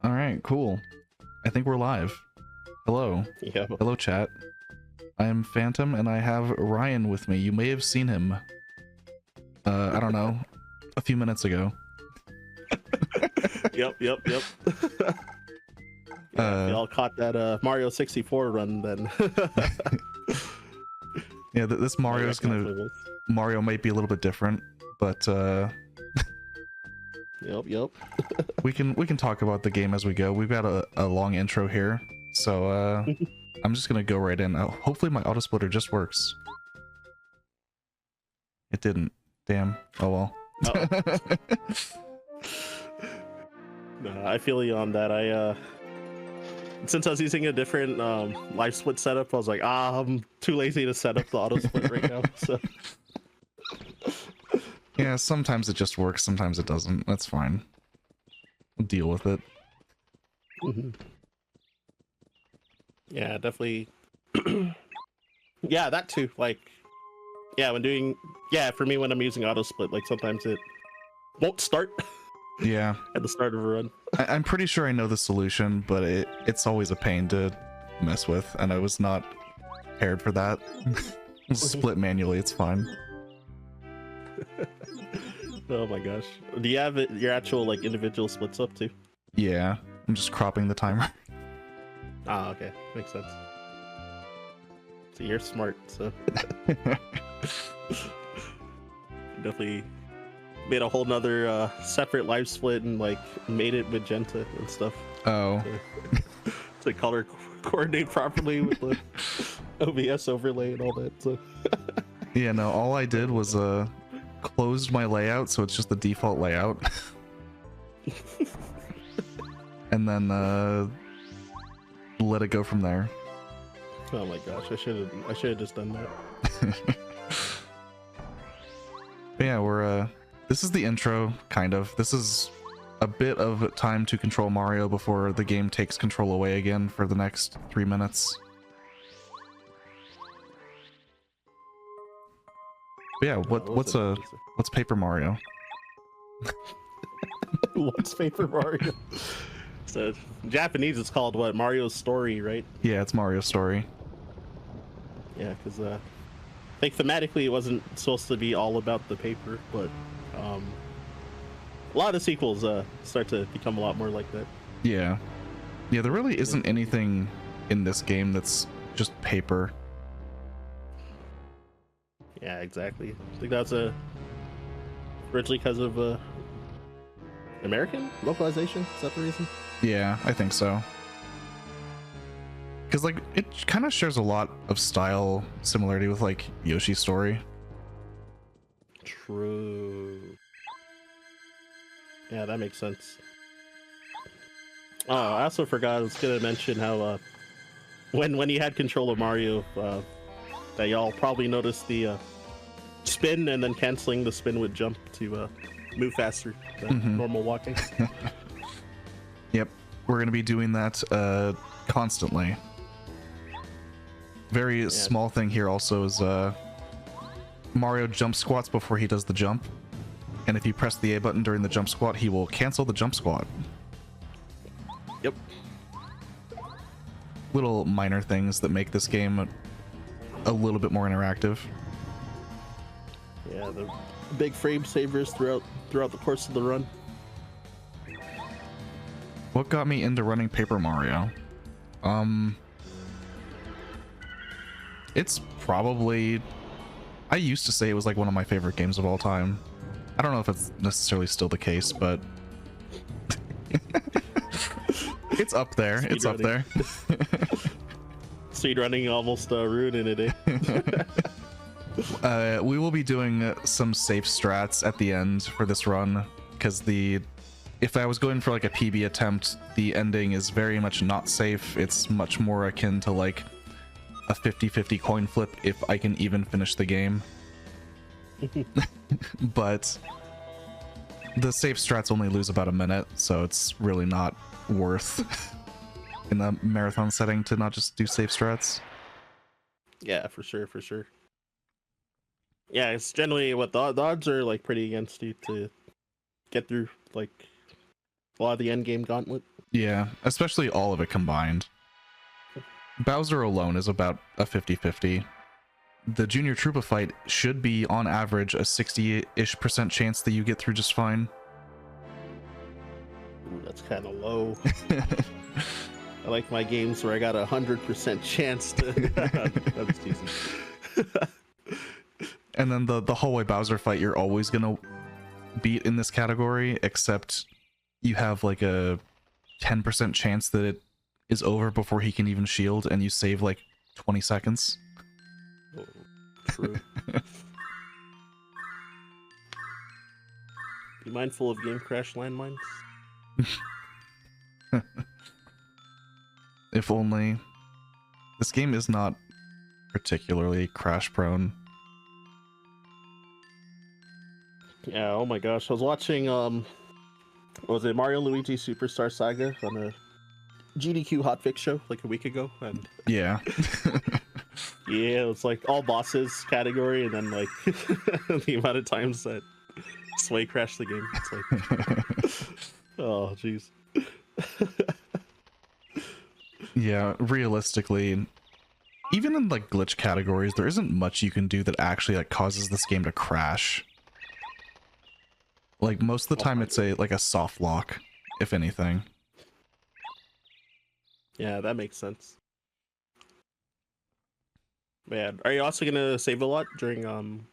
All right, cool. I think we're live. Hello. Yeah. Hello, chat. I am Phantom, and I have Ryan with me. You may have seen him, I don't know, a few minutes ago. Yep. Yeah, if y'all caught that Mario 64 run, then Yeah, this Mario's gonna... Mario might be a little bit different, but Yep. we can talk about the game as we go. We've got a long intro here, so I'm just gonna go right in. Hopefully my auto splitter just works. It didn't. Damn. Oh well. No, I feel you on that. Since I was using a different live split setup, I was like, I'm too lazy to set up the auto split right now. So yeah, sometimes it just works, sometimes it doesn't. That's fine. We'll deal with it. Yeah, definitely. Yeah, that too. Like, yeah, for me when I'm using auto split, like sometimes it won't start. Yeah. At the start of a run. I'm pretty sure I know the solution, but it's always a pain to mess with, and I was not prepared for that. Split manually, it's fine. Oh my gosh. Do you have your actual like individual splits up too? Yeah, I'm just cropping the timer. Ah, okay. Makes sense. So you're smart, so definitely made a whole nother separate live split and like made it magenta and stuff. Oh. To color coordinate properly with the OBS overlay and all that. So yeah, no, all I did was closed my layout so it's just the default layout. And then let it go from there. Oh my gosh, I should have just done that. But yeah, we're this is the intro, kind of. This is a bit of time to control Mario before the game takes control away again for the next 3 minutes. But yeah, what's Paper Mario? What's Paper Mario? So Japanese it's called what? Mario's Story, right? Yeah, it's Mario's Story. Yeah, because I think thematically it wasn't supposed to be all about the paper, but a lot of sequels start to become a lot more like that. Yeah, there really isn't anything in this game that's just paper. Yeah, exactly. I think that's originally because of American localization. Is that the reason? Yeah, I think so. Because like it kind of shares a lot of style similarity with like Yoshi's Story. True. Yeah, that makes sense. Oh, I also forgot I was gonna mention how when you had control of Mario, that y'all probably noticed the spin and then canceling the spin with jump to move faster than normal walking. Yep, we're gonna be doing that constantly. Very small thing here also is Mario jump squats before he does the jump, and if you press the A button during the jump squat, he will cancel the jump squat. Yep. Little minor things that make this game a little bit more interactive. Yeah, the big frame savers throughout the course of the run. What got me into running Paper Mario? It's probably... I used to say it was like one of my favorite games of all time. I don't know if it's necessarily still the case, but... it's up there. It's up there. Speedrunning almost ruining it, eh? We will be doing some safe strats at the end for this run, because if I was going for like a PB attempt, the ending is very much not safe. It's much more akin to like a 50-50 coin flip if I can even finish the game. But the safe strats only lose about a minute, so it's really not worth in the marathon setting to not just do safe strats. Yeah, for sure. Yeah, it's generally what the odds are like pretty against you to get through like a lot of the end game gauntlet. Yeah, especially all of it combined. Bowser alone is about a 50-50. The Junior Troopa fight should be, on average, a 60-ish% chance that you get through just fine. Ooh, that's kind of low. I like my games where I got 100% chance to... That's easy. And then the hallway Bowser fight, you're always gonna beat in this category, except you have like a 10% chance that it is over before he can even shield, and you save like 20 seconds. Oh, true. Be mindful of game crash landmines. If only. This game is not particularly crash prone. Yeah, oh my gosh. I was watching, was it Mario Luigi Superstar Saga on a GDQ hotfix show like a week ago? And Yeah. yeah, it's like all bosses category, and then like the amount of times that Sway crashed the game. It's like, oh jeez. Yeah, realistically, even in like glitch categories, there isn't much you can do that actually like causes this game to crash. Like most of the time, it's like a soft lock, if anything. Yeah, that makes sense. Man, are you also gonna save a lot during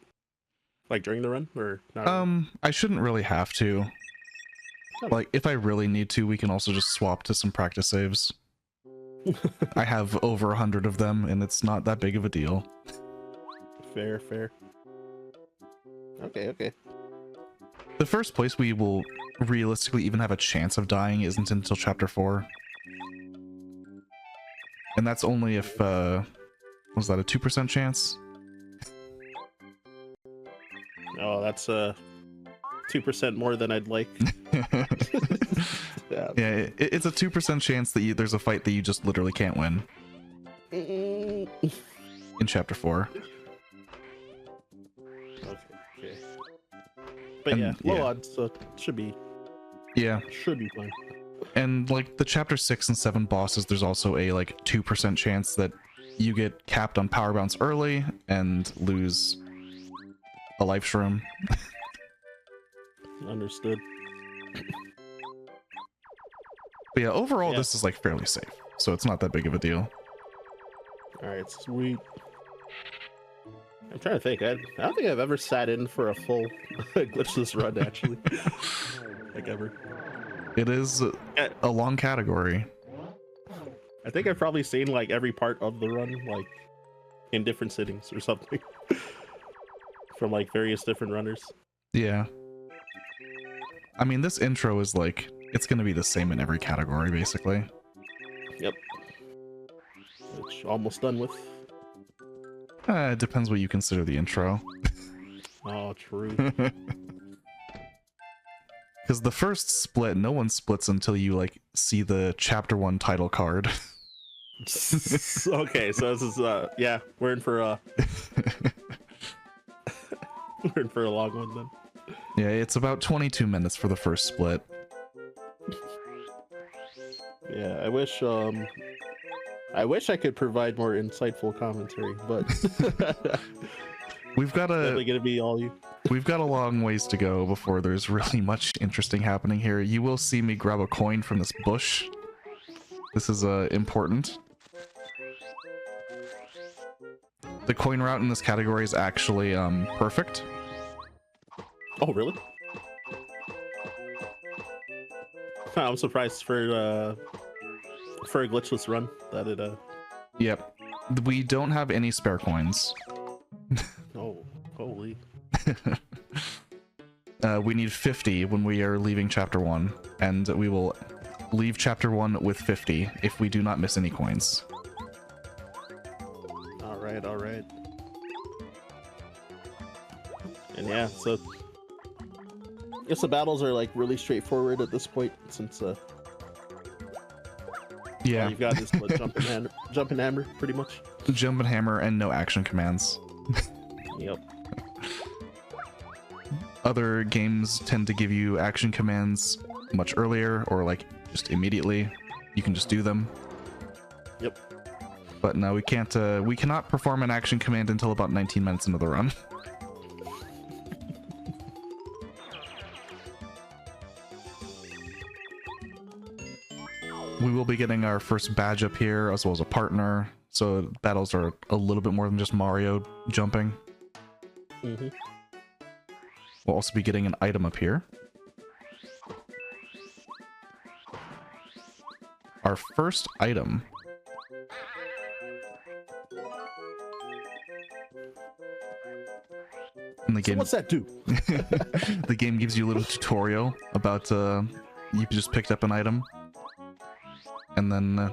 like during the run, or not? I shouldn't really have to. Like, if I really need to, we can also just swap to some practice saves. I have over 100 of them, and it's not that big of a deal. Fair, fair. Okay. The first place we will realistically even have a chance of dying isn't until Chapter 4. And that's only if, was that a 2% chance? Oh, that's 2% more than I'd like. Yeah, it's a 2% chance that there's a fight that you just literally can't win. In Chapter 4. Okay. But yeah, low odds, so should be fine. And like the Chapter 6 and 7 bosses, there's also a like 2% chance that you get capped on power bounce early and lose a life shroom. Understood. But yeah, overall this is like fairly safe, so it's not that big of a deal. Alright, sweet. I'm trying to think. I don't think I've ever sat in for a full glitchless run, actually. Like, ever. It is a long category. I think I've probably seen, like, every part of the run, like, in different sittings or something. From, like, various different runners. Yeah. I mean, this intro is, like, it's gonna be the same in every category, basically. Yep. Which, almost done with. It depends what you consider the intro. Oh, true. Because the first split, no one splits until you, like, see the Chapter 1 title card. Okay, so this is, yeah, we're in for, we're in for a long one, then. Yeah, it's about 22 minutes for the first split. Yeah, I wish I could provide more insightful commentary, but we've got definitely gonna be all you. We've got a long ways to go before there's really much interesting happening here. You will see me grab a coin from this bush. This is important. The coin route in this category is actually perfect. Oh, really? I'm surprised for a glitchless run that it Yep. We don't have any spare coins. Oh, holy. We need 50 when we are leaving Chapter 1, and we will leave Chapter 1 with 50 if we do not miss any coins. Alright. And yeah, so I guess the battles are like really straightforward at this point, since yeah, you've got this jump and hammer pretty much. Jump and hammer and no action commands. Yep. Other games tend to give you action commands much earlier, or like just immediately. You can just do them. Yep. But no, we can't. We cannot perform an action command until about 19 minutes into the run. We will be getting our first badge up here, as well as a partner. So battles are a little bit more than just Mario jumping. Mm-hmm. We'll also be getting an item up here. Our first item. In the game, what's that do? the game gives you a little tutorial about you just picked up an item, and then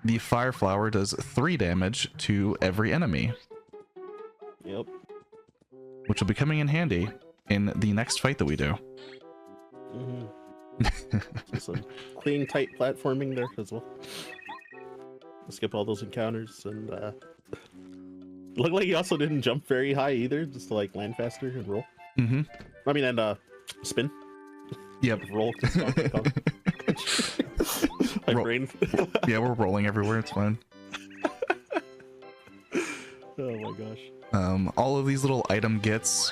the fire flower does 3 damage to every enemy. Yep. Which will be coming in handy in the next fight that we do. Mm-hmm. Some clean, tight platforming there as well. Skip all those encounters, and looked like he also didn't jump very high either, just to like land faster and roll. Mm-hmm. I mean, and spin. Yep. Roll. My brain. Yeah, we're rolling everywhere. It's fine. Oh my gosh. All of these little item gets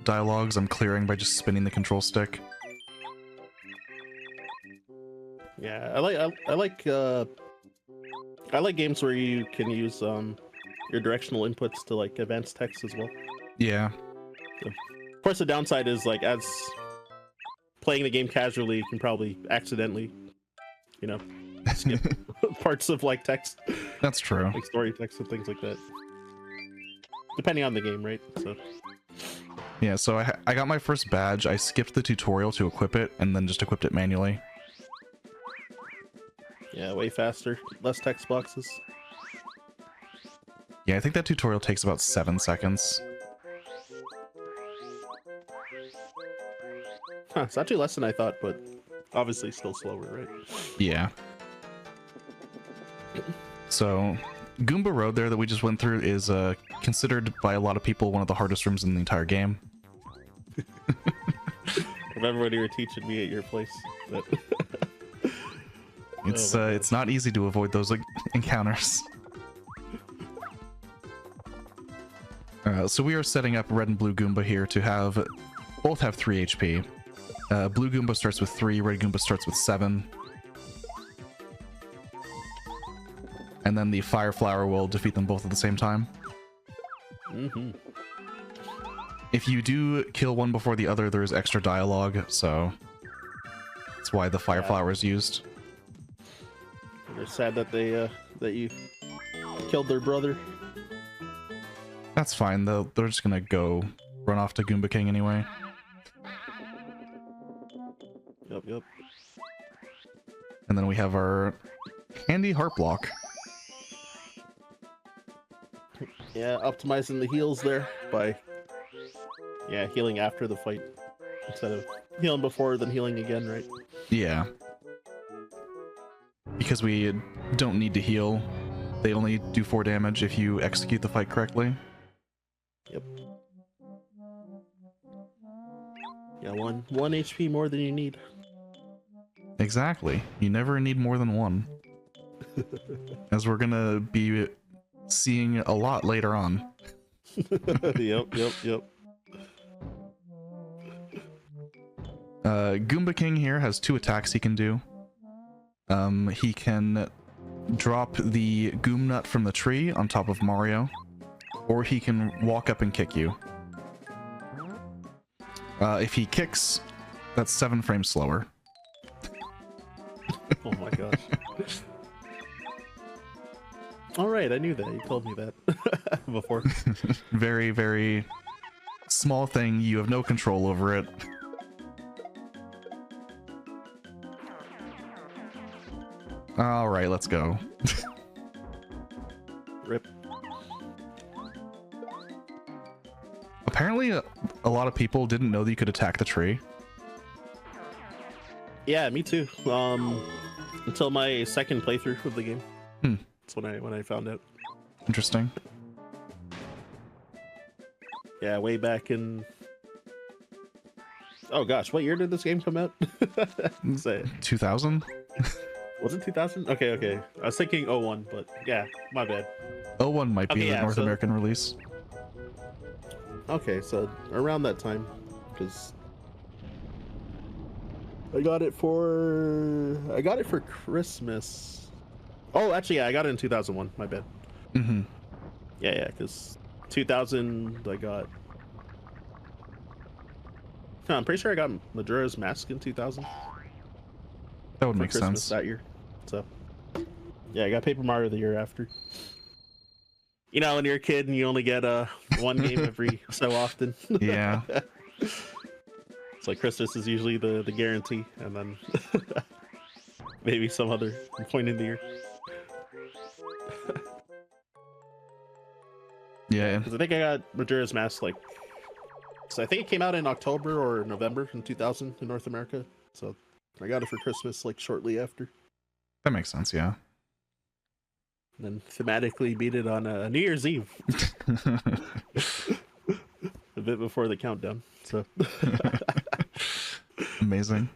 dialogues I'm clearing by just spinning the control stick. Yeah, I like games where you can use your directional inputs to like advance text as well. Yeah. So, of course, the downside is like as playing the game casually, you can probably accidentally, you know, skip parts of like text. That's true. Like story text and things like that. Depending on the game, right? So. Yeah, so I got my first badge. I skipped the tutorial to equip it, and then just equipped it manually. Yeah, way faster. Less text boxes. Yeah, I think that tutorial takes about 7 seconds. Huh, it's actually less than I thought, but obviously still slower, right? Yeah. So, Goomba Road there that we just went through is considered by a lot of people one of the hardest rooms in the entire game. Remember when you were teaching me at your place? That... It's not easy to avoid those encounters. So we are setting up Red and Blue Goomba here to both have 3 HP. Blue Goomba starts with 3, Red Goomba starts with 7. And then the Fire Flower will defeat them both at the same time. Mm-hmm. If you do kill one before the other, there is extra dialogue, so that's why the Fire Flower is used. They're sad that they that you killed their brother. That's fine, though. They're just gonna go run off to Goomba King anyway. Yep. And then we have our handy heart block. Yeah, optimizing the heals there by healing after the fight instead of healing before then healing again, right? Yeah. Because we don't need to heal. They only do 4 damage if you execute the fight correctly. Yep. Yeah, one HP more than you need. Exactly. You never need more than 1. As we're gonna be seeing a lot later on. Yep. Goomba King here has 2 attacks he can do. He can drop the Goom Nut from the tree on top of Mario, or he can walk up and kick you. If he kicks, that's 7 frames slower. Oh my gosh. Alright, I knew that. You told me that before. Very, very small thing. You have no control over it. Alright, let's go. Rip. Apparently, a lot of people didn't know that you could attack the tree. Yeah, me too. Until my second playthrough of the game. That's when I found out. Interesting. Yeah, way back in... Oh gosh, what year did this game come out? Say 2000? Was it 2000? Okay, okay. I was thinking 01, but yeah, my bad. 01 might be Okay, the yeah, North so- American release. Okay, so around that time, because I got it for Christmas. Oh, actually, yeah, I got it in 2001. My bad. Mm-hmm. Yeah, because 2000 I got. No, I'm pretty sure I got Majora's Mask in 2000 That would for make Christmas sense. that year. So yeah, I got Paper Mario the year after. You know, when you're a kid and you only get one game every so often. Yeah. It's like Christmas is usually the guarantee, and then maybe some other point in the year. Yeah. Because I think I got Majora's Mask like, so I think it came out in October or November in 2000 in North America. So I got it for Christmas like shortly after. That makes sense, yeah. And then thematically beat it on New Year's Eve, a bit before the countdown. So Amazing.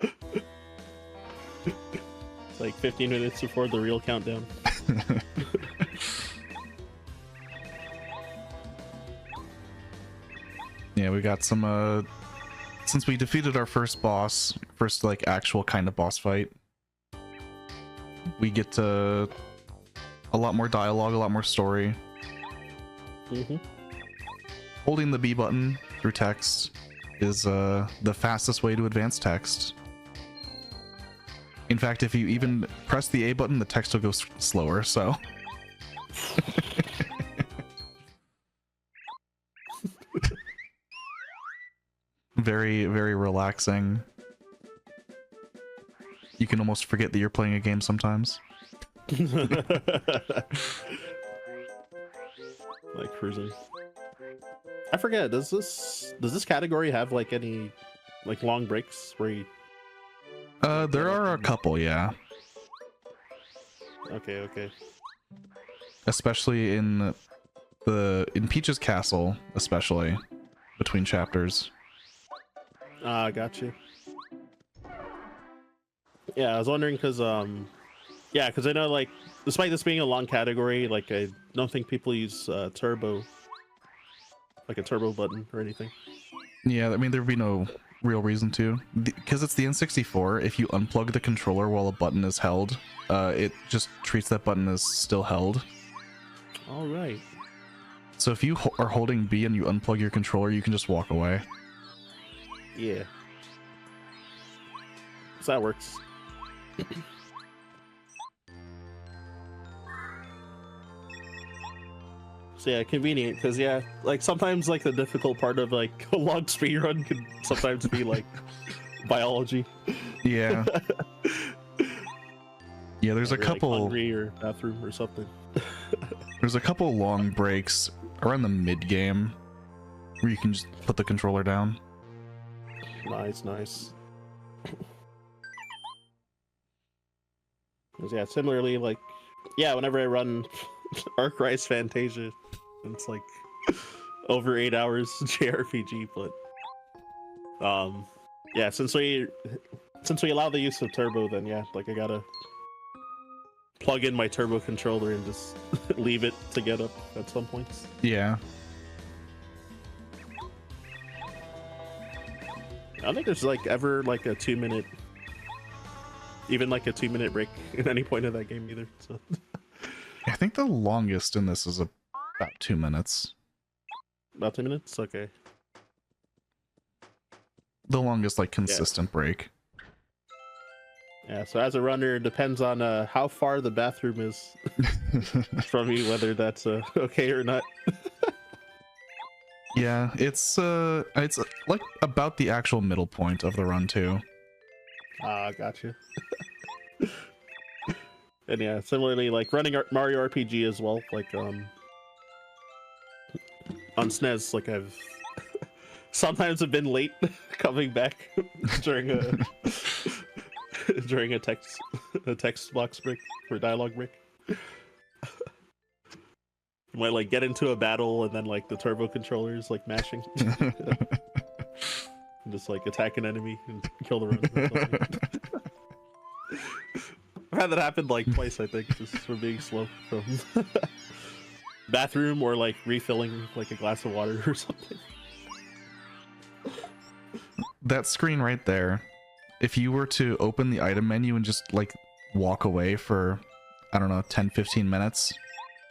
it's like 15 minutes before the real countdown. Yeah, we got some since we defeated our first boss, first like actual kind of boss fight, we get to a lot more dialogue, a lot more story. Mm-hmm. Holding the B button through text is the fastest way to advance text. In fact, if you even press the A button, the text will go slower, so. Very, very relaxing. You can almost forget that you're playing a game sometimes. Like cruising. I forget, does this category have like any like long breaks where you There are a couple, yeah. Okay. Especially in Peach's Castle, especially between chapters. Got you. Yeah, I was wondering because yeah, because I know like despite this being a long category, like I don't think people use turbo, like a turbo button or anything. Yeah, I mean there'd be no real reason to, because it's the N64. If you unplug the controller while a button is held, it just treats that button as still held. All right. So if you are holding B and you unplug your controller, you can just walk away. Yeah. So that works. So yeah, convenient, because yeah, like sometimes like the difficult part of like a long speedrun can sometimes be like biology. Yeah. Yeah, there's Like, a couple like hungry or bathroom or something. there's a couple long breaks around the mid game where you can just put the controller down. Nice. 'Cause, yeah, similarly, like, yeah, whenever I run Arc Rise Fantasia, it's like over 8 hours JRPG, but yeah, since we allow the use of turbo, then yeah, like I gotta plug in my turbo controller and just leave it to get up at some points. Yeah. I don't think there's like ever like a 2-minute, even like a 2-minute break at any point in that game either. So I think the longest in this is about 2 minutes. about 2 minutes. Okay. The longest like consistent break. Yeah. So as a runner, it depends on how far the bathroom is from you, whether that's okay or not. Yeah, it's like about the actual middle point of the run too. Gotcha. And yeah, similarly, like running Mario RPG as well, like on SNES, like I've sometimes have been late coming back during a text box break or dialogue break. You might like get into a battle and then like the turbo controller is like mashing. And just like attack an enemy and kill the run. had that happen like twice, I think, just for being slow from bathroom or like refilling like a glass of water or something. That screen right there, if you were to open the item menu and just like walk away for, I don't know, 10-15 minutes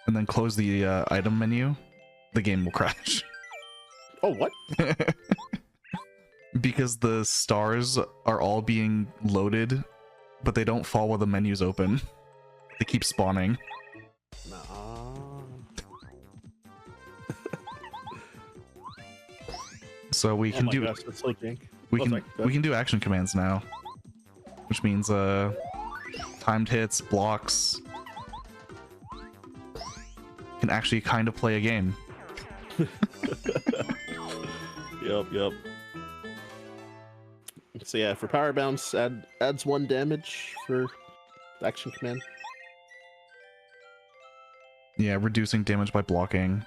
and then close the item menu, the game will crash. Oh, what? Because the stars are all being loaded, but they don't fall while the menu's open. They keep spawning. So we can do gosh, that's so jank. we can do action commands now, which means timed hits, blocks. Can actually kind of play a game. Yep. So yeah, for power bounce, adds 1 damage for action command. Yeah, reducing damage by blocking.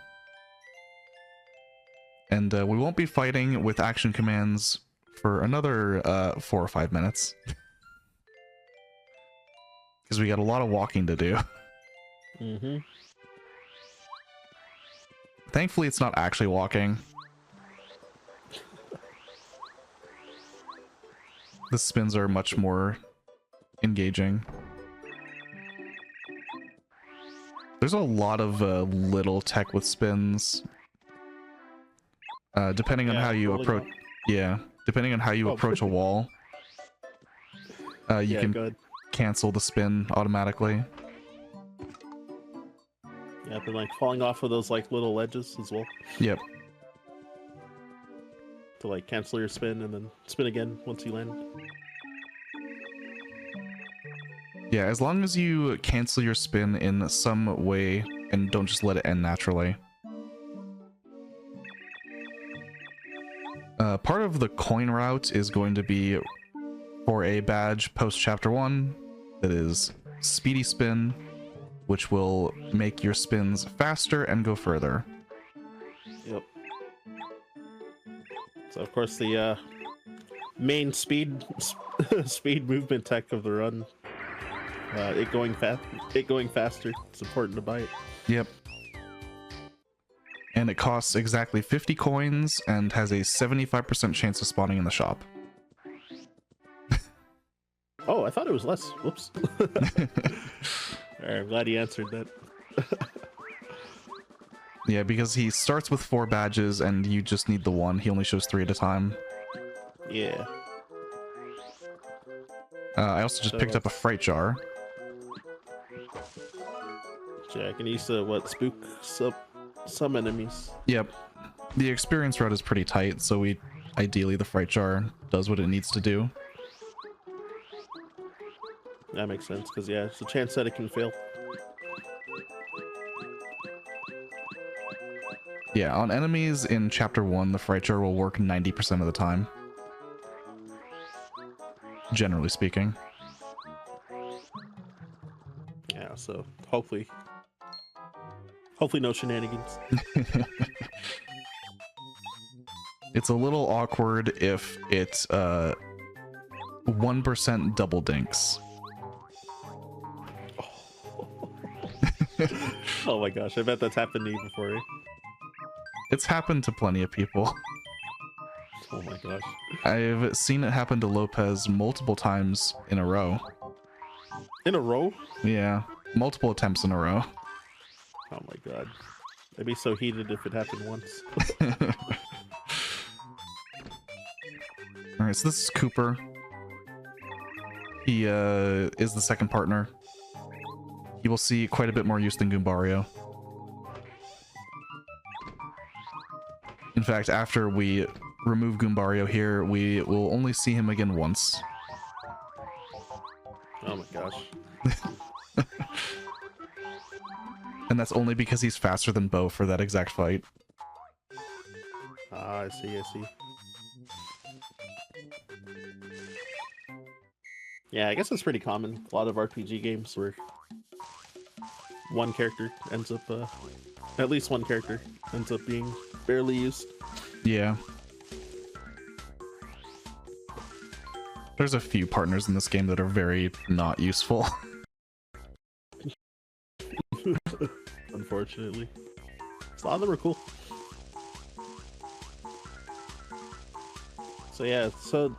And we won't be fighting with action commands for another 4 or 5 minutes. Because we got a lot of walking to do. Mm-hmm. Thankfully, it's not actually walking. The spins are much more engaging. There's a lot of little tech with spins. Depending on how you approach, depending on how you approach a wall, you can cancel the spin automatically. Yeah, I've been like falling off of those like little ledges as well. Yep. To like cancel your spin and then spin again once you land. Yeah, as long as you cancel your spin in some way and don't just let it end naturally. Part of the coin route is going to be for a badge post chapter 1 that is Speedy Spin, which will make your spins faster and go further. Yep. So of course the main speed movement tech of the run, it going faster. It's important to buy it. Yep. And it costs exactly 50 coins and has a 75% chance of spawning in the shop. Oh, I thought it was less. Whoops. Alright, I'm glad he answered that. Yeah, because he starts with 4 badges and you just need the 1. He only shows 3 at a time. Yeah. I also just picked up a fright jar. Jack, and he used to spook some enemies. Yep. The experience route is pretty tight, so ideally the fright jar does what it needs to do. That makes sense, because yeah, it's a chance that it can fail. Yeah, on enemies in chapter 1, the fright jar will work 90% of the time. Generally speaking. Yeah, so hopefully no shenanigans. It's a little awkward if it 1% double dinks. Oh my gosh, I bet that's happened to you before, eh? It's happened to plenty of people. Oh my gosh. I've seen it happen to Lopez multiple times in a row. In a row? Yeah, multiple attempts in a row. Oh my god. I'd be so heated if it happened once. Alright, so this is Cooper. He is the second partner. He will see quite a bit more use than Goombario. In fact, after we remove Goombario here, we will only see him again once. Oh my gosh. And that's only because he's faster than Bo for that exact fight. Ah, I see. Yeah, I guess it's pretty common. A lot of RPG games where one character ends up, at least one character ends up being barely used. Yeah. There's a few partners in this game that are very not useful. Unfortunately. A lot of them are cool. So yeah, so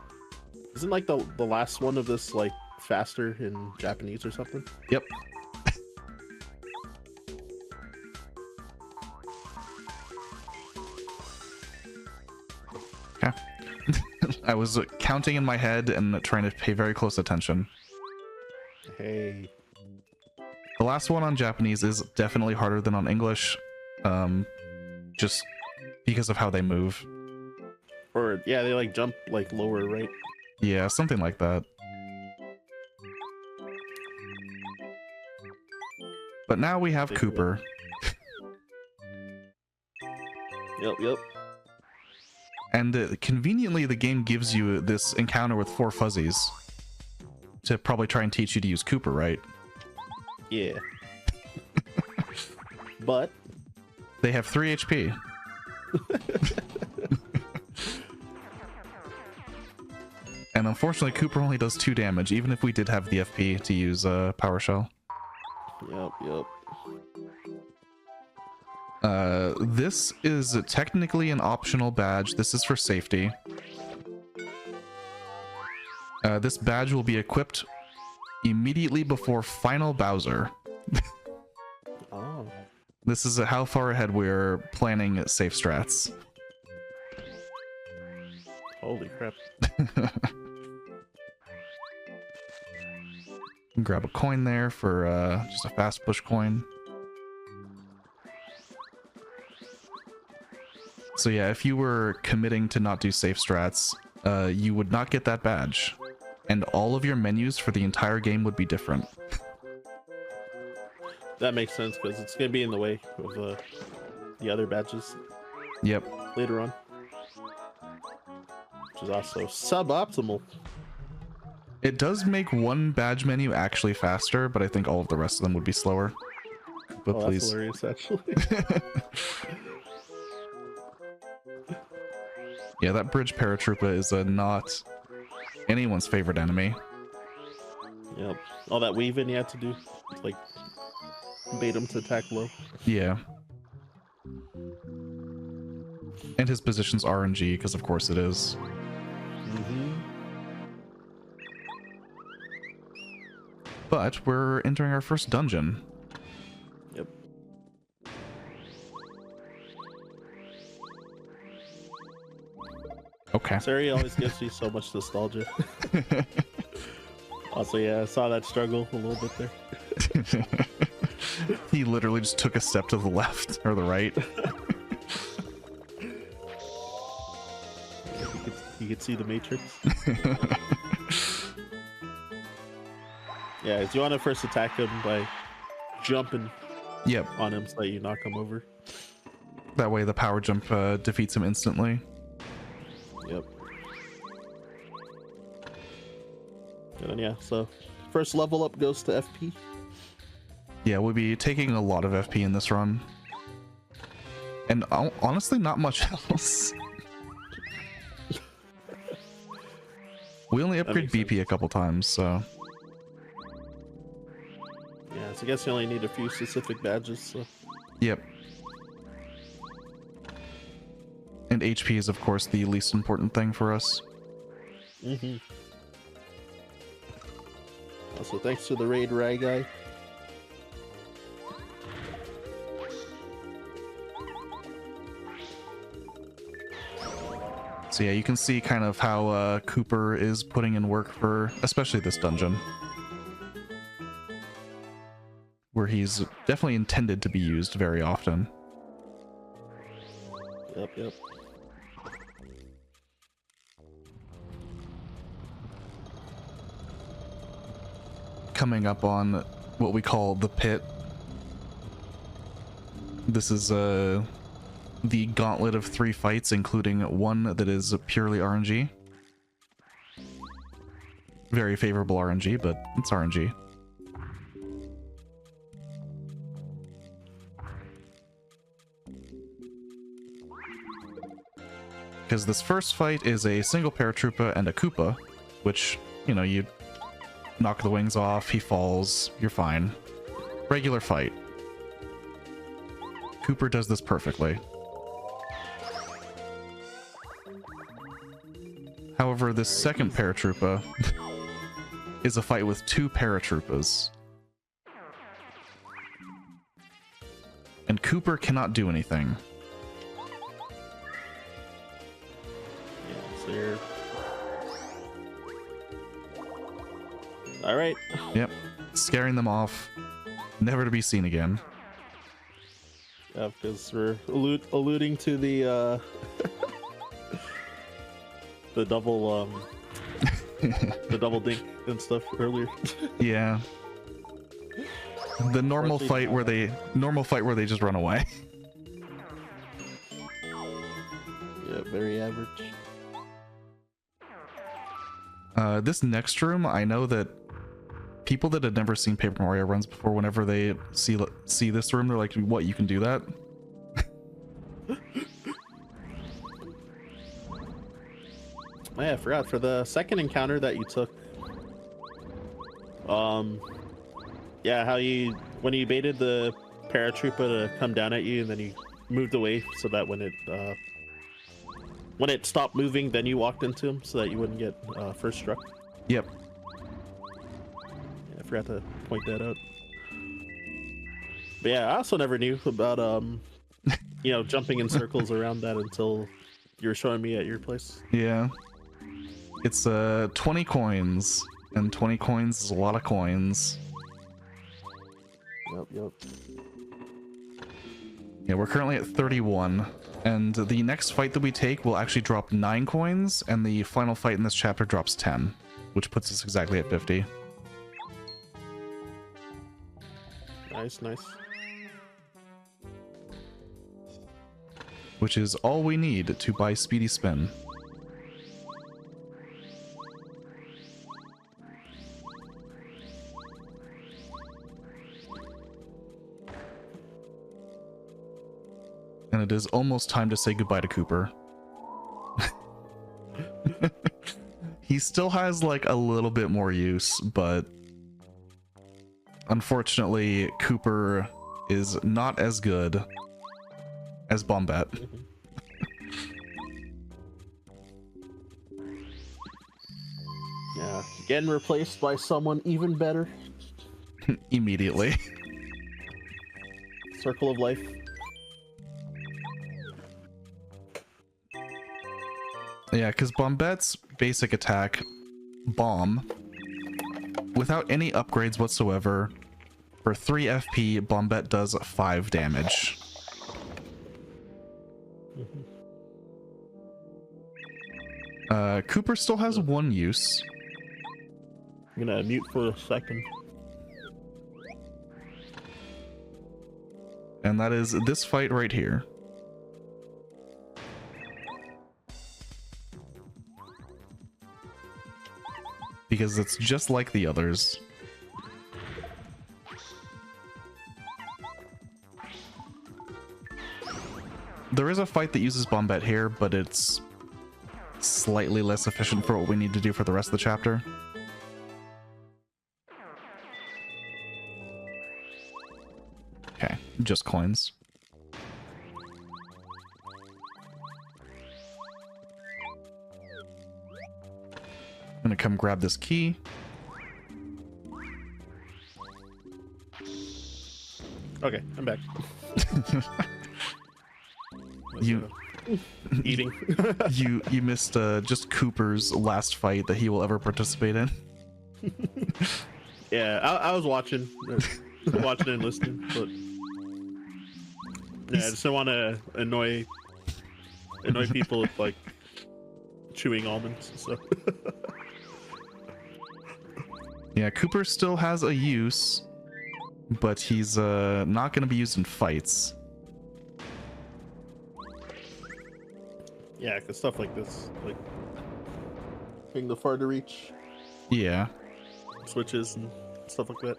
isn't like the last one of this like faster in Japanese or something? Yep. Okay. I was counting in my head and trying to pay very close attention. Hey. The last one on Japanese is definitely harder than on English, just because of how they move. Or yeah, they like jump like lower, right? Yeah, something like that. But now we have Cooper. Yep. And conveniently, the game gives you this encounter with 4 fuzzies to probably try and teach you to use Cooper, right? Yeah. But they have 3 HP. And unfortunately, Cooper only does 2 damage, even if we did have the FP to use Power Shell. Yep. This is technically an optional badge. This is for safety. This badge will be equipped immediately before Final Bowser. Oh. This is how far ahead we're planning safe strats. Holy crap. Grab a coin there for just a fast push coin. So yeah, if you were committing to not do safe strats, you would not get that badge. And all of your menus for the entire game would be different. That makes sense, because it's going to be in the way of the other badges. Yep. Later on. Which is also suboptimal. It does make one badge menu actually faster, but I think all of the rest of them would be slower. But oh, please. That's hilarious, actually. Yeah, that bridge paratroopa is not anyone's favorite enemy. Yep. All that weaving you had to do to, like, bait him to attack low. Yeah. And his position's RNG, because of course it is. But we're entering our first dungeon. Yep. Okay. This area always gives me so much nostalgia. Also, yeah, I saw that struggle a little bit there. He literally just took a step to the left or the right. You could see the Matrix. Yeah, you want to first attack him by jumping on him so that you knock him over. That way the power jump defeats him instantly. Yep. And then, yeah, so first level up goes to FP. Yeah, we'll be taking a lot of FP in this run. And honestly, not much else. We only upgrade BP a couple times, so... Yeah, so I guess you only need a few specific badges, so... Yep. And HP is, of course, the least important thing for us. Also, thanks to the Raid Rai guy. So yeah, you can see kind of how Cooper is putting in work for especially this dungeon. Where he's definitely intended to be used very often. Yep. Coming up on what we call the pit. This is the gauntlet of 3 fights, including one that is purely RNG. Very favorable RNG, but it's RNG. Because this first fight is a single paratroopa and a Koopa, which, you know, you knock the wings off, he falls, you're fine. Regular fight. Cooper does this perfectly. However, this second paratroopa is a fight with 2 paratroopas. And Cooper cannot do anything. Yeah, so you're... Alright. Yep. Scaring them off. Never to be seen again. Yeah, because we're alluding to the the double the double dink and stuff earlier. Yeah. The normal fight where they just run away. Yeah, very average. This next room, I know that people that had never seen Paper Mario runs before, whenever they see this room, they're like, "What? You can do that?" Oh, yeah, I forgot for the second encounter that you took. Yeah, how when you baited the paratrooper to come down at you, and then you moved away so that when it stopped moving, then you walked into him so that you wouldn't get first struck. Yep. Yeah, I forgot to point that out. But yeah, I also never knew about jumping in circles around that until you were showing me at your place. Yeah. It's 20 coins, and 20 coins is a lot of coins. Yep. Yeah, we're currently at 31, and the next fight that we take will actually drop 9 coins, and the final fight in this chapter drops 10, which puts us exactly at 50. Nice. Which is all we need to buy Speedy Spin. And it is almost time to say goodbye to Cooper. He still has like a little bit more use, but unfortunately Cooper is not as good as Bombette. Yeah, getting replaced by someone even better. Immediately. Circle of life. Yeah, because Bombette's basic attack, Bomb, without any upgrades whatsoever, for 3 FP, Bombette does 5 damage. Cooper still has 1 use. I'm gonna mute for a second. And that is this fight right here. Because it's just like the others. There is a fight that uses Bombette here, but it's slightly less efficient for what we need to do for the rest of the chapter. Okay, just coins. I'm gonna come grab this key. Okay, I'm back. You eating. you missed just Cooper's last fight that he will ever participate in. Yeah, I was watching and listening, but yeah, I just don't want to annoy people with like chewing almonds and stuff. Yeah, Cooper still has a use, but he's not going to be used in fights. Yeah, because stuff like this, like being the far to reach Yeah. switches and stuff like that.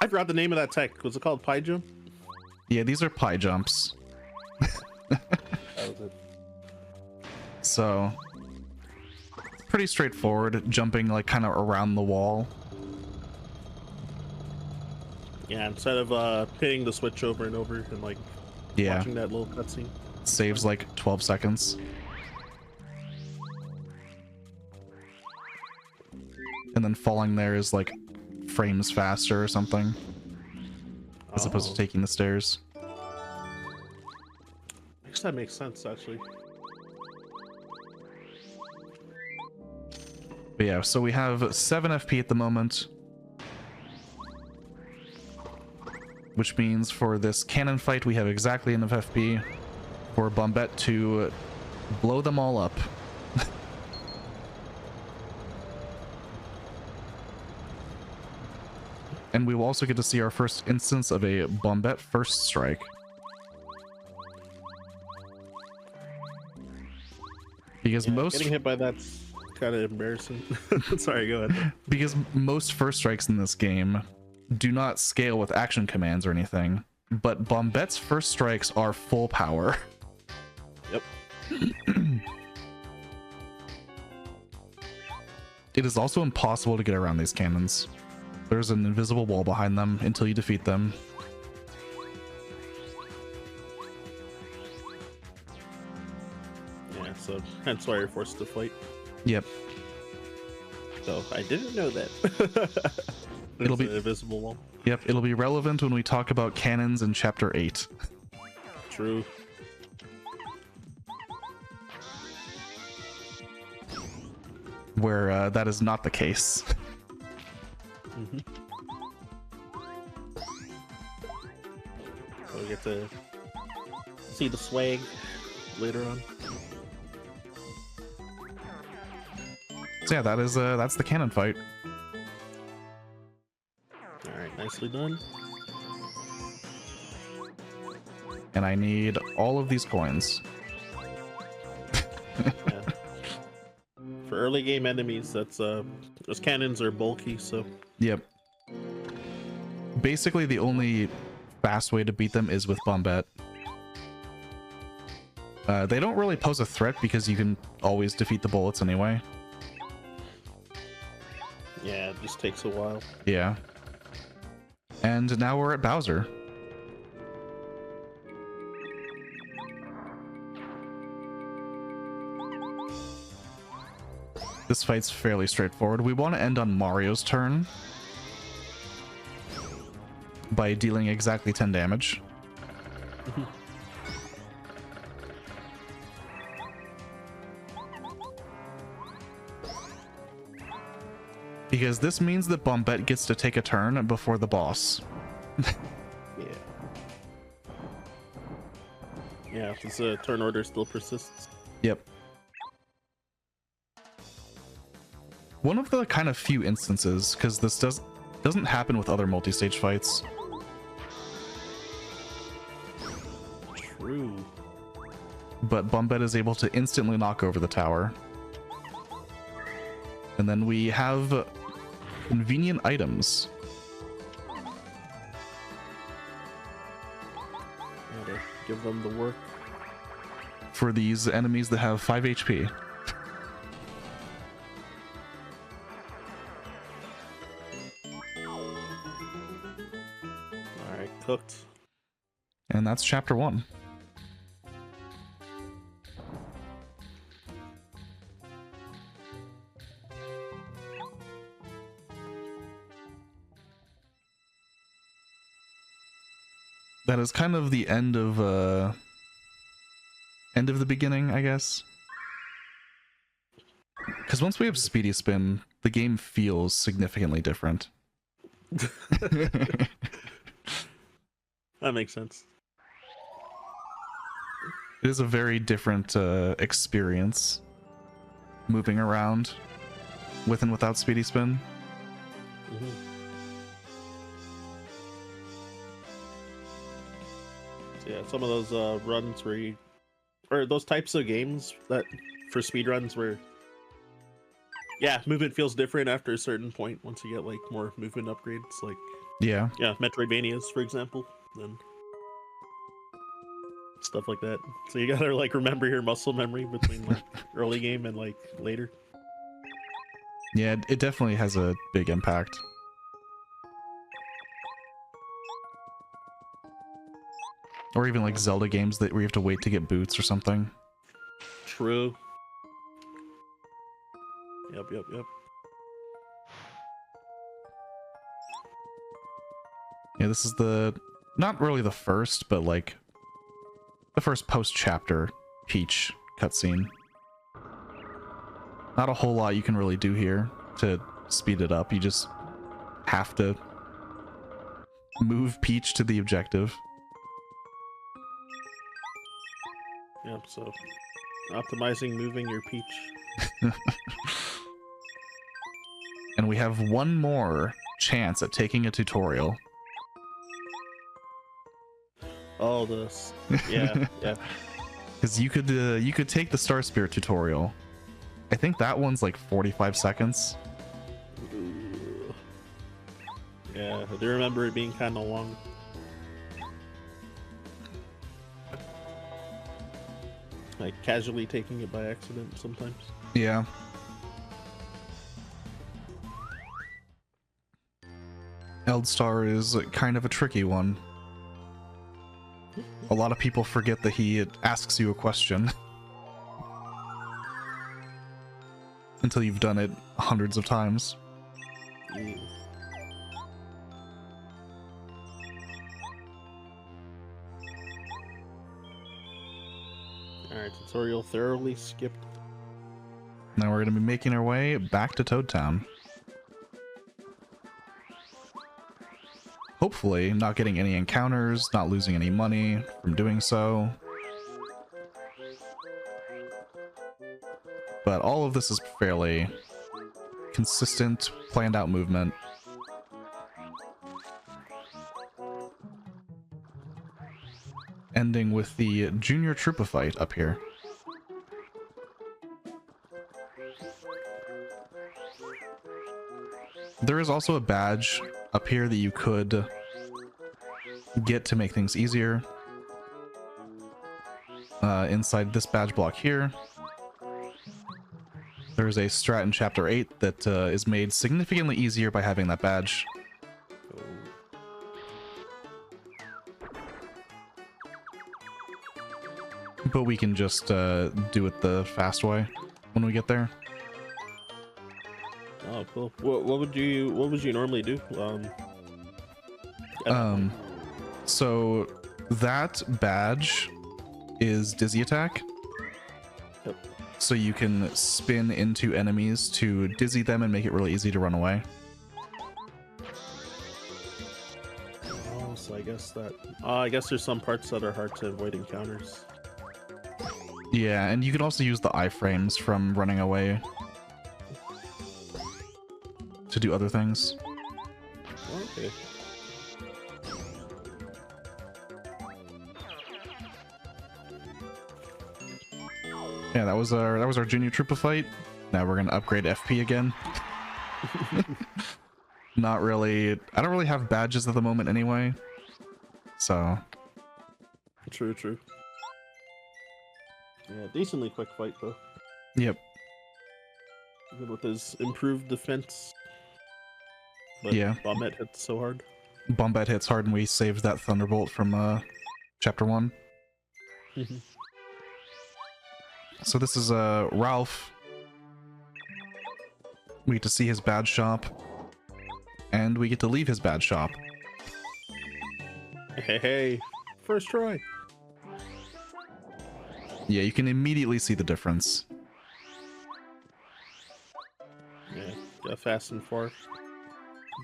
I forgot the name of that tech. Was it called Pie Jump? Yeah, these are pie jumps. That was it. So, pretty straightforward, jumping like kind of around the wall. Yeah, instead of hitting the switch over and over and like watching that little cutscene. Saves like 12 seconds. And then falling there is like frames faster or something, as opposed to taking the stairs. I guess that makes sense, actually. But yeah, so we have 7 FP at the moment, which means for this cannon fight we have exactly enough FP for Bombette to blow them all up. And we will also get to see our first instance of a Bombette first strike. Because getting hit by that's kind of embarrassing. Sorry, go ahead. Because most first strikes in this game do not scale with action commands or anything, but Bombette's first strikes are full power. Yep. It is also impossible to get around these cannons. There's an invisible wall behind them until you defeat them. Yeah, so hence why you're forced to fight. Yep. So I didn't know that. It'll be an invisible wall. Yep, it'll be relevant when we talk about cannons in Chapter 8. True. Where that is not the case. So we get to see the swag later on. So yeah, that's the cannon fight. All right, nicely done. And I need all of these coins. Yeah. For early game enemies, that's those cannons are bulky, so. Yep. Basically, the only fast way to beat them is with Bombette. They don't really pose a threat because you can always defeat the bullets anyway. Yeah, it just takes a while. Yeah. And now we're at Bowser. This fight's fairly straightforward. We want to end on Mario's turn by dealing exactly 10 damage. Because this means that Bombette gets to take a turn before the boss. Yeah. Yeah, this turn order still persists. Yep. One of the kind of few instances, because this doesn't happen with other multi-stage fights. True. But Bombette is able to instantly knock over the tower. And then we have convenient items. Gotta give them the work. For these enemies that have 5 HP. Alright, cooked. And that's chapter 1. That is kind of the end of the beginning, I guess. Because once we have Speedy Spin, the game feels significantly different. That makes sense. It is a very different experience moving around with and without Speedy Spin. So yeah, some of those runs where you, or those types of games that for speedruns where, yeah, movement feels different after a certain point once you get like more movement upgrades, like Yeah. Metroidvanias, for example, then stuff like that. So you gotta like remember your muscle memory between like early game and like later. Yeah, it definitely has a big impact. Or even like Zelda games that where you have to wait to get boots or something. True. Yep. Yeah, this is the not really the first, but like the first post-chapter Peach cutscene. Not a whole lot you can really do here to speed it up. You just have to move Peach to the objective. Yep, so optimizing moving your Peach. And we have one more chance at taking a tutorial. Oh, this. Yeah, yeah. Because you could take the Star Spirit tutorial. I think that one's like 45 seconds. Ooh. Yeah, I do remember it being kind of long. Like casually taking it by accident sometimes. Yeah. Eldstar is kind of a tricky one. A lot of people forget that he asks you a question until you've done it hundreds of times. Mm. Alright, tutorial thoroughly skipped. Now we're going to be making our way back to Toad Town. Hopefully not getting any encounters, not losing any money from doing so. But all of this is fairly consistent, planned out movement. Ending with the Junior Troopa fight up here. There is also a badge up here that you could get to make things easier. Inside this badge block here, there's a strat in Chapter 8 that is made significantly easier by having that badge. But we can just do it the fast way when we get there. Oh, cool. What would you normally do? So that badge is Dizzy Attack. Yep. So you can spin into enemies to dizzy them and make it really easy to run away. Oh, so I guess that. I guess there's some parts that are hard to avoid encounters. Yeah, and you can also use the iframes from running away to do other things. Okay. Yeah, that was our Junior Troopa fight. Now we're gonna upgrade FP again. Not really. I don't really have badges at the moment anyway. So. True. Yeah, decently quick fight though. Yep. Even with his improved defense. But yeah. Bombette hits so hard. Bombette hits hard, and we saved that Thunderbolt from Chapter 1. So this is Ralph. We get to see his badge shop. And we get to leave his badge shop. Hey, first try. Yeah, you can immediately see the difference. Yeah, got fast and far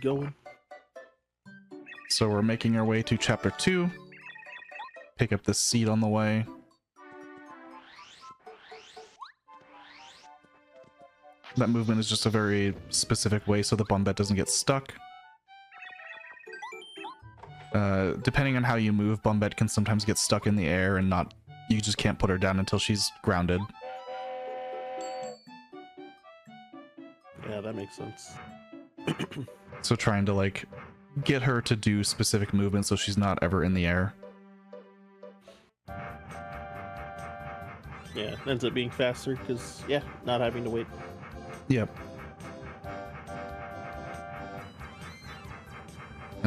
going. So we're making our way to Chapter 2. Pick up this seed on the way. That movement is just a very specific way so the Bombette doesn't get stuck. Depending on how you move, Bombette can sometimes get stuck in the air and not... You just can't put her down until she's grounded. Yeah, that makes sense. So trying to, like, get her to do specific movements so she's not ever in the air. Yeah, it ends up being faster because, yeah, not having to wait. Yep.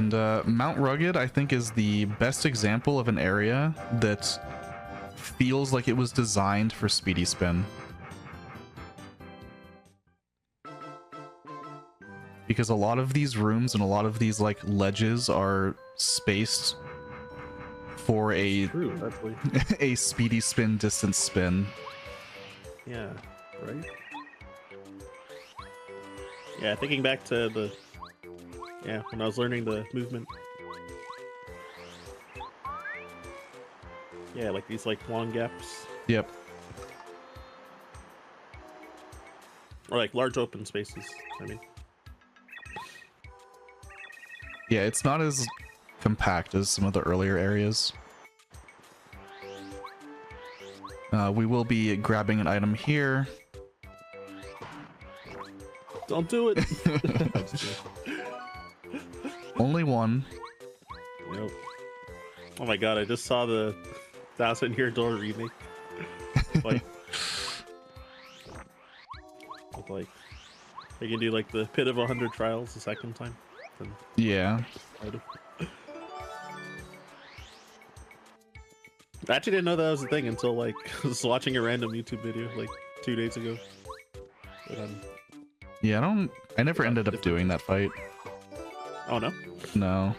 And Mount Rugged, I think, is the best example of an area that feels like it was designed for speedy spin. Because a lot of these rooms and a lot of these like ledges are spaced for a True, actually. a speedy spin distance spin. Yeah, right? Yeah, thinking back to the... Yeah, when I was learning the movement. Yeah, like these like long gaps. Yep. Or like large open spaces, I mean. Yeah, it's not as compact as some of the earlier areas. We will be grabbing an item here. Don't do it! Only one. Yep. Oh my god, I just saw the 1,000-Year Door remake. Like, they can do like the Pit of 100 Trials the second time. And Yeah. I actually didn't know that was a thing until like I was watching a random YouTube video like 2 days ago. But, Yeah, I never ended up doing that fight. oh no? No.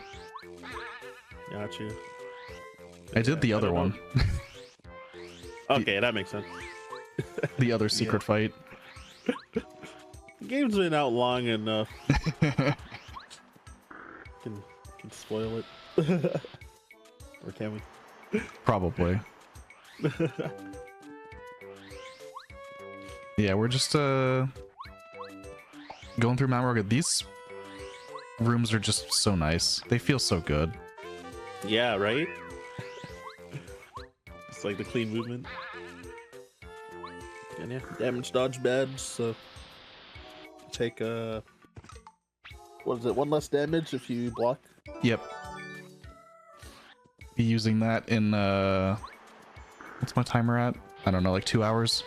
Gotcha. I did the other one. Okay, that makes sense. The other secret fight. The game's been out long enough. Can spoil it. Or can we? Probably. Yeah, we're just going through Mount Rugged. These rooms are just so nice. They feel so good. Yeah, right? It's like the clean movement. And yeah, damage dodge badge, so take what is it, 1 less damage if you block? Yep. Be using that in what's my timer at? I don't know, like 2 hours.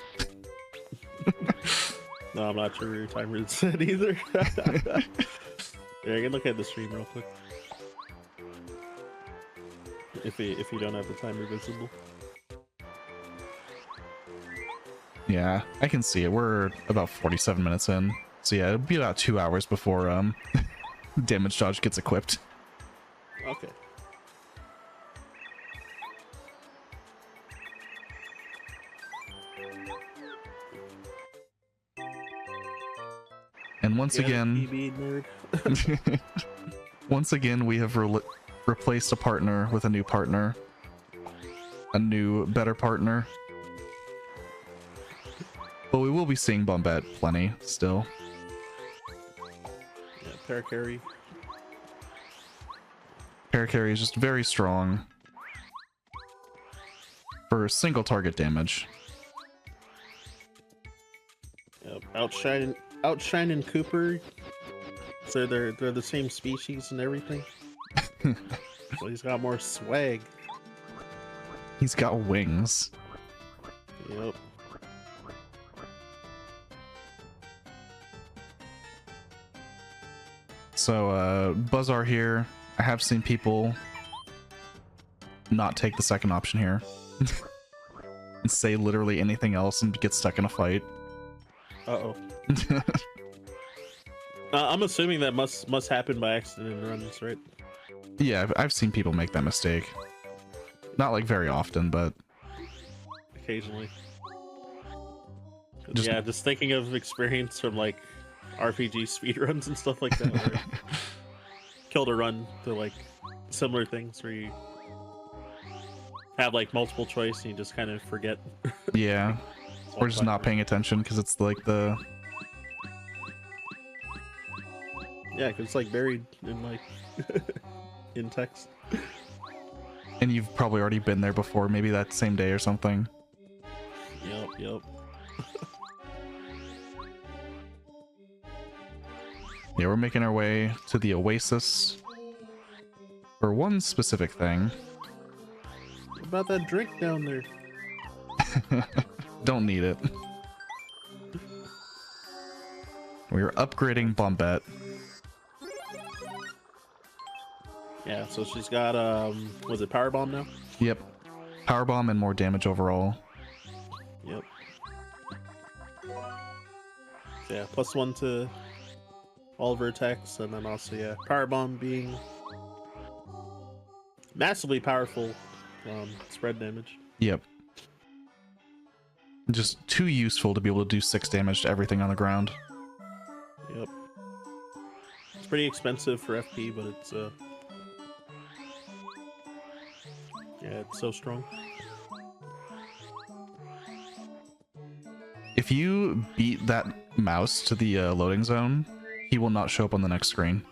No, I'm not sure where your timer is set either. Yeah, I can look at the stream real quick. If you don't have the timer visible. Yeah, I can see it. We're about 47 minutes in. So yeah, it'll be about 2 hours before damage dodge gets equipped. Okay. And once Yeah, again, PB nerd. once again, we have replaced a partner with a new partner. A new, better partner. But we will be seeing Bombette plenty still. Yeah, paracarry. Paracarry is just very strong for single target damage. Yep. Outshining Cooper. So they're the same species and everything. So he's got more swag. He's got wings. Yep. So, Buzzar here. I have seen people not take the second option here. And say literally anything else and get stuck in a fight. Uh-oh. I'm assuming that must happen by accident in runs, right? Yeah, I've seen people make that mistake. Not like very often, but Occasionally. Just- Yeah, just thinking of experience from like RPG speedruns and stuff like that. Where killed a run to like similar things where you have like multiple choice and you just kind of forget. yeah. Or just not paying attention because it's like the... Yeah, because it's like buried in like in text. And you've probably already been there before, maybe that same day or something. Yep. Yeah, we're making our way to the Oasis for one specific thing. What about that drink down there? Don't need it. We're upgrading Bombette. Yeah, so she's got was it power bomb now? Yep. Power bomb and more damage overall. Yep. So yeah, +1 to all of her attacks, and then also yeah, power bomb being massively powerful spread damage. Yep. Just too useful to be able to do 6 damage to everything on the ground. Yep. It's pretty expensive for FP, but it's yeah, it's so strong. If you beat that mouse to the loading zone, he will not show up on the next screen.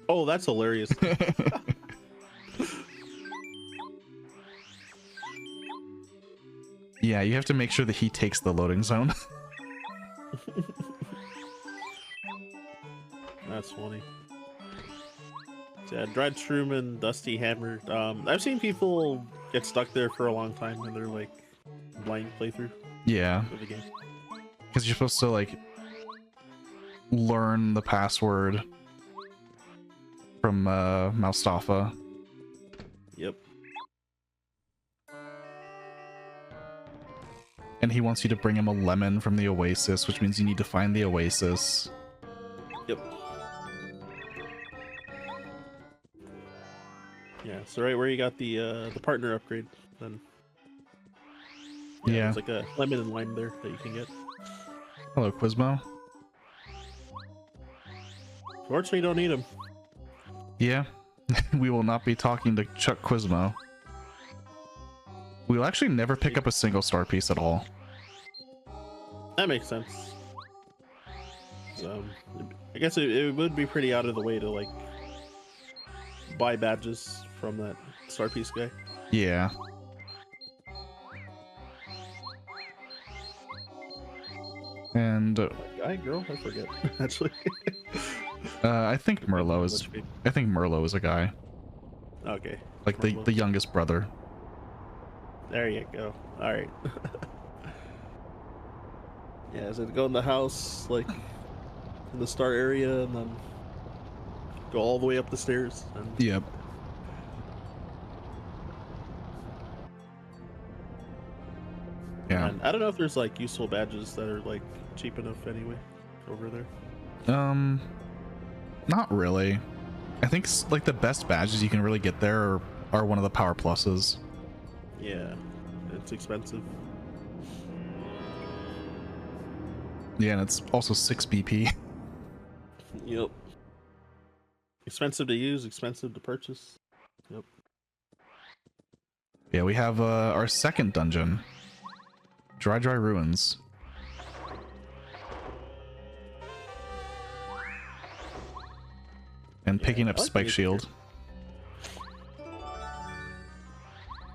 Oh, that's hilarious. Yeah, you have to make sure that he takes the loading zone. That's funny. Yeah, Dried Shroom and Dusty Hammer. I've seen people get stuck there for a long time and they're like blind playthrough Yeah, of the game. because you're supposed to like learn the password from Mustafa. Yep. And he wants you to bring him a lemon from the Oasis, which means you need to find the Oasis. Yep. Yeah, so right where you got the partner upgrade, then Yeah. there's like a lemon and lime there that you can get. Hello, Quizmo. Fortunately, you don't need them. Yeah, we will not be talking to Chuck Quizmo. We will actually never pick up a single star piece at all. That makes sense. I guess it would be pretty out of the way to like buy badges from that star piece guy. Yeah. And Guy, girl, I forget. Actually, I think Merlot is a guy, okay. like the youngest brother. There you go. All right. Yeah, so go in the house, like in the start area, and then go all the way up the stairs. And Yep. Yeah. and I don't know if there's like useful badges that are like cheap enough anyway over there. Not really. I think like the best badges you can really get there are one of the power pluses. Yeah, it's expensive. Yeah, and it's also 6 BP. Yep. Expensive to use, expensive to purchase. Yep. Yeah, we have our second dungeon, Dry Ruins. And picking up I like Spike the Shield.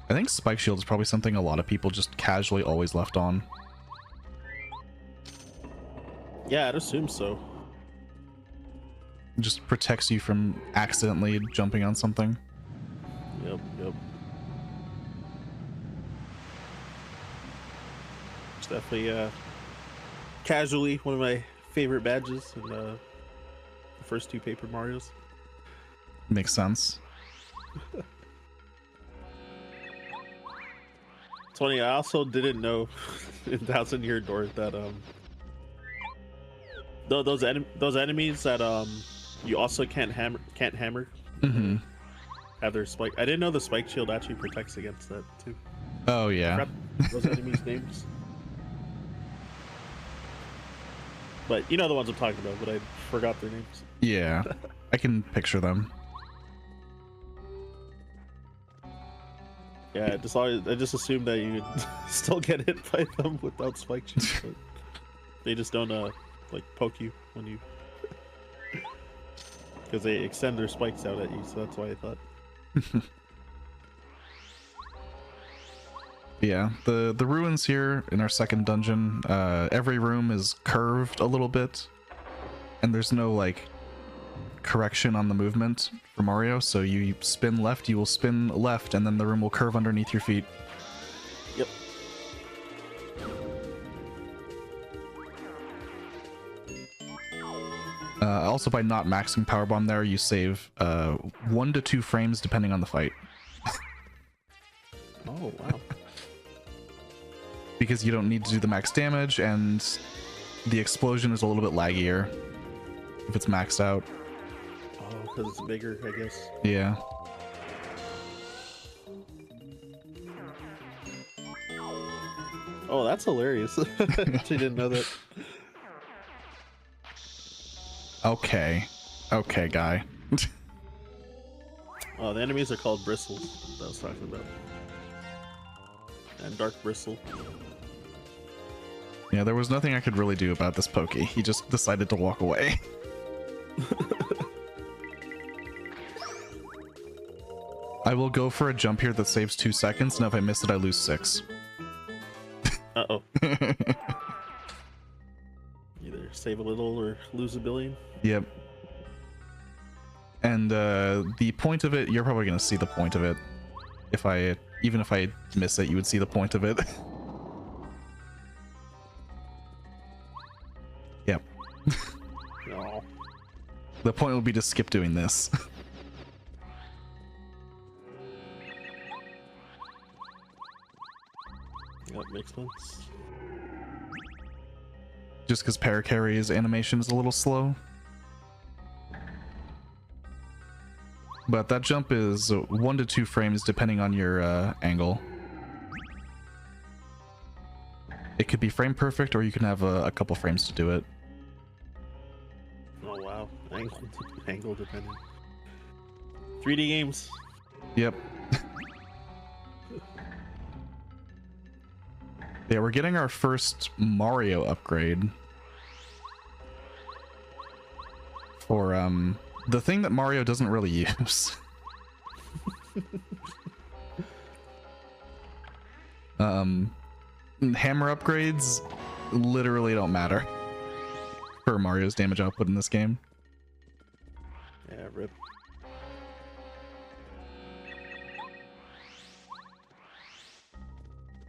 I think Spike Shield is probably something a lot of people just casually always left on. Yeah, I'd assume so. It just protects you from accidentally jumping on something. Yep, yep. It's definitely casually one of my favorite badges in the first 2 Paper Marios. Makes sense. It's funny, I also didn't know in Thousand Year Door that those enemies that you also can't hammer Mm-hmm. have their spike. I didn't know the spike shield actually protects against that too. Oh yeah. I forgot those enemies' names. But you know the ones I'm talking about, but I forgot their names. Yeah. I can picture them. Yeah, I just assumed that you would still get hit by them without spike shields, but they just don't like poke you when you, because they extend their spikes out at you, so that's why I thought. Yeah, the ruins here in our second dungeon, every room is curved a little bit, and there's no like correction on the movement for Mario, so you spin left, you will spin left, and then the room will curve underneath your feet. Yep. Also, by not maxing power bomb there, you save 1 to 2 frames depending on the fight. Oh wow. Because you don't need to do the max damage, and the explosion is a little bit laggier if it's maxed out. Oh, because it's bigger, I guess. Yeah. Oh, that's hilarious. Actually didn't know that. Okay. Okay, guy. Oh, the enemies are called bristles that I was talking about. And dark bristle. Yeah, there was nothing I could really do about this Pokey. He just decided to walk away. I will go for a jump here that saves 2 seconds, and if I miss it, I lose 6. Uh-oh. Either save a little or lose a billion. Yep. And the point of it, you're probably going to see the point of it. Even if I miss it, you would see the point of it. Yep. No. The point would be to skip doing this. That makes sense. Just because Paracarry's animation is a little slow. But that jump is 1 to 2 frames depending on your angle. It could be frame perfect, or you can have a couple frames to do it. Oh wow, angle dependent. 3D games. Yep. Yeah, we're getting our first Mario upgrade. For the thing that Mario doesn't really use. Hammer upgrades literally don't matter for Mario's damage output in this game. Yeah, rip.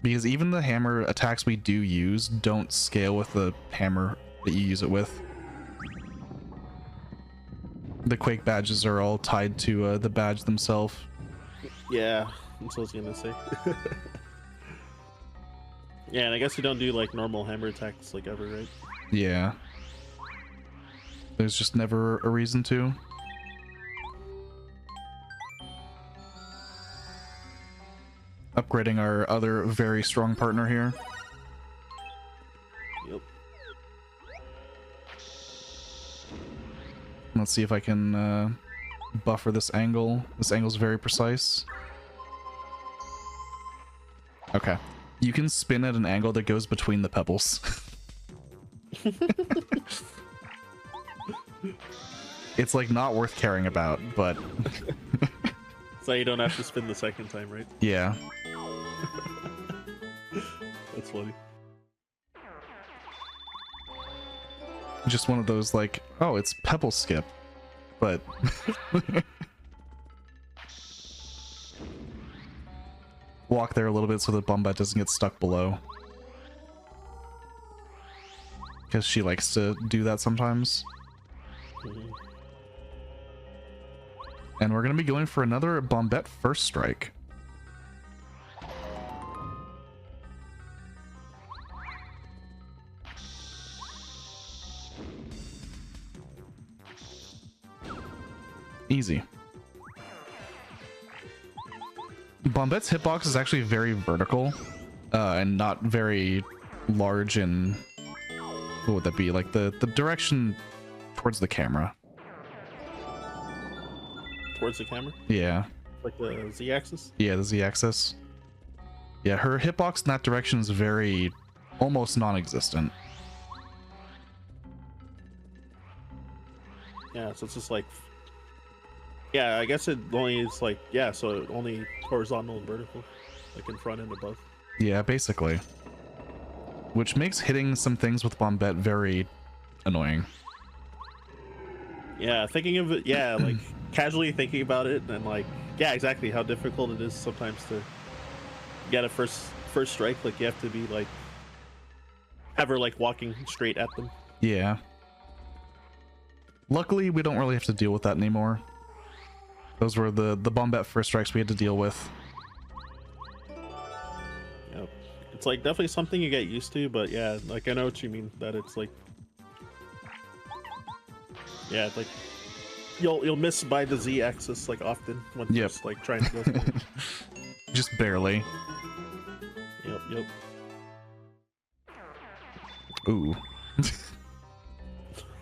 Because even the hammer attacks we do use don't scale with the hammer that you use it with. The Quake badges are all tied to the badge themselves. Yeah, that's what I was gonna say. Yeah, and I guess you don't do like normal hammer attacks like ever, right? Yeah. There's just never a reason to. Upgrading our other very strong partner here. Yep. Let's see if I can buffer this angle. This angle's very precise. Okay. You can spin at an angle that goes between the pebbles. It's like not worth caring about, but So you don't have to spin the second time, right? yeah. That's funny. Just one of those like, oh, it's pebble skip, but walk there a little bit so the Bombette doesn't get stuck below. Because she likes to do that sometimes. Mhm. And we're going to be going for another Bombette first strike. Easy. Bombette's hitbox is actually very vertical and not very large in, what would that be, like the direction towards the camera. Towards the camera? Yeah. Like the Z-axis? Yeah, the Z-axis. Yeah, her hitbox in that direction is very, almost non-existent. Yeah, so it's just like... Yeah, I guess it only is like... Yeah, so only horizontal and vertical. Like in front and above. Yeah, basically. Which makes hitting some things with Bombette very annoying. Yeah, thinking of it... Yeah, like casually thinking about it and like... Yeah, exactly how difficult it is sometimes to get a first strike. Like you have to be like... Have her like walking straight at them. Yeah. Luckily, we don't really have to deal with that anymore. Those were the Bombette first strikes we had to deal with. Yep. It's like definitely something you get used to, but yeah, like I know what you mean. That it's like, yeah, like you'll miss by the Z-axis like often when Yep. just like trying to go through. Just barely. Yep. Ooh.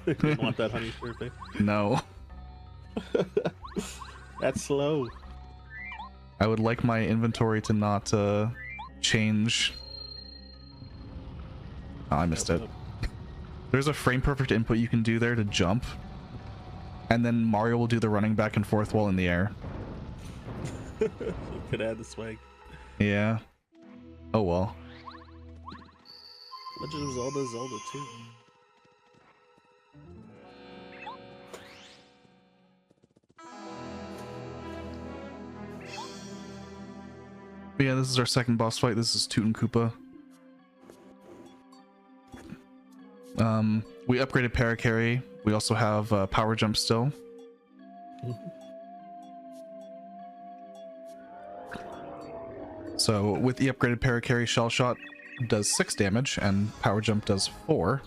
You don't want that honey surfing. No. That's slow. I would like my inventory to not change. Oh, I missed it. There's a frame perfect input you can do there to jump. And then Mario will do the running back and forth while in the air. Could add the swag. Yeah. Oh well. Legend of Zelda 2. But yeah, this is our second boss fight. This is Toot and Koopa. We upgraded Paracarry. We also have Power Jump still. So with the upgraded Paracarry, Shell Shot does 6 damage and Power Jump does 4.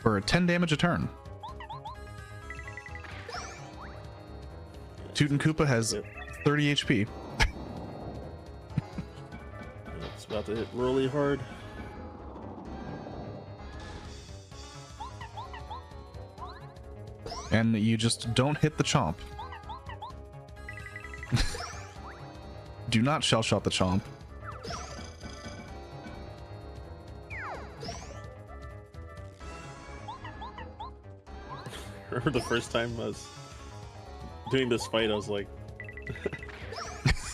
For 10 damage a turn. Toot and Koopa has 30 HP. It's about to hit really hard. And you just don't hit the chomp. Do not shell shot the chomp. Remember the first time I was doing this fight, I was like,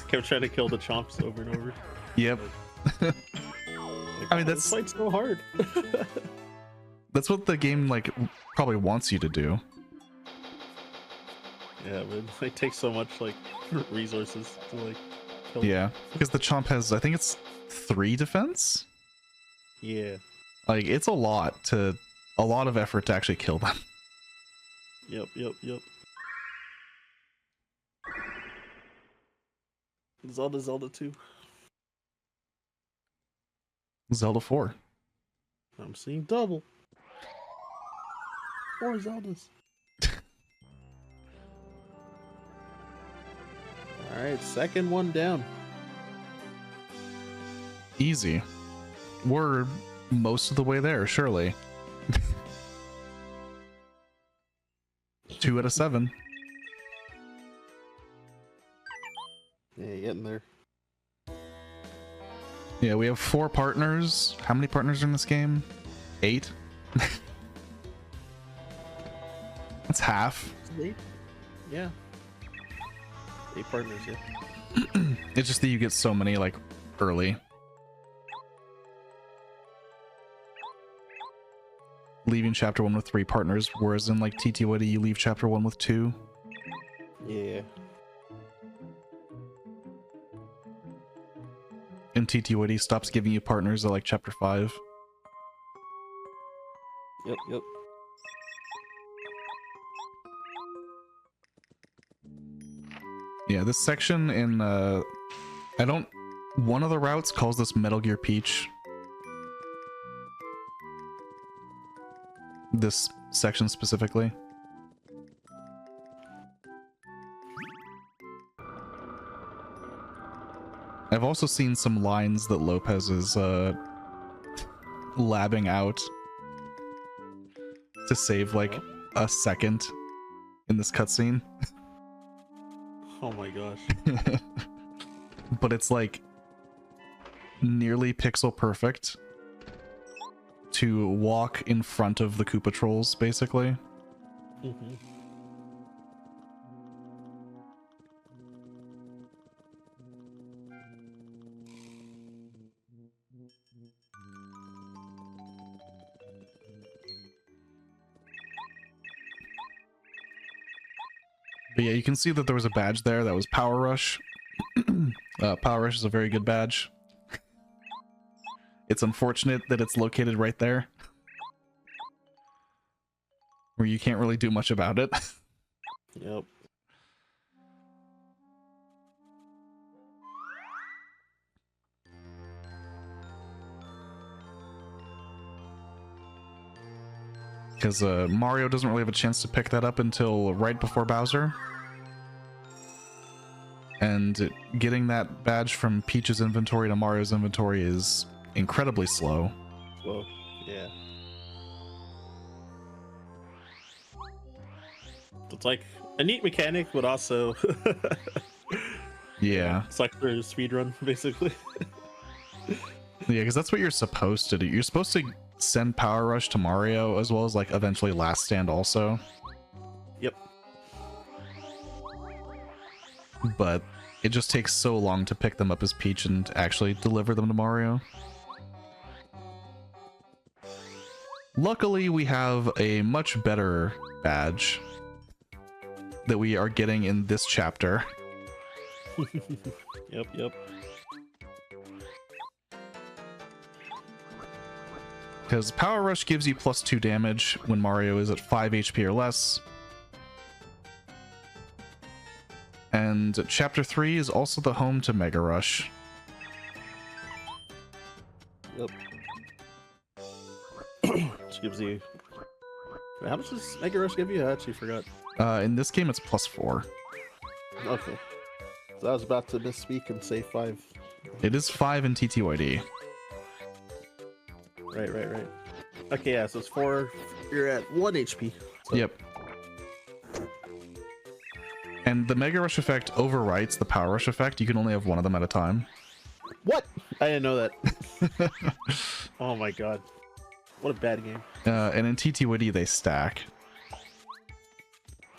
kept trying to kill the chomps over and over. Yep. Like, I mean, this fight's so hard. That's what the game like probably wants you to do. Yeah, but it takes so much like resources to like kill Yeah, because the chomp has, I think it's 3 defense. Yeah. Like it's a lot of effort to actually kill them. Yep. Zelda 2. Zelda 4. I'm seeing double. 4 Zeldas. Alright, second one down. Easy. We're most of the way there, surely. 2 out of 7. Yeah, getting there. Yeah, we have 4 partners. How many partners are in this game? 8? That's half. 8? Yeah. 8 partners, yeah. It's just that you get so many, like, early. Leaving chapter 1 with 3 partners, whereas in, like, TTYD, you leave chapter 1 with 2. Yeah. And TTYD stops giving you partners at, like, chapter 5. Yep. Yeah, this section in, one of the routes calls this Metal Gear Peach. This section specifically. I've also seen some lines that Lopez is, labbing out to save, like, a second in this cutscene. Oh my gosh. But it's like nearly pixel perfect to walk in front of the Koopa trolls, basically. Mm-hmm. But yeah, you can see that there was a badge there that was Power Rush. Power Rush is a very good badge. It's unfortunate that it's located right there. where you can't really do much about it. Yep. Because Mario doesn't really have a chance to pick that up until right before Bowser. And getting that badge from Peach's inventory to Mario's inventory is incredibly slow. Well, yeah. It's like a neat mechanic, but also Yeah. it's like for a speedrun, basically. Yeah, because that's what you're supposed to do. You're supposed to send Power Rush to Mario, as well as like eventually Last Stand also. Yep. But it just takes so long to pick them up as Peach and actually deliver them to Mario. Luckily, we have a much better badge that we are getting in this chapter. Yep. Because Power Rush gives you +2 damage when Mario is at 5 HP or less. And Chapter 3 is also the home to Mega Rush. Yep. Which gives you... How much does Mega Rush give you? I actually forgot. In this game, it's +4. Okay. So I was about to misspeak and say 5. It is 5 in TTYD. Right. Okay, yeah, so it's 4. You're at 1 HP. So. Yep. And the Mega Rush effect overwrites the Power Rush effect. You can only have one of them at a time. What? I didn't know that. Oh my god. What a bad game. And in TTYD, they stack.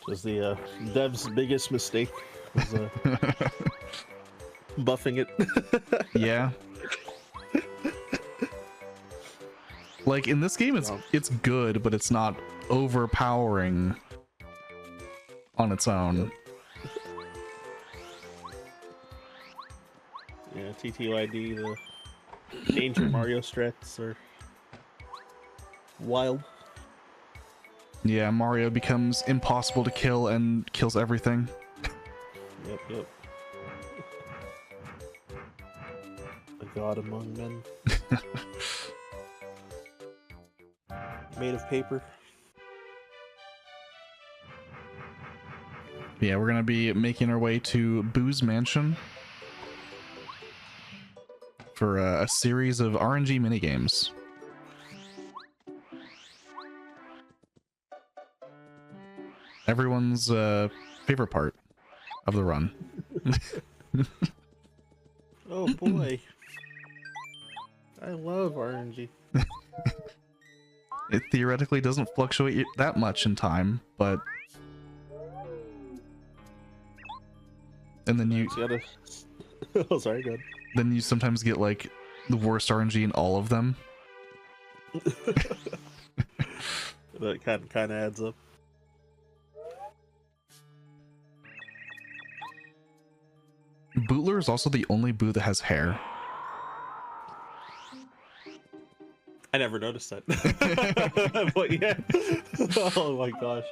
Just the dev's biggest mistake was buffing it. Yeah. Like in this game, it's good, but it's not overpowering on its own. Yeah, TTYD, the Danger Mario strats are wild. Yeah, Mario becomes impossible to kill and kills everything. Yep. A god among men. Made of paper. Yeah, we're gonna be making our way to Boo's Mansion for a series of RNG minigames. Everyone's favorite part of the run. Oh boy. I love RNG. It theoretically doesn't fluctuate that much in time, but... And then you... gotta... Oh, sorry, go ahead. Then you sometimes get, like, the worst RNG in all of them. That kind of adds up. Bootler is also the only Boo that has hair. I never noticed that. But yeah. Oh my gosh.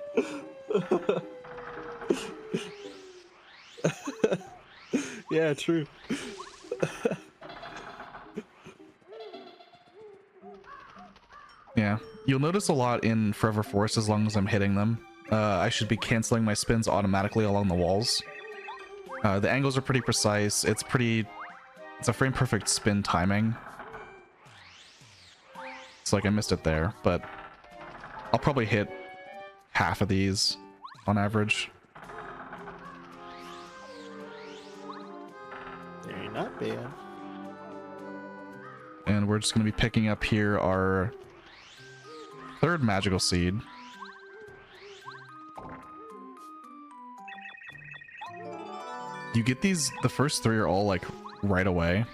Yeah, true. Yeah, you'll notice a lot in Forever Forest as long as I'm hitting them. I should be canceling my spins automatically along the walls. The angles are pretty precise. It's a frame perfect spin timing. It's like I missed it there, but I'll probably hit half of these on average. They're not bad. And we're just going to be picking up here our third magical seed. You get these, the first 3 are all like right away.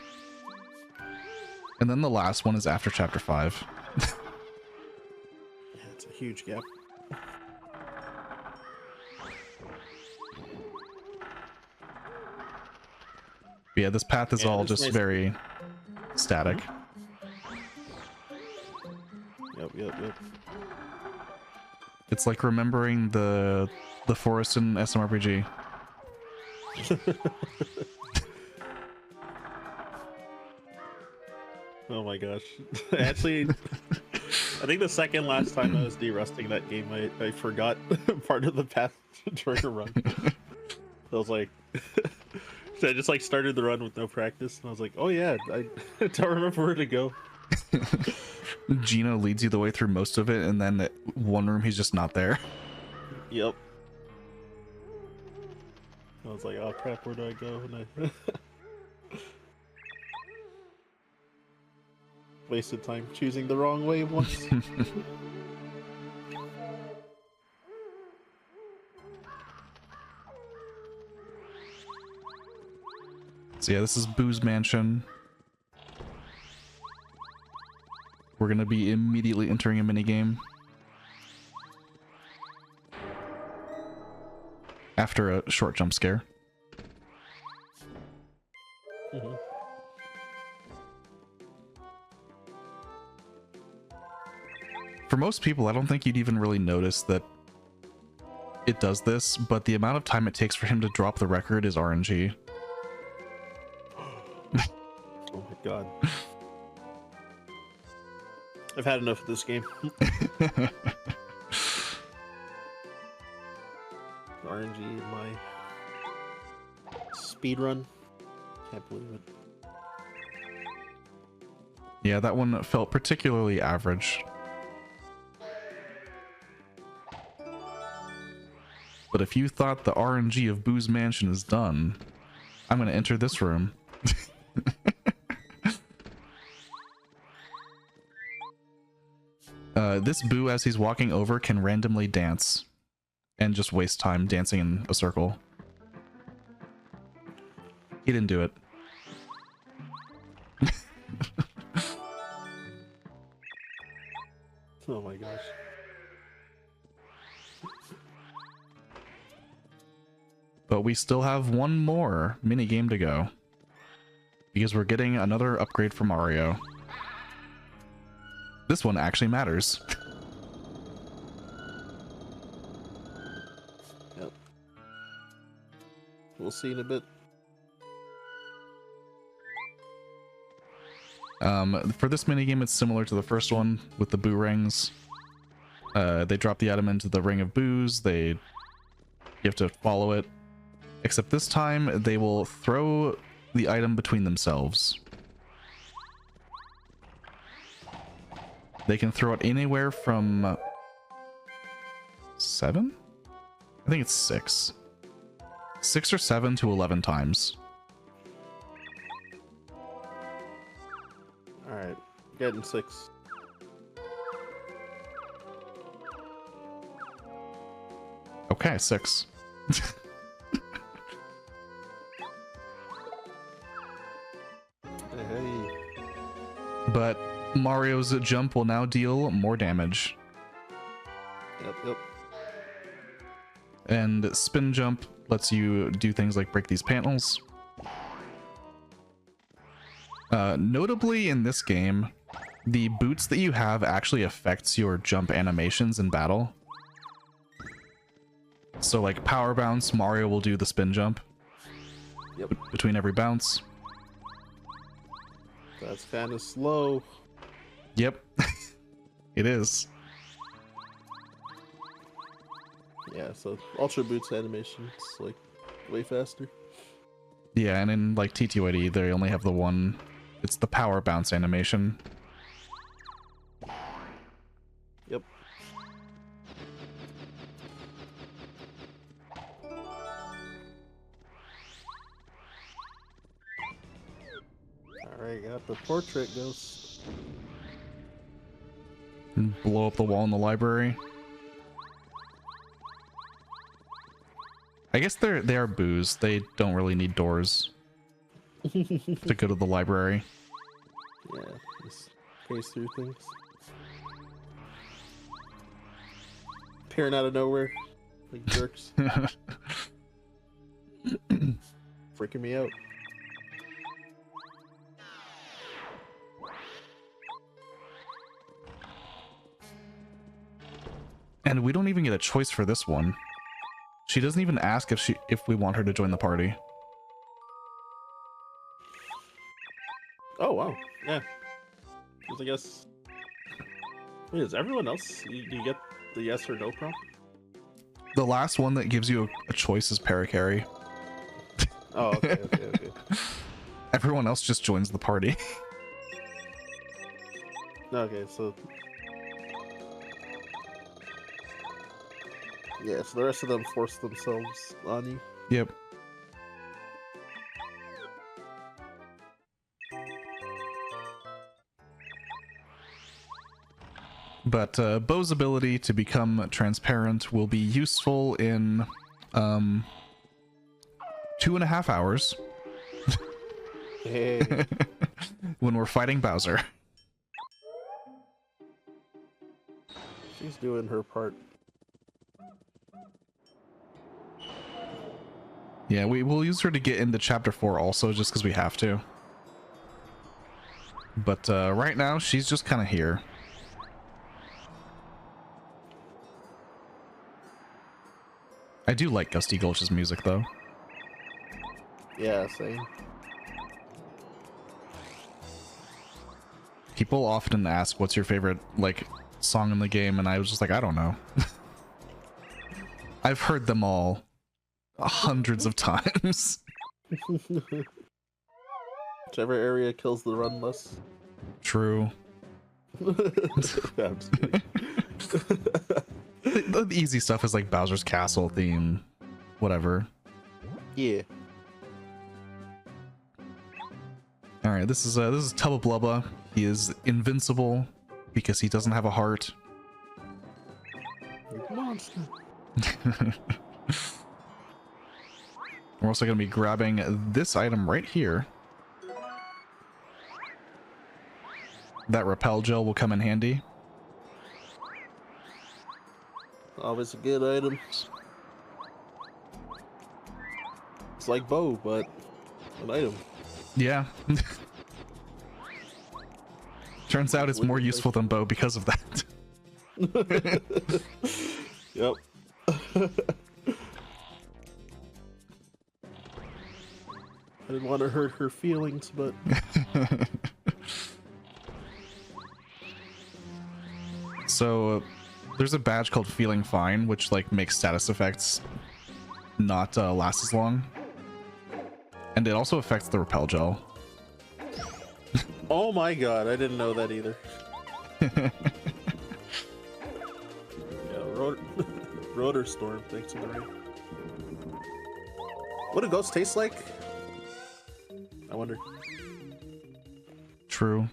And then the last one is after chapter 5. Yeah, it's a huge gap. But yeah, this path is all just nice. very static. Yep. It's like remembering the forest in SMRPG. Oh my gosh. Actually, I think the second last time I was de-rusting that game, I forgot part of the path during a run. I was like, so I just like started the run with no practice, and I was like, oh yeah, I don't remember where to go. Gino leads you the way through most of it, and then at one room he's just not there. Yep. I was like, oh crap, where do I go? And I wasted time choosing the wrong way once. So yeah, this is Boo's Mansion. We're gonna be immediately entering a minigame. After a short jump scare. Mm-hmm. For most people, I don't think you'd even really notice that it does this, but the amount of time it takes for him to drop the record is RNG. Oh my god. I've had enough of this game. RNG in my speedrun. Can't believe it. Yeah, that one felt particularly average. But if you thought the RNG of Boo's Mansion is done, I'm gonna enter this room. This Boo, as he's walking over, can randomly dance and just waste time dancing in a circle. He didn't do it. Oh my gosh. But we still have one more minigame to go. Because we're getting another upgrade for Mario. This one actually matters. Yep. We'll see in a bit. For this minigame, it's similar to the first one with the Boo rings. They drop the item into the ring of Boos. You have to follow it. Except this time, they will throw the item between themselves. They can throw it anywhere from 7? I think it's 6. 6 or 7 to 11 times. Alright, getting 6. Okay, 6. Hey. But Mario's jump will now deal more damage. Yep. And spin jump lets you do things like break these panels. Notably in this game, the boots that you have actually affects your jump animations in battle. So like power bounce, Mario will do the spin jump. Yep. Between every bounce. That's kind of slow. Yep. It is. Yeah, so Ultra Boots animation is like way faster. Yeah, and in like TTYD, they only have the one. It's the power bounce animation. Yep. Alright, got the portrait ghost. And blow up the wall in the library. I guess they are Boos. They don't really need doors to go to the library. Yeah, just pace through things. Appearing out of nowhere, like jerks. Freaking me out. And we don't even get a choice for this one. She doesn't even ask if we want her to join the party. Oh wow, yeah. 'Cause I guess. Wait, is everyone else? You get the yes or no prompt? The last one that gives you a choice is Paracarry. Oh, okay. Everyone else just joins the party. Okay, so. Yeah, so the rest of them force themselves on you. Yep. But Bo's ability to become transparent will be useful in 2.5 hours. Hey. When we're fighting Bowser. She's doing her part. Yeah, we will use her to get into Chapter 4 also, just because we have to. But right now, she's just kind of here. I do like Gusty Gulch's music, though. Yeah, same. People often ask, what's your favorite, like, song in the game? And I was just like, I don't know. I've heard them all hundreds of times. Whichever area kills the run less. True. I'm just kidding. The easy stuff is like Bowser's Castle theme, whatever. Yeah. All right, this is Tubba Blubba. He is invincible because he doesn't have a heart. Like a monster. We're also going to be grabbing this item right here. That repel gel will come in handy. Always a good item. It's like Bo, but an item. Yeah. Turns out it's more useful than Bo because of that. Yep. I didn't want to hurt her feelings, but So there's a badge called Feeling Fine, which like makes status effects not last as long. And it also affects the repel gel. oh my god, I didn't know that either. Yeah, Rotor Storm, thanks to the rain. What do ghosts taste like? I wonder. True.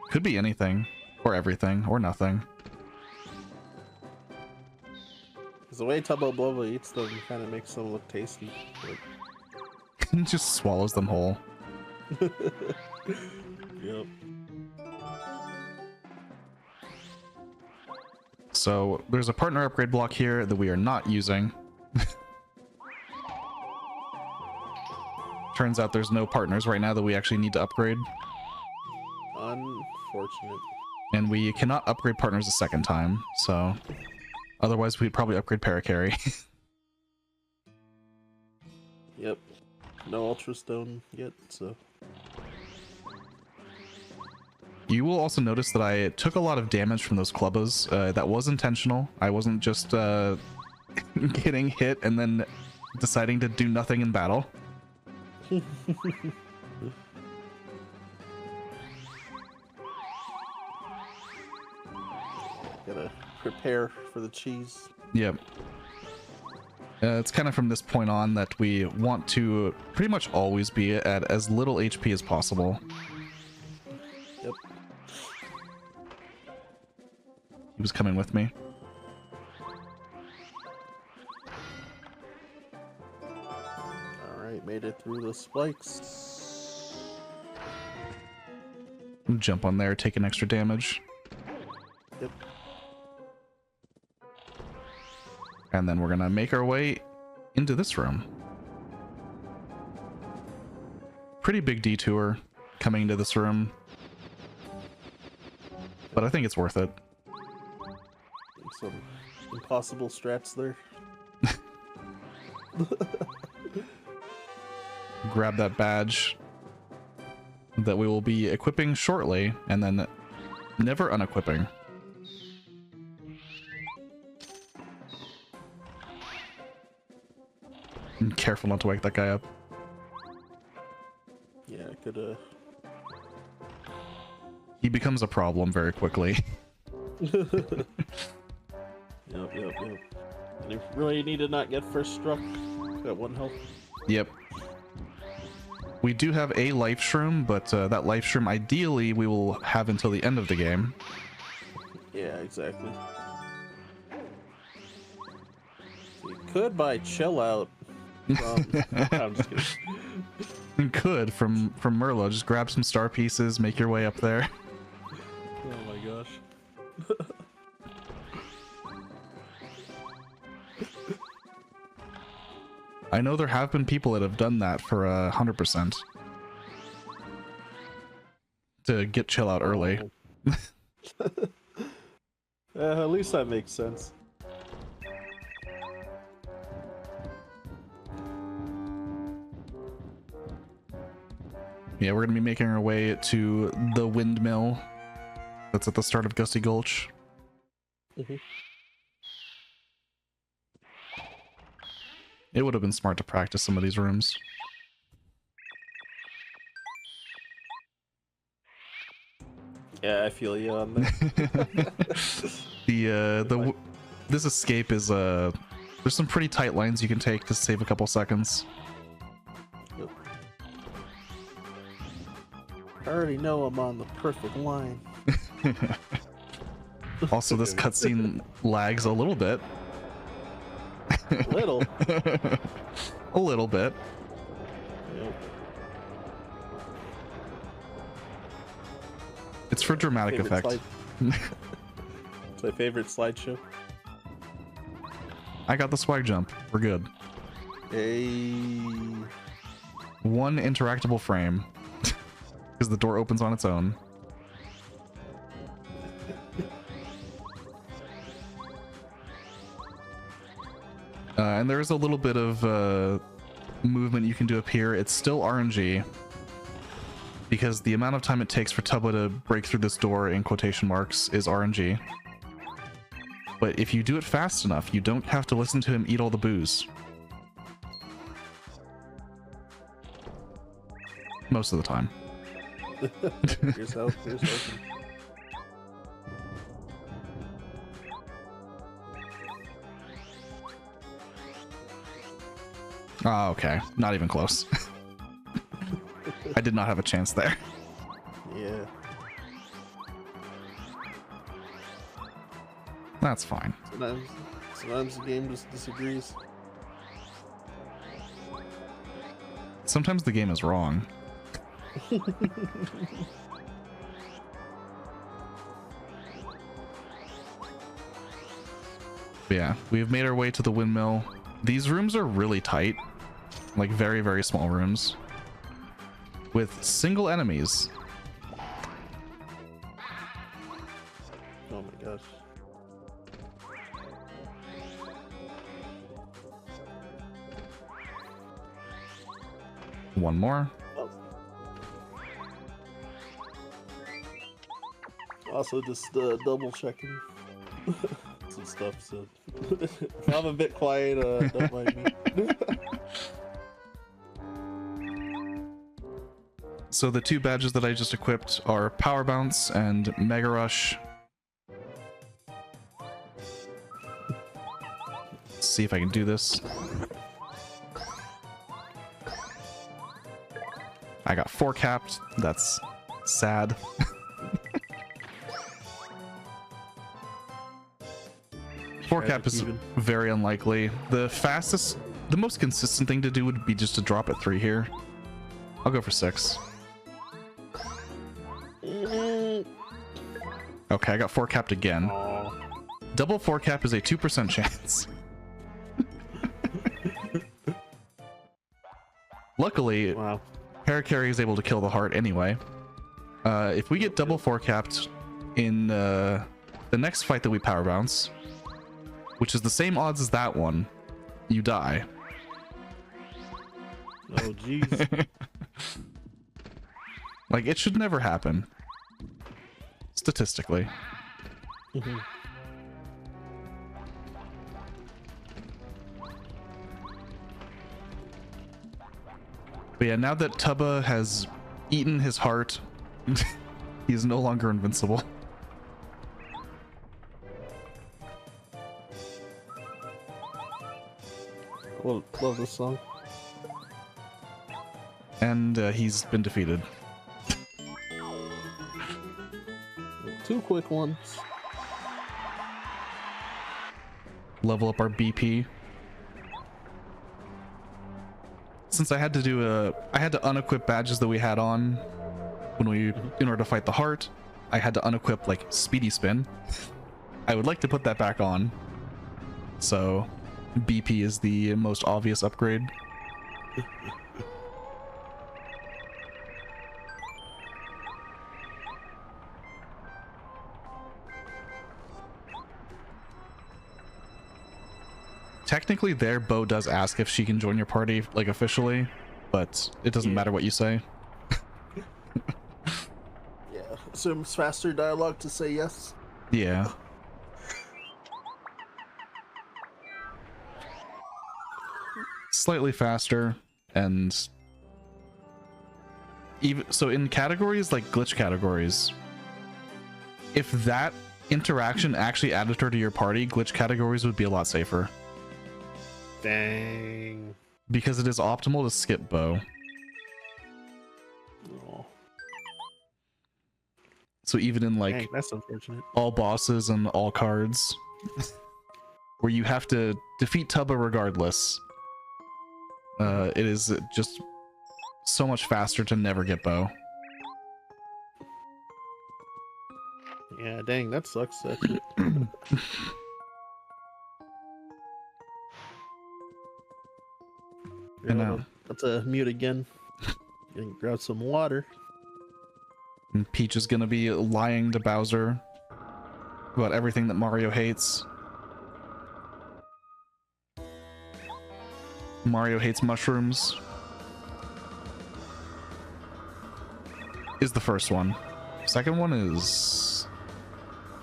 Could be anything, or everything, or nothing. Because the way Tubba Blubba eats them kind of makes them look tasty. Just swallows them whole. Yep. So there's a partner upgrade block here that we are not using. Turns out there's no partners right now that we actually need to upgrade. Unfortunate. And we cannot upgrade partners a second time, so otherwise we'd probably upgrade Paracarry. Yep. No Ultra Stone yet, so. You will also notice that I took a lot of damage from those clubbas. That was intentional. I wasn't just getting hit and then deciding to do nothing in battle. Gotta prepare for the cheese. Yep. It's kind of from this point on that we want to pretty much always be at as little HP as possible. Yep. He was coming with me. Alright, made it through the spikes. Jump on there, take an extra damage. Yep. And then we're gonna make our way into this room. Pretty big detour coming into this room, but I think it's worth it. Some impossible strats there. Grab that badge that we will be equipping shortly, and then never unequipping. And careful not to wake that guy up. Yeah, I could He becomes a problem very quickly. Yep. And you really need to not get first struck. Got 1 health. Yep. We do have a life shroom, but that life shroom ideally we will have until the end of the game. Yeah, exactly. So you could buy chill out from... I'm just kidding. You could from Merlo, just grab some star pieces, make your way up there. Oh my gosh. I know there have been people that have done that for 100% to get chill out early. At least that makes sense. Yeah, we're gonna be making our way to the windmill that's at the start of Gusty Gulch. Mm-hmm. It would have been smart to practice some of these rooms. Yeah, I feel you on that. This escape is there's some pretty tight lines you can take to save a couple seconds. Yep. I already know I'm on the perfect line. Also, this cutscene lags a little bit. Little. A little bit. Yep. It's for dramatic effect. It's my favorite slideshow. I got the swag jump. We're good. Hey. 1 interactable frame. Because the door opens on its own. And there's a little bit of movement you can do up here. It's still RNG. Because the amount of time it takes for Tubbo to break through this door, in quotation marks, is RNG. But if you do it fast enough, you don't have to listen to him eat all the booze. Most of the time. Here's help. Here's help. Oh, okay. Not even close. I did not have a chance there. Yeah. That's fine. Sometimes the game just disagrees. Sometimes the game is wrong. But yeah, we've made our way to the windmill. These rooms are really tight. Like very, very small rooms. With single enemies. Oh my gosh. One more. Oh. Also, just double checking some stuff. So if I'm a bit quiet, don't mind me. So the 2 badges that I just equipped are Power Bounce and Mega Rush. Let's see if I can do this. I got 4 capped. That's sad. 4 cap is very unlikely. The most consistent thing to do would be just to drop at 3 here. I'll go for 6. Okay, I got 4 capped again. Aww. Double 4 cap is a 2% chance. Luckily, Wow. Paracarry is able to kill the heart anyway. If we get double 4 capped in the next fight that we power bounce, which is the same odds as that one, you die. Oh, jeez. Like, it should never happen. Statistically. Mm-hmm. But yeah, now that Tubba has eaten his heart, he's no longer invincible. Love this song. And he's been defeated. 2 quick ones. Level up our BP. Since I had to do I had to unequip badges that we had on when we, in order to fight the heart, I had to unequip like Speedy Spin. I would like to put that back on. So BP is the most obvious upgrade. Technically there, Bo does ask if she can join your party, like officially, but it doesn't matter what you say. Yeah, assumes faster dialogue to say yes. Yeah. Slightly faster, and even so in categories like glitch categories, if that interaction actually added her to your party, glitch categories would be a lot safer. Dang. Because it is optimal to skip Bo. Oh. So even in like Dang, that's unfortunate. all bosses and all cards, where you have to defeat Tubba regardless, it is just so much faster to never get Bo. Yeah, dang, that sucks. Actually. I know. Let's mute again. And grab some water. And Peach is gonna be lying to Bowser about everything that Mario hates. Mario hates mushrooms. Is the first one. Second one is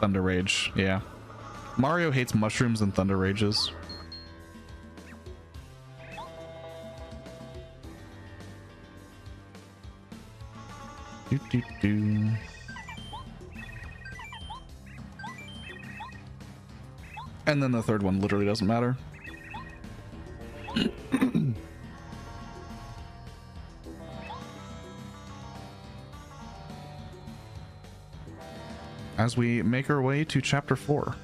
Thunder Rage. Yeah. Mario hates mushrooms and Thunder Rages. Do, do, do. And then the third one literally doesn't matter. As we make our way to chapter 4.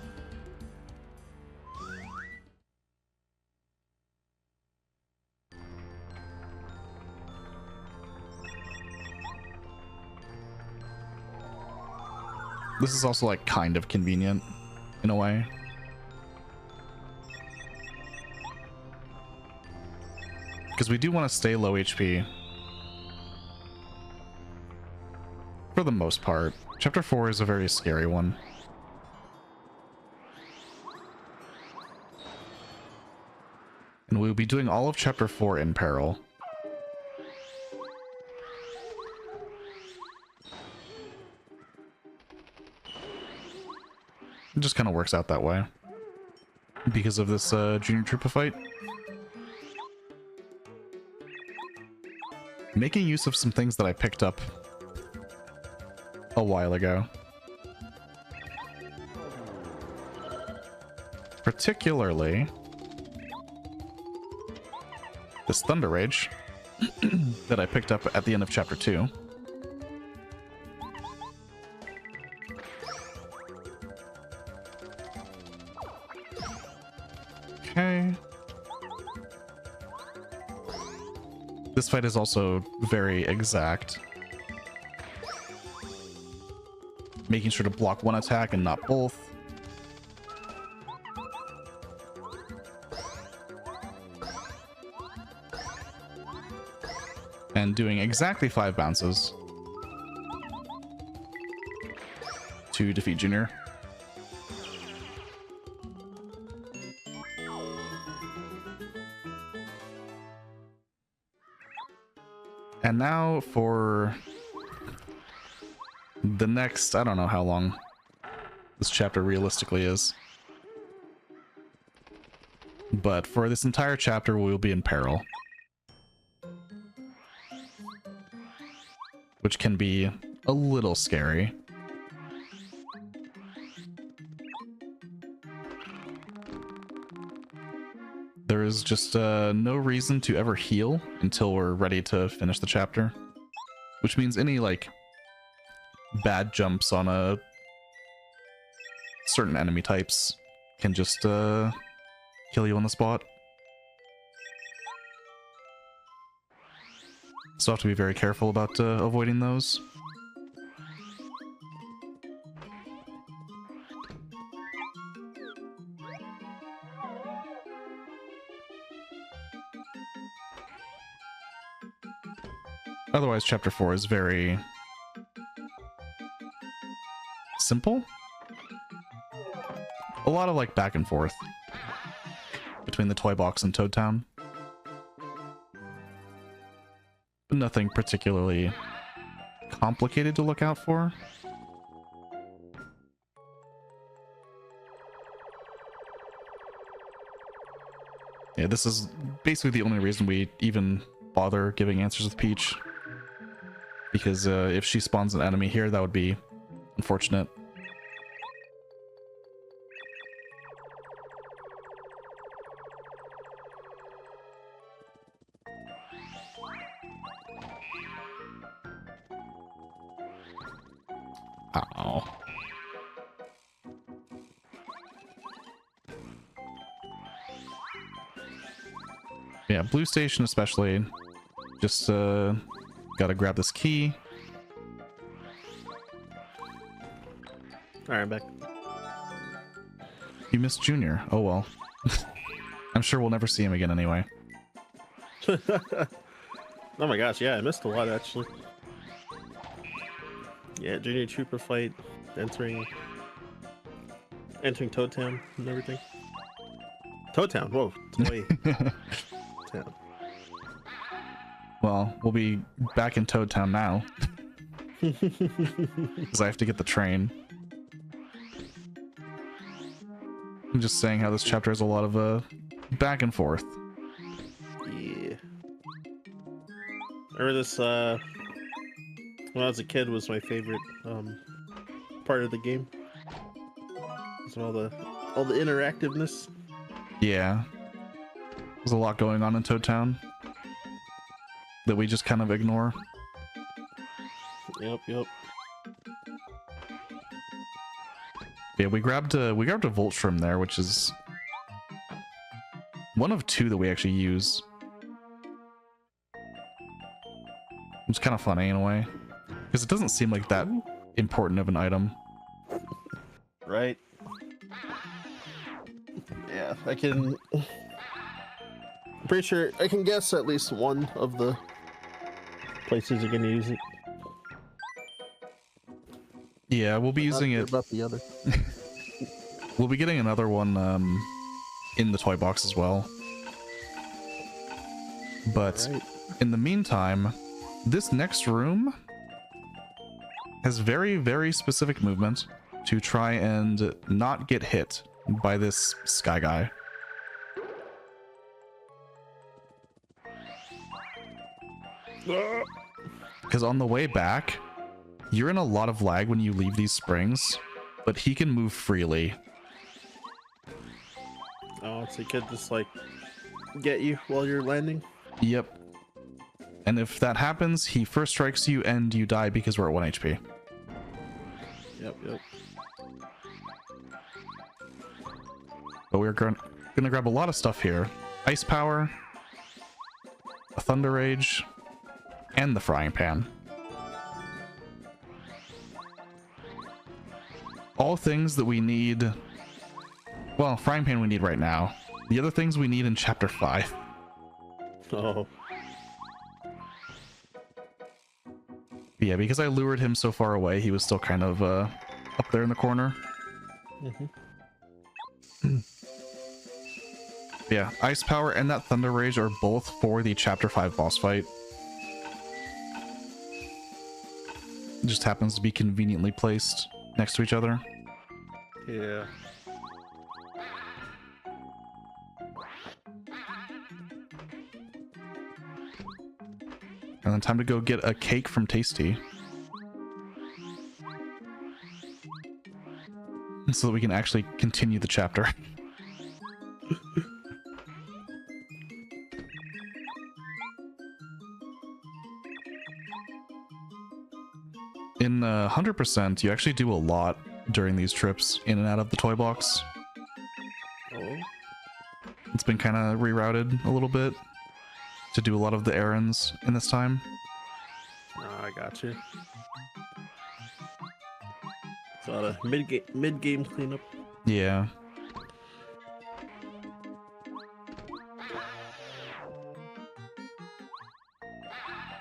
This is also like kind of convenient in a way. Because we do want to stay low HP. For the most part. Chapter 4 is a very scary one. And we'll be doing all of chapter 4 in peril. It just kind of works out that way. Because of this Junior Troopa fight. Making use of some things that I picked up a while ago. Particularly this Thunder Rage that I picked up at the end of chapter 2. Okay. This fight is also very exact. Making sure to block one attack and not both. And doing exactly 5 bounces to defeat Junior. And now for the next, I don't know how long this chapter realistically is. But for this entire chapter, we will be in peril. Which can be a little scary. There is just no reason to ever heal until we're ready to finish the chapter. Which means any, like, bad jumps on a certain enemy types can just kill you on the spot. So I have to be very careful about avoiding those. Otherwise, chapter 4 is very simple. A lot of like back and forth between the toy box and Toad Town. But nothing particularly complicated to look out for. Yeah, this is basically the only reason we even bother giving answers with Peach. Because if she spawns an enemy here, that would be unfortunate. Ow. Yeah, Blue Station especially. Just gotta grab this key. Alright, I'm back. You missed Junior. Oh well. I'm sure we'll never see him again anyway. Oh my gosh, yeah, I missed a lot actually. Yeah, Junior Trooper fight, entering Toad Town and everything. Toad Town, whoa, Toy Town. Well, we'll be back in Toad Town now. Because I have to get the train. I'm just saying how this chapter has a lot of back and forth. Yeah. I remember this when I was a kid was my favorite part of the game. It's all the interactiveness. Yeah. There's a lot going on in Toad Town that we just kind of ignore. Yep. Yeah, we grabbed a Voltrum there, which is one of two that we actually use. It's kind of funny in a way, because it doesn't seem like that important of an item. Right. Yeah, I can. I'm pretty sure I can guess at least one of the places you're gonna use it. Yeah, we'll be using Not sure it. about the other. We'll be getting another one in the toy box as well. But Right. in the meantime, this next room has very, very specific movement to try and not get hit by this sky guy. Because on the way back, you're in a lot of lag when you leave these springs, but he can move freely. Oh, so he could just like get you while you're landing. Yep. And if that happens, he first strikes you and you die because we're at 1 HP. Yep. But we're gonna grab a lot of stuff here. Ice Power, a Thunder Rage, and the Frying Pan. All things that we need. Well, Frying Pan we need right now. The other things we need in Chapter 5. Oh. Yeah, because I lured him so far away, he was still kind of up there in the corner. Yeah, Ice Power and that Thunder Rage are both for the Chapter 5 boss fight. It just happens to be conveniently placed next to each other. Yeah. And then time to go get a cake from Tasty. So that we can actually continue the chapter. In 100%, you actually do a lot during these trips in and out of the toy box. Oh. It's been kind of rerouted a little bit to do a lot of the errands in this time. I got you. It's a lot of mid-game cleanup. Yeah.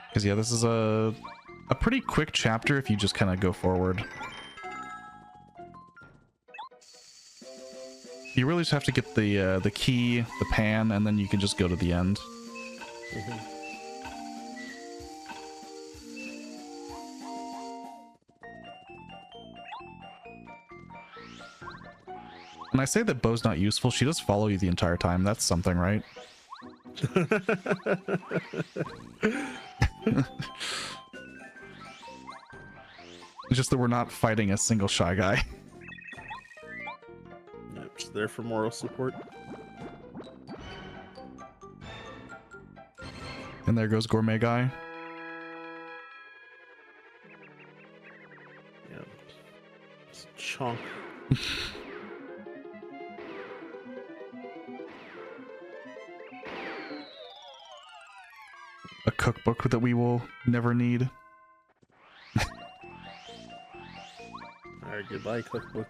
Because yeah, this is a pretty quick chapter if you just kind of go forward. You really just have to get the key, the pan, and then you can just go to the end. Mm-hmm. When I say that Bo's not useful, she does follow you the entire time. That's something, right? It's just that we're not fighting a single Shy Guy. Yep, just there for moral support. And there goes Gourmet Guy. Yep. It's a chunk. A cookbook that we will never need. Alright, goodbye, cookbook.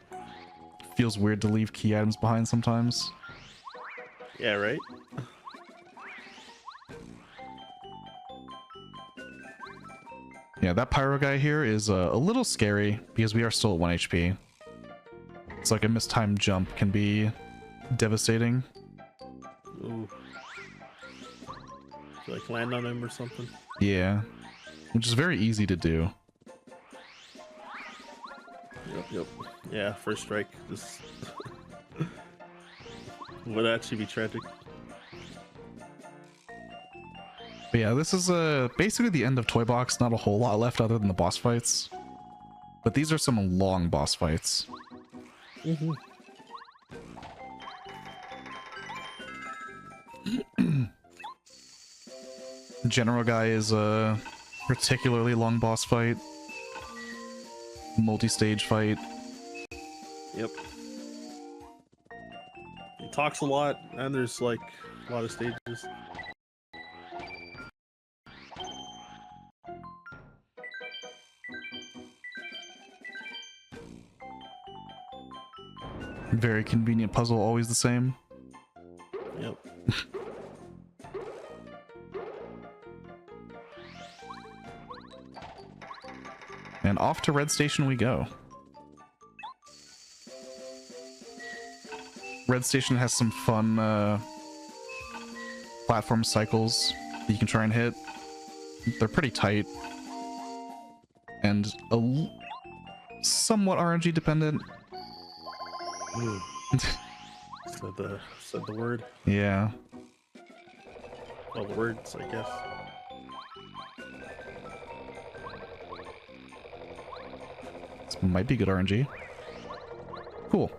Feels weird to leave key items behind sometimes. Yeah, right? Yeah, that pyro guy here is a little scary because we are still at 1 HP. It's like a mistimed jump can be devastating. Ooh. Should, like, land on him or something? Yeah, which is very easy to do. Yep. Yeah, first strike. This would actually be tragic. But yeah, this is basically the end of Toy Box. Not a whole lot left other than the boss fights. But these are some long boss fights. Mm-hmm. General Guy is a particularly long boss fight. Multi-stage fight. Yep. He talks a lot, and there's like a lot of stages. Very convenient puzzle, always the same. Yep. And off to Red Station we go. Red Station has some fun platform cycles that you can try and hit. They're pretty tight. And somewhat RNG dependent. Said the word. Yeah. Well, the words, I guess. This might be good RNG. Cool.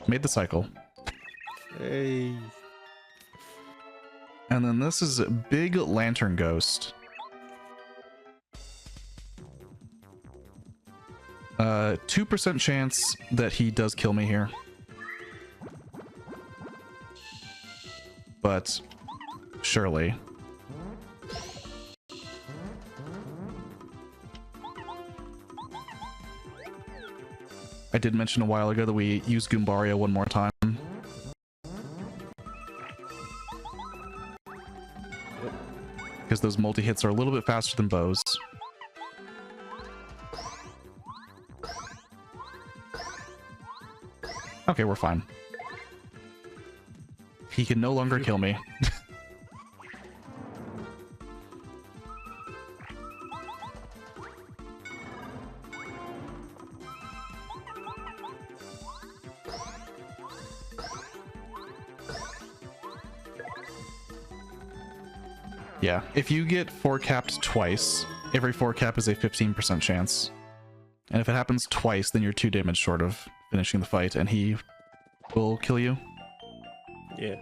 Made the cycle. Hey. And then this is a Big Lantern Ghost. 2% chance that he does kill me here. But surely. I did mention a while ago that we use Goombaria one more time. Because those multi-hits are a little bit faster than bows. Okay, we're fine. He can no longer kill me. Yeah, if you get 4-capped twice, every 4-cap is a 15% chance. And if it happens twice, then you're 2 damage short of finishing the fight, and he will kill you. Yeah.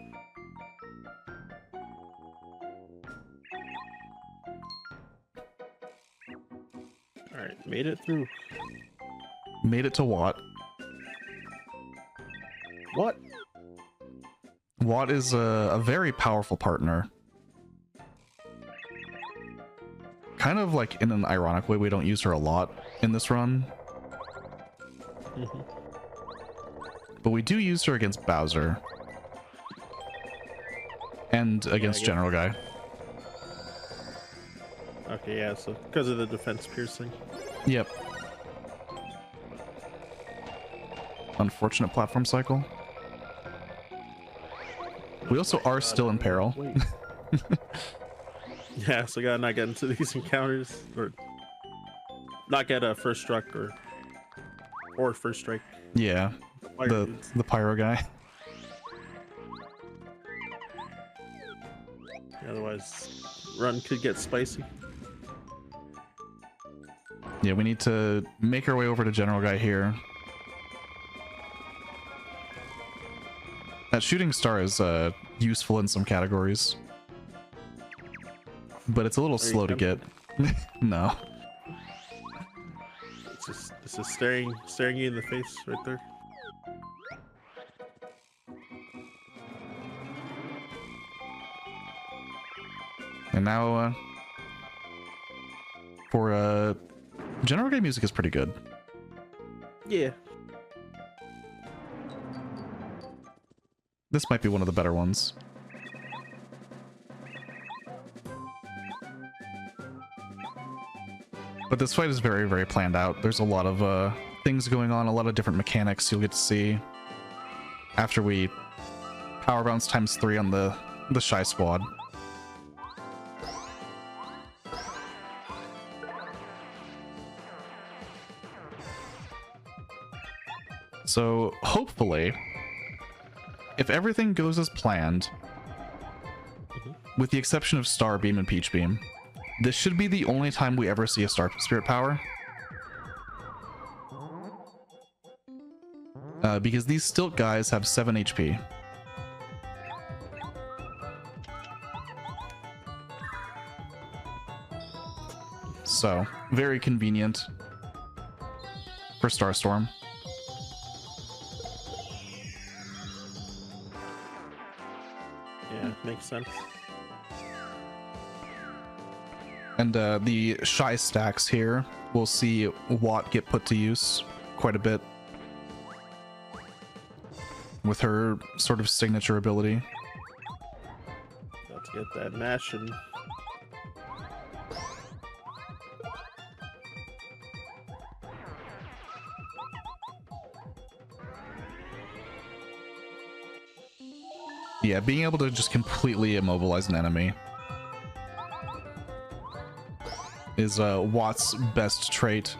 Alright, made it through. Made it to Watt. What? Watt is a very powerful partner. Kind of like in an ironic way, we don't use her a lot in this run. But we do use her against Bowser. And against General Guy. Okay, yeah, so because of the defense piercing. Yep. Unfortunate platform cycle. We also are still in peril. Wait. Yeah, so gotta not get into these encounters, or not get a first struck or first strike. Yeah, the pyro guy. Otherwise, run could get spicy. Yeah, we need to make our way over to General Guy here. That shooting star is useful in some categories, but it's a little slow to get. No. It's just staring you in the face right there. And now, for General Guy music is pretty good. Yeah. This might be one of the better ones. But this fight is very, very planned out. There's a lot of things going on, a lot of different mechanics you'll get to see after we power bounce ×3 on the Shy Squad. So hopefully, if everything goes as planned, with the exception of Star Beam and Peach Beam, this should be the only time we ever see a Star Spirit power. Because these Stilt guys have 7 HP. So, very convenient for Starstorm. Yeah, makes sense. And the Shy stacks here, we'll see Watt get put to use quite a bit with her sort of signature ability. Let's get that mash and yeah, being able to just completely immobilize an enemy is Watt's best trait.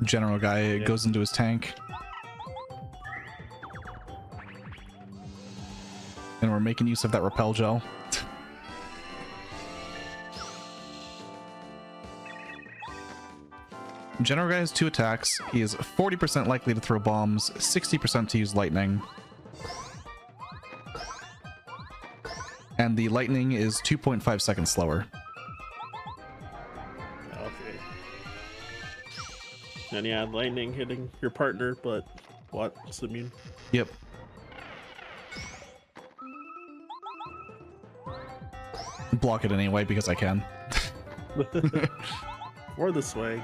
General Guy goes into his tank. And we're making use of that repel gel. General Guy has 2 attacks. He is 40% likely to throw bombs, 60% to use lightning. And the lightning is 2.5 seconds slower. okay. And yeah, lightning hitting your partner, but what's immune? Yep. Block it anyway because I can. Or the swag.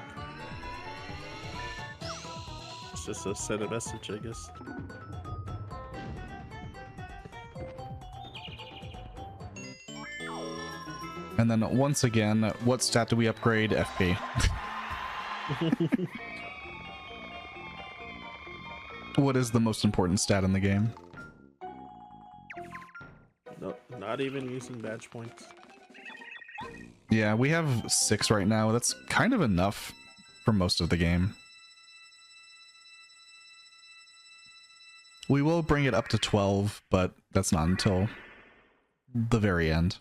It's just a send a message, I guess. And then once again, what stat do we upgrade? FP. What is the most important stat in the game? Nope, not even using badge points. Yeah, we have 6 right now. That's kind of enough for most of the game. We will bring it up to 12, but that's not until the very end.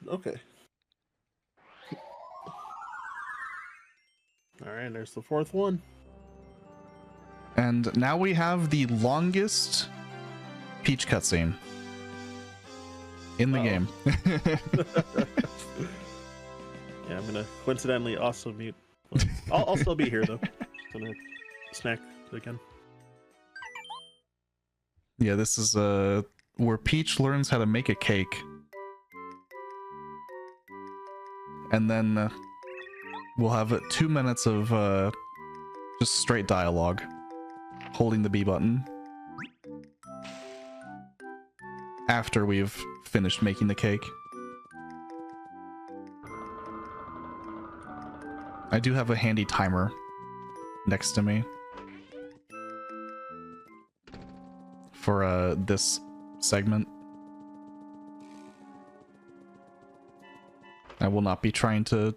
Okay. All right, there's the fourth one. And now we have the longest Peach cutscene in the game. Yeah, I'm gonna coincidentally also mute. I'll still be here though. Gonna snack again. Yeah, this is where Peach learns how to make a cake. And then we'll have 2 minutes of just straight dialogue, holding the B button. After we've finished making the cake. I do have a handy timer next to me for this segment. I will not be trying to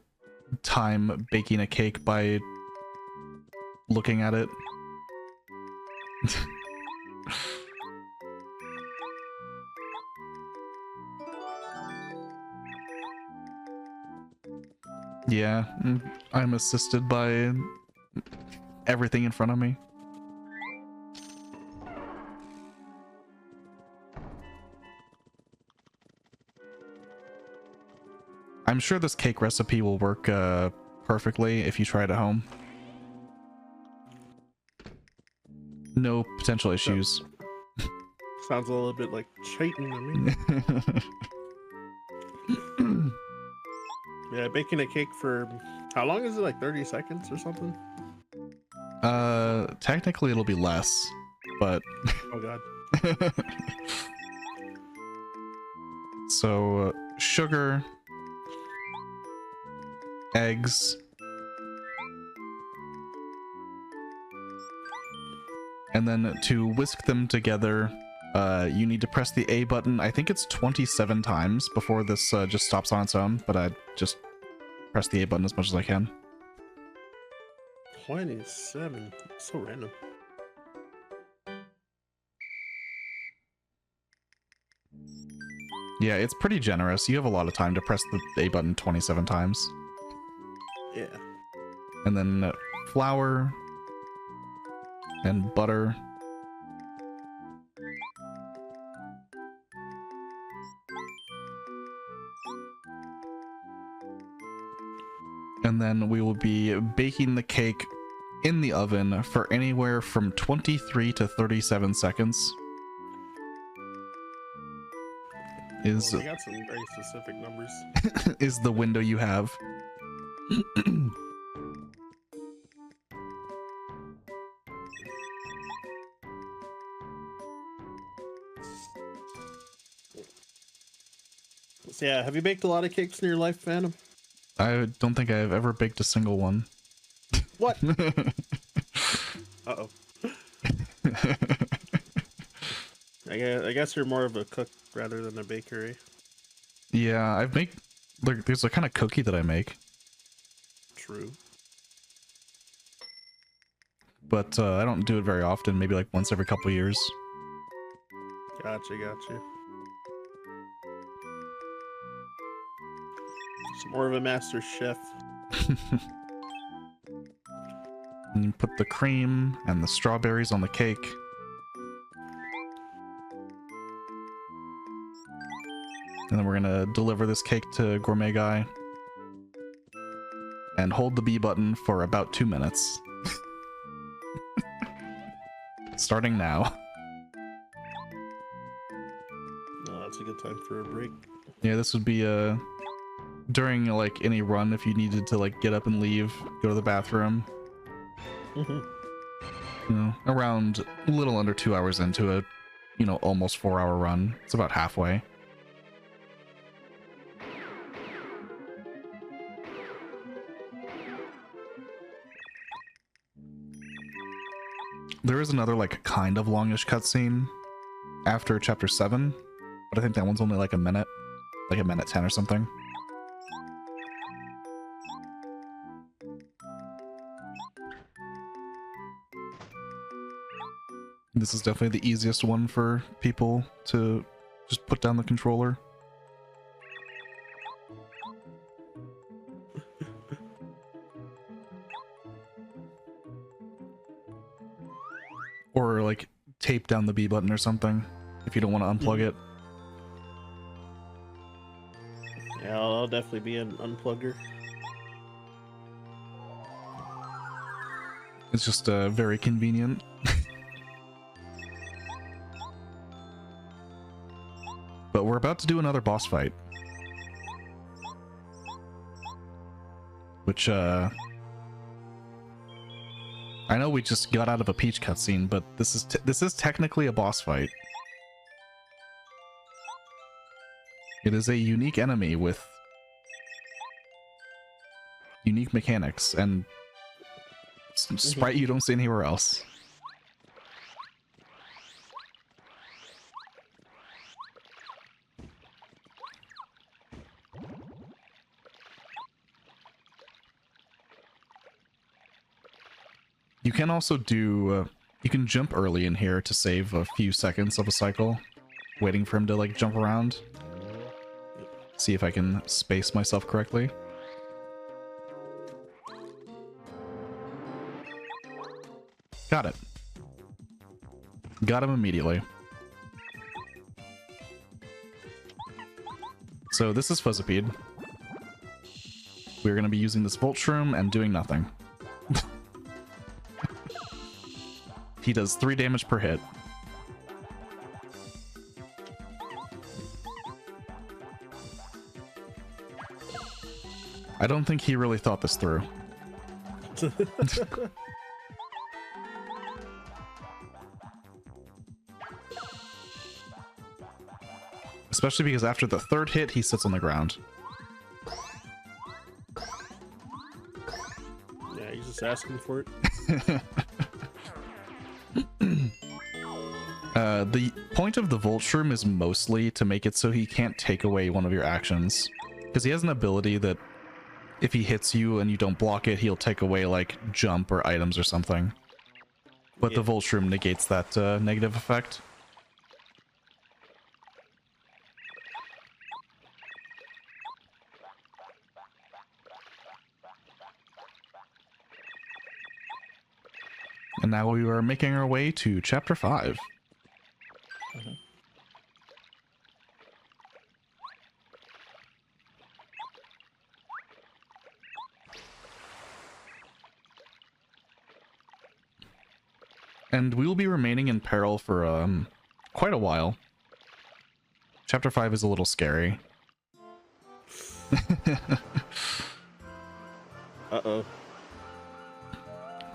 time baking a cake by looking at it. Yeah, I'm assisted by everything in front of me. I'm sure this cake recipe will work perfectly if you try it at home. No potential issues. Sounds a little bit like cheating to me. Yeah, baking a cake for how long is it? Like 30 seconds or something? Technically it'll be less, but Oh god. so sugar, eggs, and then to whisk them together, you need to press the A button. I think it's 27 times before this just stops on its own, but I just press the A button as much as I can. 27. So random. Yeah, it's pretty generous. You have a lot of time to press the A button 27 times. Yeah. And then flour and butter. And then we will be baking the cake in the oven for anywhere from 23 to 37 seconds. Is Well, they got some very specific numbers. is the window you have. So yeah, have you baked a lot of cakes in your life, Phantom? I don't think I've ever baked a single one. What? Uh-oh. I guess you're more of a cook rather than a baker, eh? Yeah, I've made like there's a kind of cookie that I make, True. but I don't do it very often. Maybe like once every couple years. Gotcha. It's more of a master chef. And you put the cream and the strawberries on the cake. And then we're gonna deliver this cake to Gourmet Guy. And hold the B button for about 2 minutes. Starting now. Oh, that's a good time for a break. Yeah, this would be during like any run if you needed to like get up and leave, go to the bathroom. Mm-hmm. You know, around a little under 2 hours into a, you know, almost 4-hour run. It's about halfway. There is another like kind of longish cutscene after chapter 7, but I think that one's only like a minute 10 or something. This is definitely the easiest one for people to just put down the controller. Or like tape down the B button or something if you don't want to unplug it. Yeah, I'll definitely be an unplugger. It's just very convenient. But we're about to do another boss fight. Which, I know we just got out of a Peach cutscene, but this is technically a boss fight. It is a unique enemy with unique mechanics and sprite you don't see anywhere else. You can also do, you can jump early in here to save a few seconds of a cycle, waiting for him to like jump around. See if I can space myself correctly. Got it. Got him immediately. So this is Fuzzipede. We're going to be using this Volt Shroom and doing nothing. He does 3 damage per hit. I don't think he really thought this through. Especially because after the 3rd hit, he sits on the ground. Yeah, he's just asking for it. The point of the Volt Shroom is mostly to make it so he can't take away one of your actions. Because he has an ability that if he hits you and you don't block it, he'll take away like jump or items or something. But the Volt Shroom negates that negative effect. And now we are making our way to Chapter 5. And we will be remaining in peril for quite a while. Chapter 5 is a little scary. Uh-oh.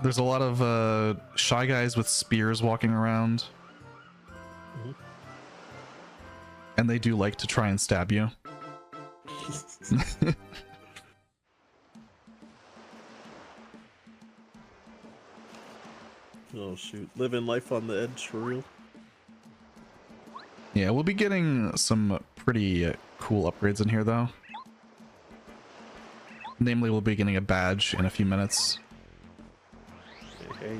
There's a lot of shy guys with spears walking around. And they do like to try and stab you. Oh shoot, living life on the edge for real. Yeah, we'll be getting some pretty cool upgrades in here though. Namely, we'll be getting a badge in a few minutes. Hey.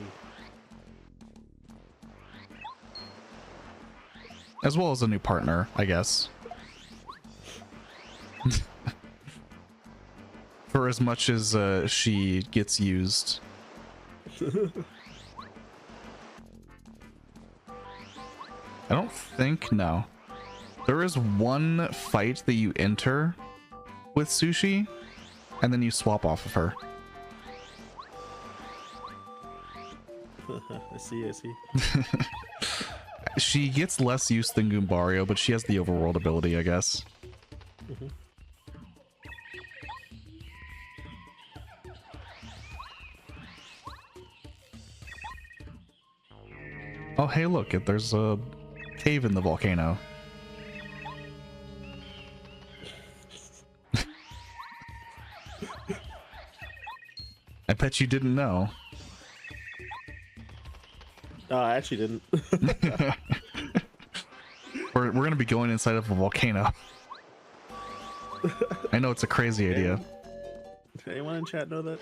As well as a new partner, I guess. For as much as she gets used. I don't think, no. There is one fight that you enter with Sushi, and then you swap off of her. I see. She gets less use than Goombario, but she has the overworld ability, I guess. Oh, hey, look, there's a cave in the volcano. I bet you didn't know. I actually didn't. We're gonna be going inside of a volcano. I know it's a crazy idea. Anyone in chat know that?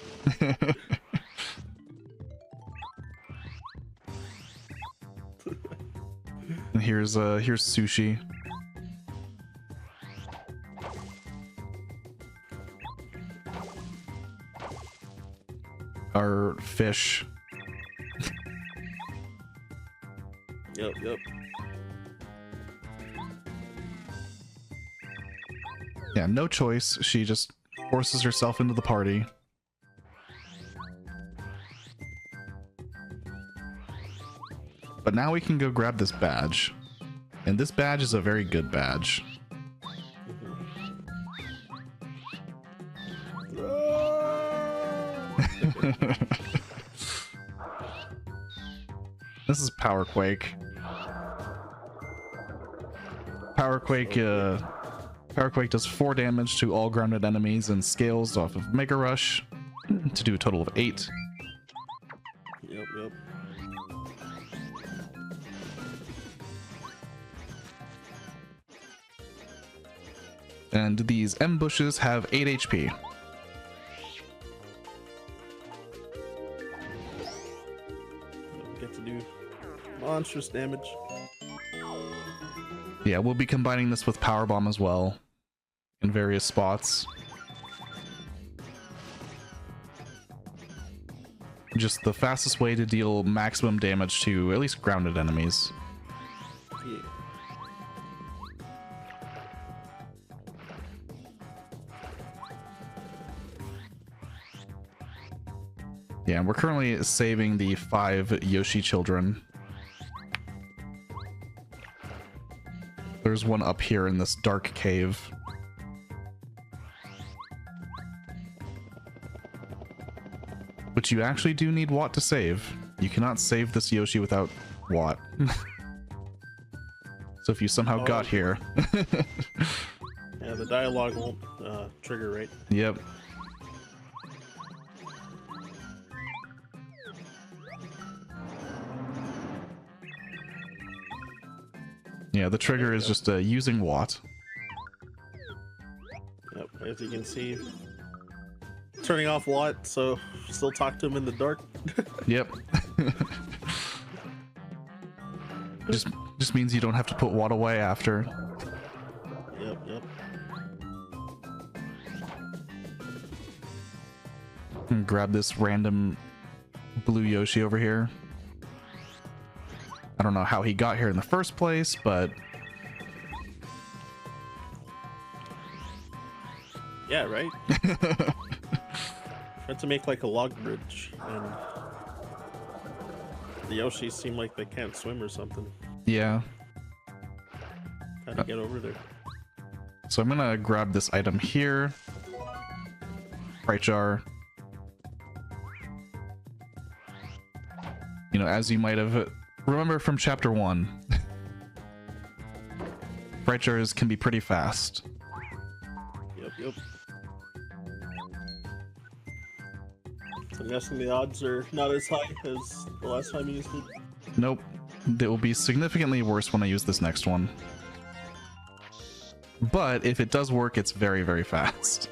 And here's sushi. Our fish. Yep, yep. Yeah, no choice. She just forces herself into the party. But now we can go grab this badge. And this badge is a very good badge. This is Power Quake. Power Quake does 4 damage to all grounded enemies and scales off of Mega Rush to do a total of 8. Yep, yep. And these ambushes have 8 HP. Get to do monstrous damage. Yeah, we'll be combining this with Power Bomb as well in various spots. Just the fastest way to deal maximum damage to at least grounded enemies. Yeah. Yeah, we're currently saving the 5 Yoshi children. There's one up here in this dark cave. But you actually do need Watt to save. You cannot save this Yoshi without Watt. So if you somehow got here... Yeah, the dialogue won't trigger, right? Yep. Yeah, the trigger is just using Watt. Yep, as you can see, turning off Watt, so still talk to him in the dark. Yep. just means you don't have to put Watt away after. Yep, yep. And grab this random blue Yoshi over here. I don't know how he got here in the first place, but... Yeah, right? Tried to make like a log bridge, and the Yoshis seem like they can't swim or something. Yeah. How to get over there? So I'm gonna grab this item here. Fright jar. You know, as you might have... Remember from chapter 1, fright jars can be pretty fast. Yep, yep. So I'm guessing the odds are not as high as the last time you used it. Nope. It will be significantly worse when I use this next one. But if it does work, it's very, very fast.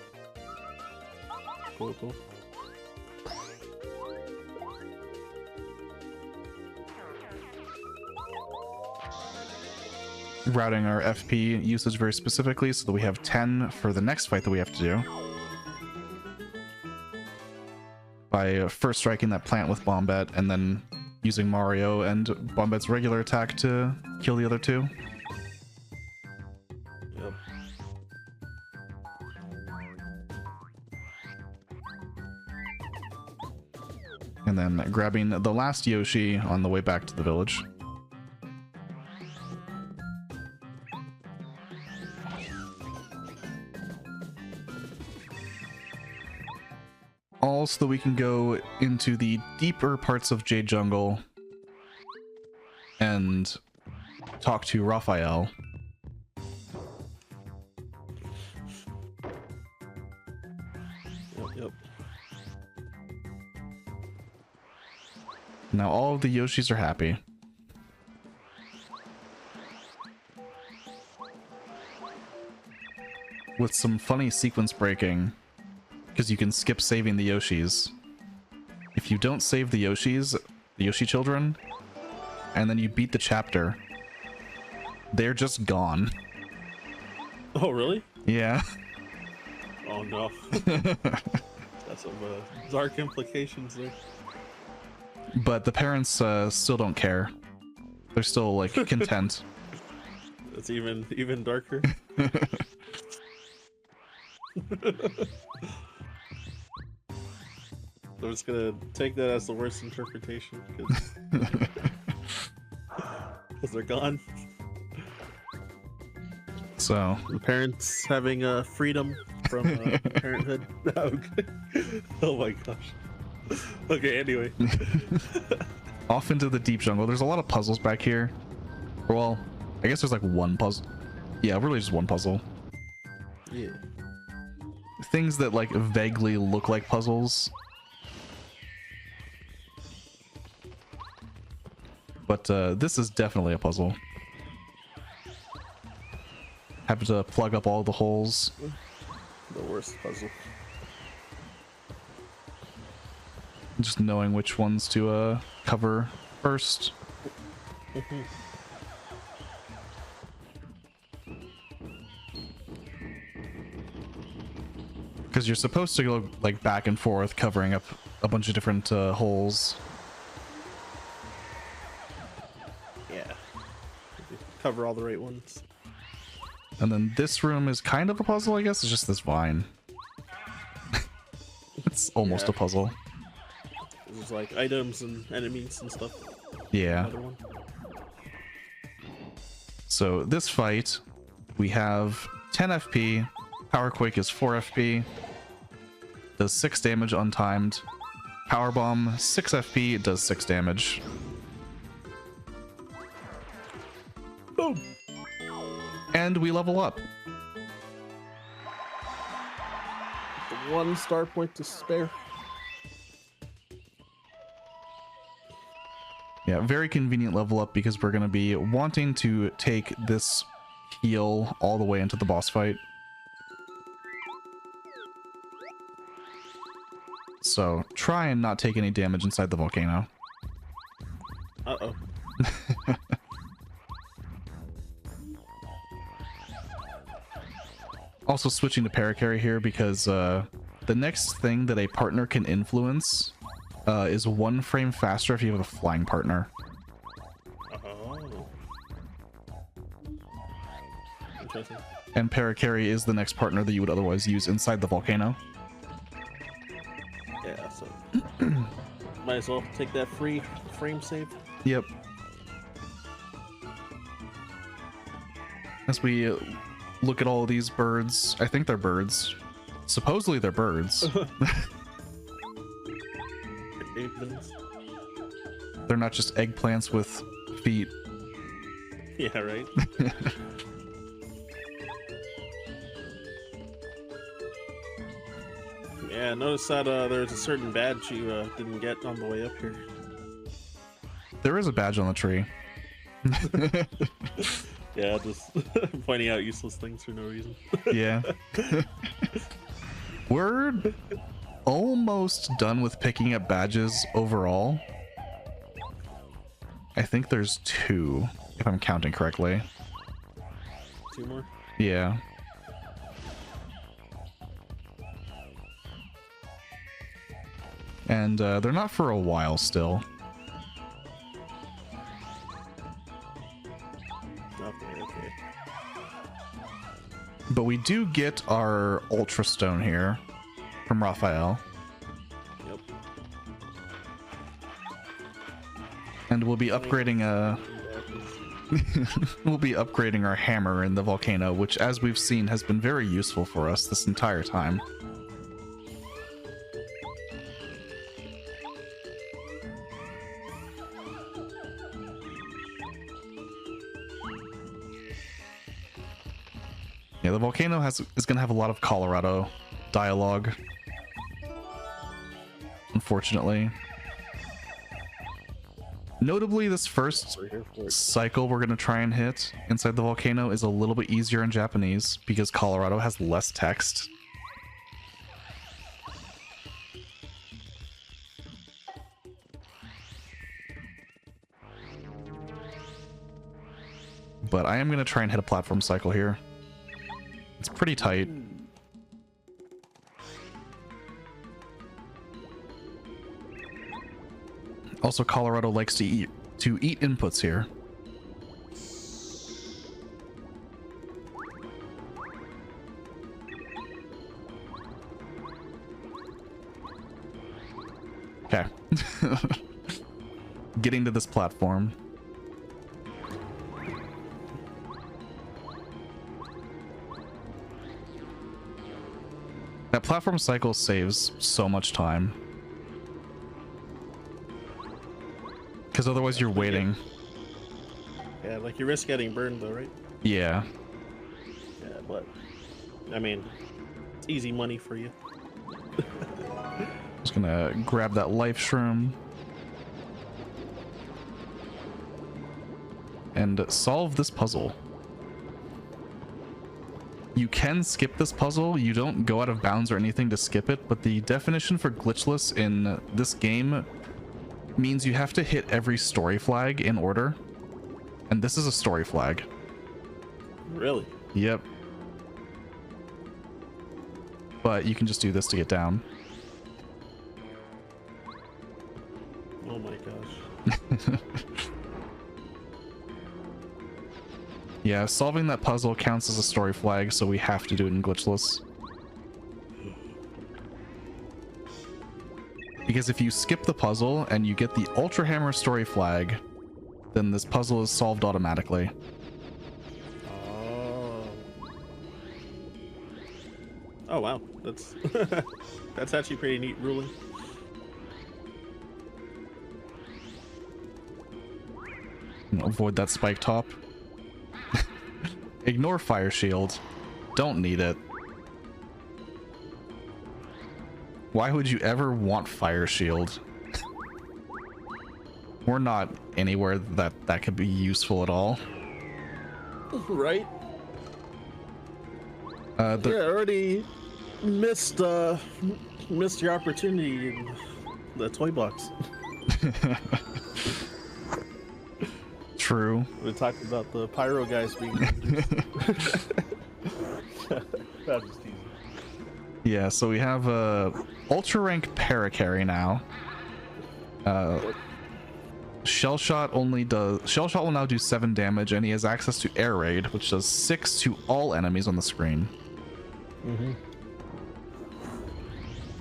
Cool, cool. Routing our FP usage very specifically so that we have 10 for the next fight that we have to do. By first striking that plant with Bombette and then using Mario and Bombette's regular attack to kill the other 2. Yep. And then grabbing the last Yoshi on the way back to the village. All so that we can go into the deeper parts of Jade Jungle and talk to Raphael. Yep, yep. Now all of the Yoshis are happy. With some funny sequence breaking, because you can skip saving the Yoshis. If you don't save the Yoshis, the Yoshi children, and then you beat the chapter, they're just gone. Oh, really? Yeah. Oh, no. That's some dark implications there. But the parents still don't care. They're still like content. It's even darker. I'm just gonna take that as the worst interpretation because they're gone. So The parents having freedom from parenthood. Okay. Oh my gosh. Okay, anyway. off into the deep jungle. There's a lot of puzzles back here. Well, I guess there's like one puzzle. Yeah, really just one puzzle. Yeah. Things that like vaguely look like puzzles. But this is definitely a puzzle. Have to plug up all the holes. The worst puzzle. Just knowing which ones to cover first. Because you're supposed to go like back and forth covering up a bunch of different holes. Yeah. Cover all the right ones. And then this room is kind of a puzzle, I guess. It's just this vine. It's almost Yeah. a puzzle. There's like items and enemies and stuff. Yeah. Another one. So this fight, we have 10 FP. Power Quake is 4 FP. Does 6 damage untimed. Power Bomb, 6 FP, does 6 damage. Boom! And we level up. The 1 star point to spare. Yeah, very convenient level up because we're going to be wanting to take this heal all the way into the boss fight. So try and not take any damage inside the volcano. Uh-oh. Also switching to paracarry here because the next thing that a partner can influence is 1 frame faster if you have a flying partner. Oh. Interesting. And paracarry is the next partner that you would otherwise use inside the volcano. Yeah, so might as well take that free frame save. Yep. As we look at all of these birds, I think they're birds. Supposedly they're birds. They're not just eggplants with feet. Yeah, right. Yeah, notice that there's a certain badge you didn't get on the way up here. There is a badge on the tree. Yeah, just pointing out useless things for no reason. Yeah. We're almost done with picking up badges overall. I think there's 2, if I'm counting correctly. 2 more? Yeah. And they're not for a while still. Okay. But we do get our Ultra Stone here from Raphael. Yep. And we'll be upgrading we'll be upgrading our hammer in the volcano, which as we've seen has been very useful for us this entire time. Yeah, the volcano is going to have a lot of Colorado dialogue, unfortunately. Notably, this first cycle we're going to try and hit inside the volcano is a little bit easier in Japanese because Colorado has less text. but I am going to try and hit a platform cycle here. It's pretty tight. Also, Colorado likes to eat inputs here. Okay. Getting to this platform. That platform cycle saves so much time. Because otherwise you're waiting. Yeah, like you risk getting burned though, right? Yeah. Yeah, but I mean, it's easy money for you. Just gonna grab that life shroom and solve this puzzle. You can skip this puzzle. You don't go out of bounds or anything to skip it, but the definition for glitchless in this game means you have to hit every story flag in order, and this is a story flag. Really? Yep. But you can just do this to get down. Oh my gosh. Yeah, solving that puzzle counts as a story flag, so we have to do it in glitchless. Because if you skip the puzzle and you get the Ultra Hammer story flag, then this puzzle is solved automatically. Oh. Oh wow, that's that's actually pretty neat ruling. Avoid that spike top. Ignore fire shield. Don't need it. Why would you ever want fire shield? We're not anywhere that could be useful at all. Right? Yeah, already missed your opportunity in the toy box. True. We talked about the pyro guys being introduced. That was teasing. Yeah, so we have a ultra rank para-carry now. Shell shot will now do 7 damage, and he has access to air raid, which does 6 to all enemies on the screen.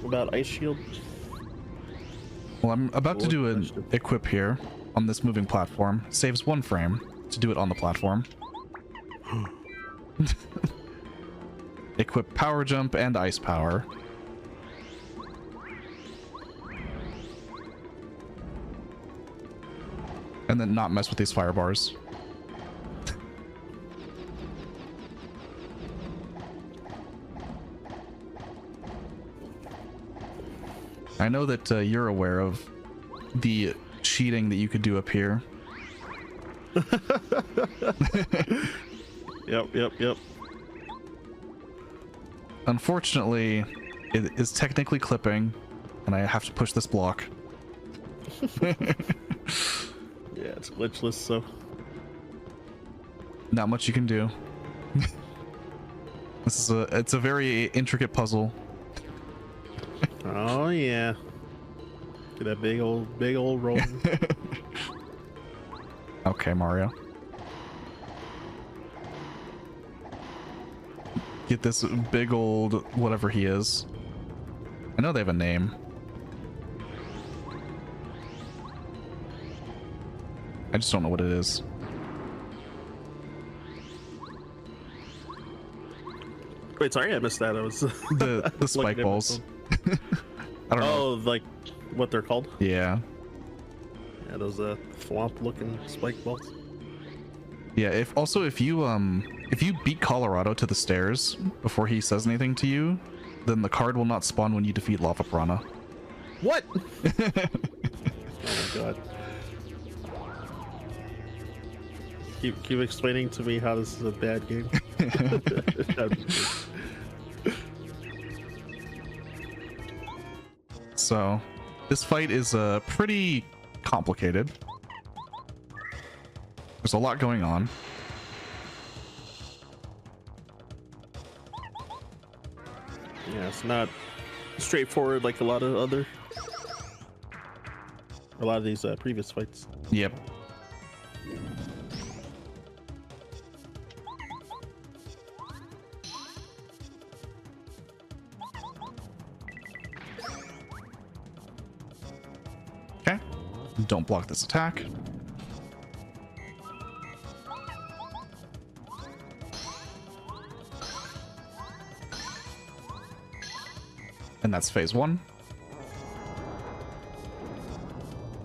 What about ice shield? Well, I'm about to do an equip here on this moving platform. Saves 1 frame to do it on the platform. Equip power jump and ice power. And then not mess with these fire bars. I know that you're aware of the cheating that you could do up here. Yep. Unfortunately, it is technically clipping, and I have to push this block. Yeah, it's glitchless, so Not much you can do. It's a very intricate puzzle. oh yeah. Get that big old roll. Okay, Mario. Get this big old whatever he is. I know they have a name. I just don't know what it is. Wait, sorry, I missed that. I was The spike balls. I don't know. Oh, like what they're called? Yeah. Yeah, those thwomp-looking spike balls. Yeah, if you beat Colorado to the stairs before he says anything to you, then the card will not spawn when you defeat Lava Piranha. What? Oh my god. Keep explaining to me how this is a bad game. So, this fight is pretty complicated. There's a lot going on. Yeah, it's not straightforward like a lot of these previous fights. Yep. Okay. Don't block this attack. And that's phase 1.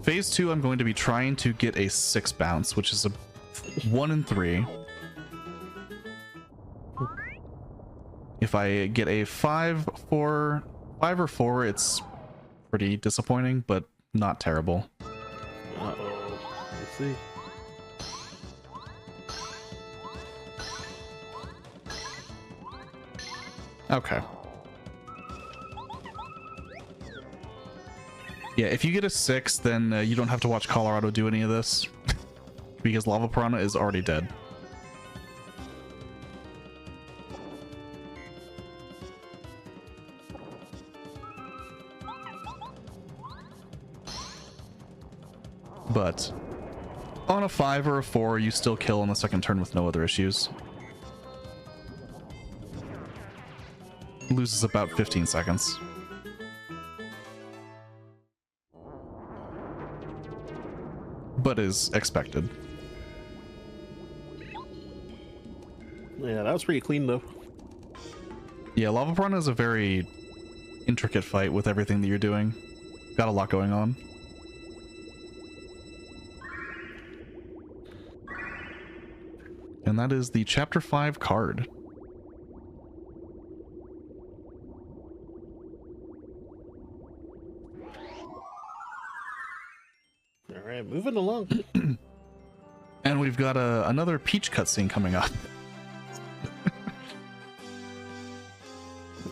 Phase 2, I'm going to be trying to get a 6 bounce, which is a 1 in 3. If I get a 5 or 4, it's pretty disappointing, but not terrible. Uh-oh. Let's see. Okay. Yeah, if you get a 6, then you don't have to watch Colorado do any of this. Because Lava Piranha is already dead. But on a 5 or a 4, you still kill on the second turn with no other issues. Loses about 15 seconds. But is expected. Yeah, that was pretty clean though. Yeah, Lava Piranha is a very intricate fight with everything that you're doing. Got a lot going on. And that is the Chapter 5 card. All right, moving along. And we've got another Peach cutscene coming up.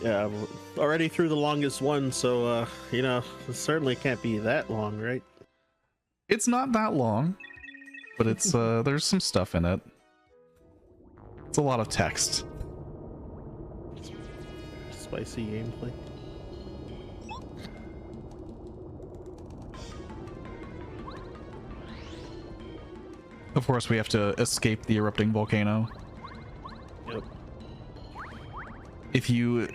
Yeah, we're already through the longest one, so you know, it certainly can't be that long, right? It's not that long, but it's there's some stuff in it. It's a lot of text. Spicy gameplay. Of course, we have to escape the erupting volcano. Yep. If you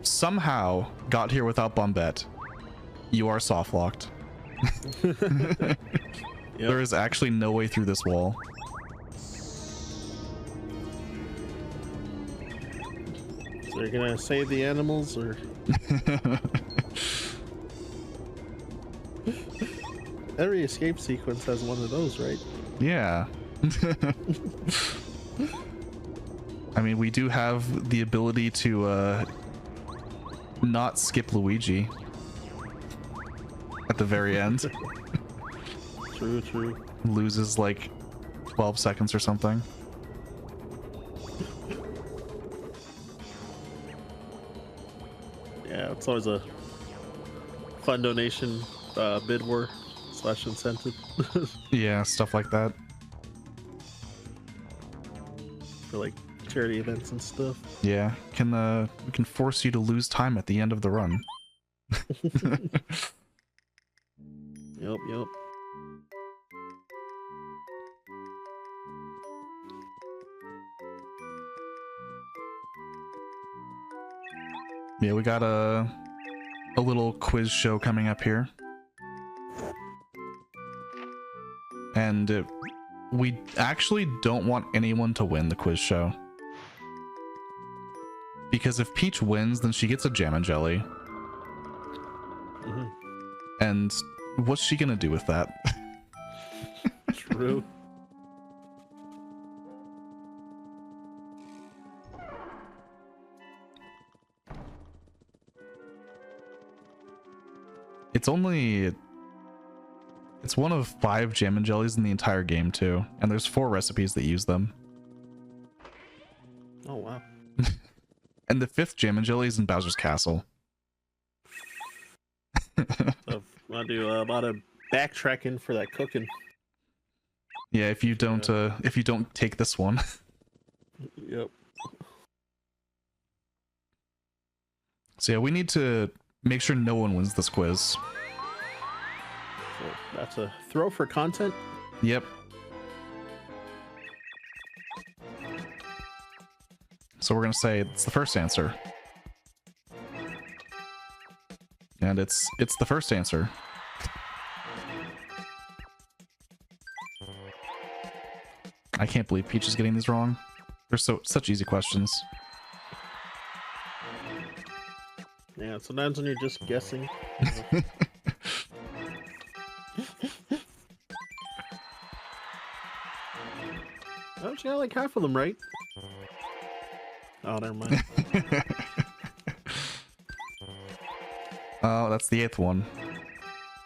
somehow got here without Bombette, you are soft locked. Yep. There is actually no way through this wall. So you're gonna save the animals, or every escape sequence has one of those, right? Yeah. I mean, we do have the ability to not skip Luigi at the very end. True, true. Loses like 12 seconds or something. Yeah, it's always a fun donation bid war / incentive. Yeah, stuff like that. For like charity events and stuff. Yeah, we can force you to lose time at the end of the run. Yep, yep. Yeah, we got a little quiz show coming up here. And we actually don't want anyone to win the quiz show. Because if Peach wins, then she gets a Jam and Jelly. Mm-hmm. And what's she gonna do with that? True. It's one of 5 Jam and Jellies in the entire game too, and there's 4 recipes that use them. Oh wow. And the 5th Jam and Jelly is in Bowser's Castle. So I'll do a lot of backtracking for that cooking. Yeah, if you don't take this one. Yep. So yeah, we need to make sure no one wins this quiz. So that's a throw for content. Yep. So we're gonna say it's the first answer. And it's the first answer. I can't believe Peach is getting these wrong. They're such easy questions. Yeah, sometimes when you're just guessing. Oh, she got like half of them right. Oh, never mind. Oh, that's the 8th one.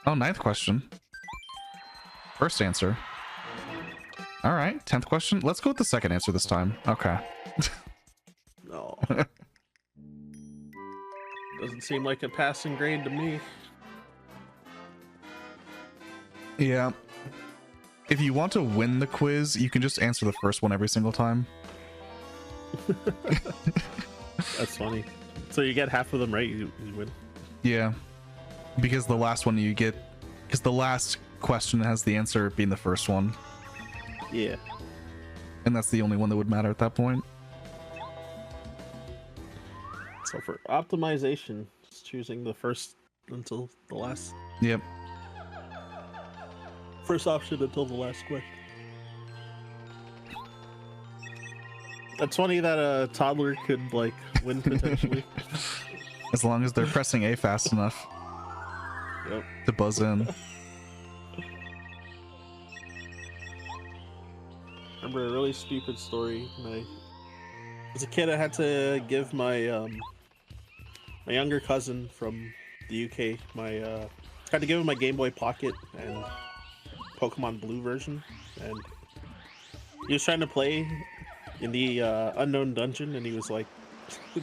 Oh, 9th question. First answer. All right, 10th question. Let's go with the second answer this time. Okay. No. Doesn't seem like a passing grade to me. Yeah. If you want to win the quiz, you can just answer the first one every single time. That's funny. So you get half of them right, you win. Yeah. Because the last one you get... Because the last question has the answer being the first one. Yeah. And that's the only one that would matter at that point. So for optimization, just choosing the first until the last. Yep. First option until the last question. That's funny that a toddler could like win potentially. As long as they're pressing A fast enough. Yep. To buzz in. Remember a really stupid story. As a kid, I had to give my my younger cousin from the UK had to give him my Game Boy Pocket and Pokemon Blue version, and he was trying to play in the unknown dungeon, and he was like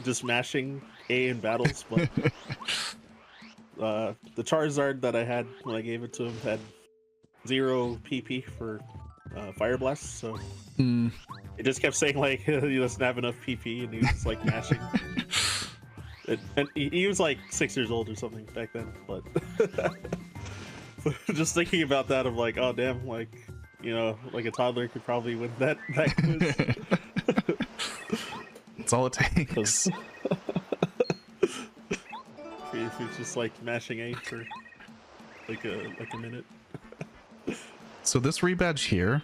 just mashing A in battles, but the Charizard that I had when I gave it to him had 0 PP for Fire Blast, so it just kept saying like he doesn't have enough PP, and he was just like mashing. And he was like 6 years old or something back then, but just thinking about that, I'm like, oh damn, like, you know, like a toddler could probably win that quiz. That's all it takes. If he's just like mashing A for like a minute. So this rebadge here,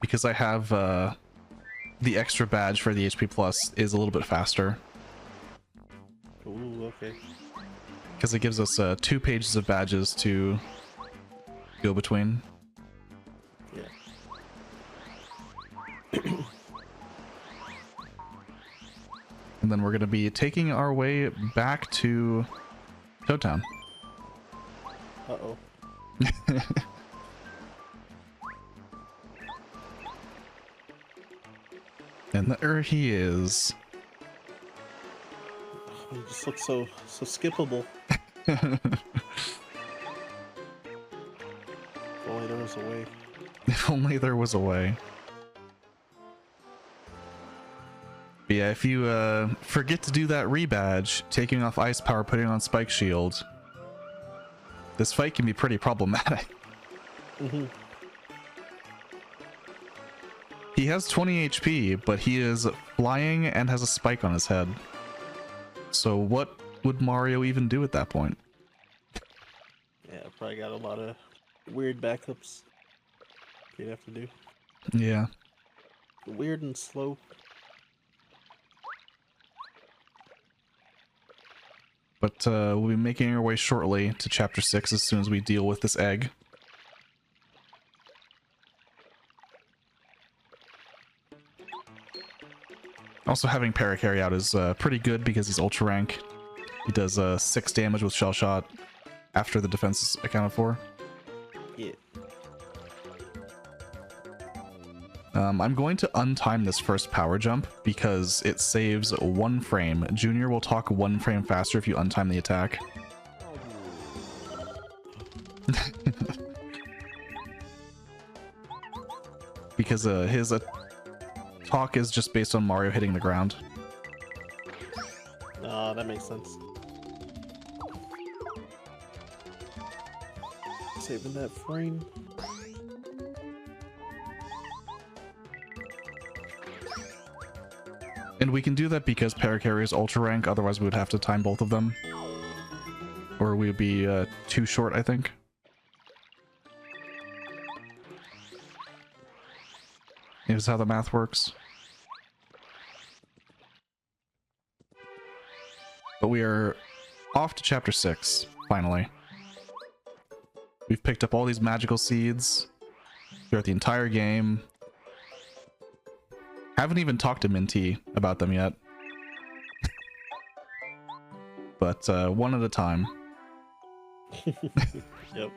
because I have the extra badge for the HP Plus, is a little bit faster. Ooh, okay. Because it gives us 2 pages of badges to go between. Yeah. And then we're going to be taking our way back to Toad Town. Uh-oh. And there he is. He just looks so skippable. Only there was a way. If only there was a way. But yeah, if you forget to do that rebadge, taking off Ice Power, putting on Spike Shield, this fight can be pretty problematic. Mm-hmm. He has 20 HP, but he is flying and has a spike on his head. So what would Mario even do at that point? Yeah, probably got a lot of weird backups you'd have to do. Yeah. Weird and slow. But we'll be making our way shortly to Chapter 6 as soon as we deal with this egg. Also, having Para carry out is pretty good because he's ultra rank. He does 6 damage with Shell Shot after the defense is accounted for. Yeah. I'm going to untime this first power jump because it saves 1 frame. Junior will talk 1 frame faster if you untime the attack. Because his talk is just based on Mario hitting the ground. Oh, that makes sense. Saving that frame. And we can do that because Parakarry is ultra rank, otherwise we would have to time both of them. Or we would be too short, I think. Is how the math works. But we are off to chapter 6, finally. We've picked up all these magical seeds throughout the entire game. Haven't even talked to Minty about them yet. But one at a time. Yep.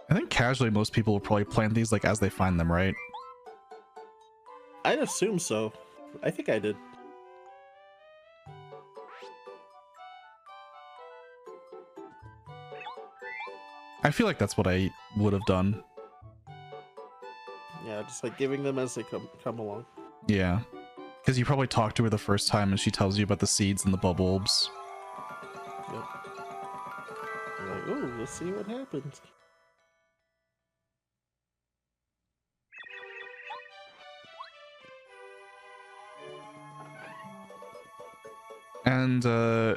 I think casually most people will probably plant these like as they find them, right? I'd assume so. I think I did. I feel like that's what I would have done. Yeah, just like giving them as they come along. Yeah. Because you probably talked to her the first time and she tells you about the seeds and the bulbs. Yep. You're like, oh, let's see what happens. And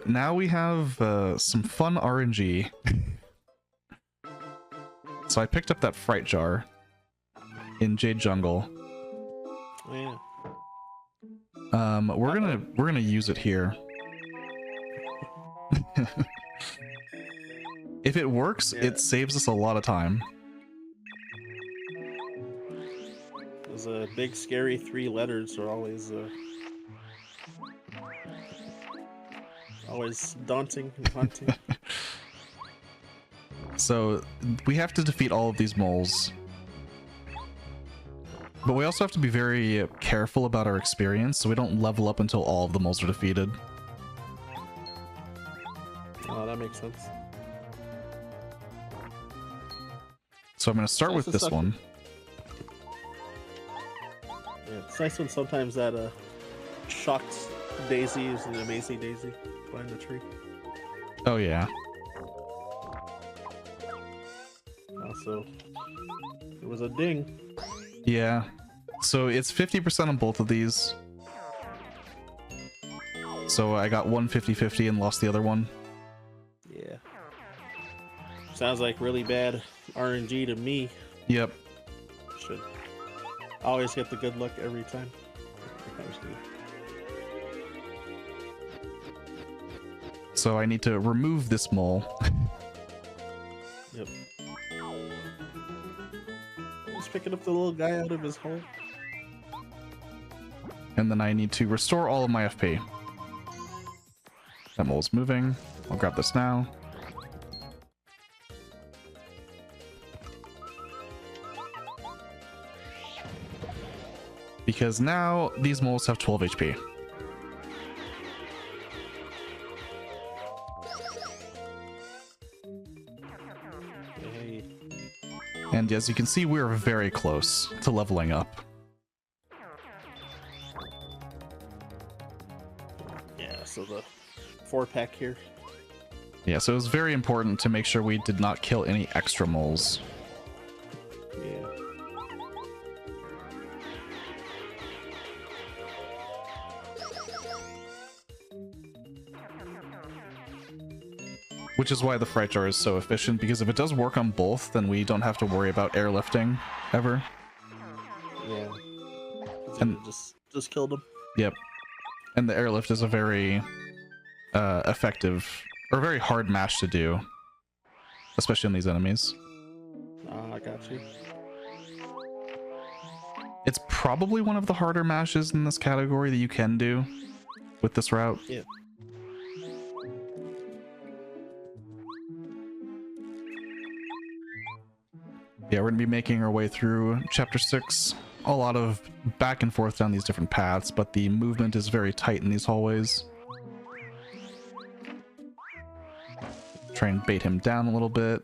now we have some fun RNG. So I picked up that Fright Jar in Jade Jungle. Oh, yeah. We're gonna use it here. If it works, Yeah. it saves us a lot of time. Those big scary 3 letters are always daunting and haunting. So we have to defeat all of these moles. But we also have to be very careful about our experience so we don't level up until all of the moles are defeated. Oh, that makes sense. So I'm going to start with this one. Yeah, it's nice when sometimes that shocked Daisy is an amazing Daisy behind the tree. Oh yeah. Also, it was a ding. Yeah. So it's 50% on both of these. So I got one 50-50 and lost the other one. Yeah. Sounds like really bad RNG to me. Yep. Should always get the good luck every time. So I need to remove this mole. Yep. Just picking up the little guy out of his hole. And then I need to restore all of my FP. That mole's moving. I'll grab this now. Because now these moles have 12 HP. Hey. And as you can see, we're very close to leveling up. Yeah, so the 4-pack here. Yeah, so it was very important to make sure we did not kill any extra moles. Yeah. Which is why the Fright Jar is so efficient, because if it does work on both, then we don't have to worry about airlifting ever. Yeah. And just killed him. Yep. And the airlift is a very effective, or very hard mash to do. Especially on these enemies. I got you. It's probably one of the harder mashes in this category that you can do with this route. Yeah. Yeah, we're going to be making our way through Chapter 6. A lot of back and forth down these different paths, but the movement is very tight in these hallways. Try and bait him down a little bit.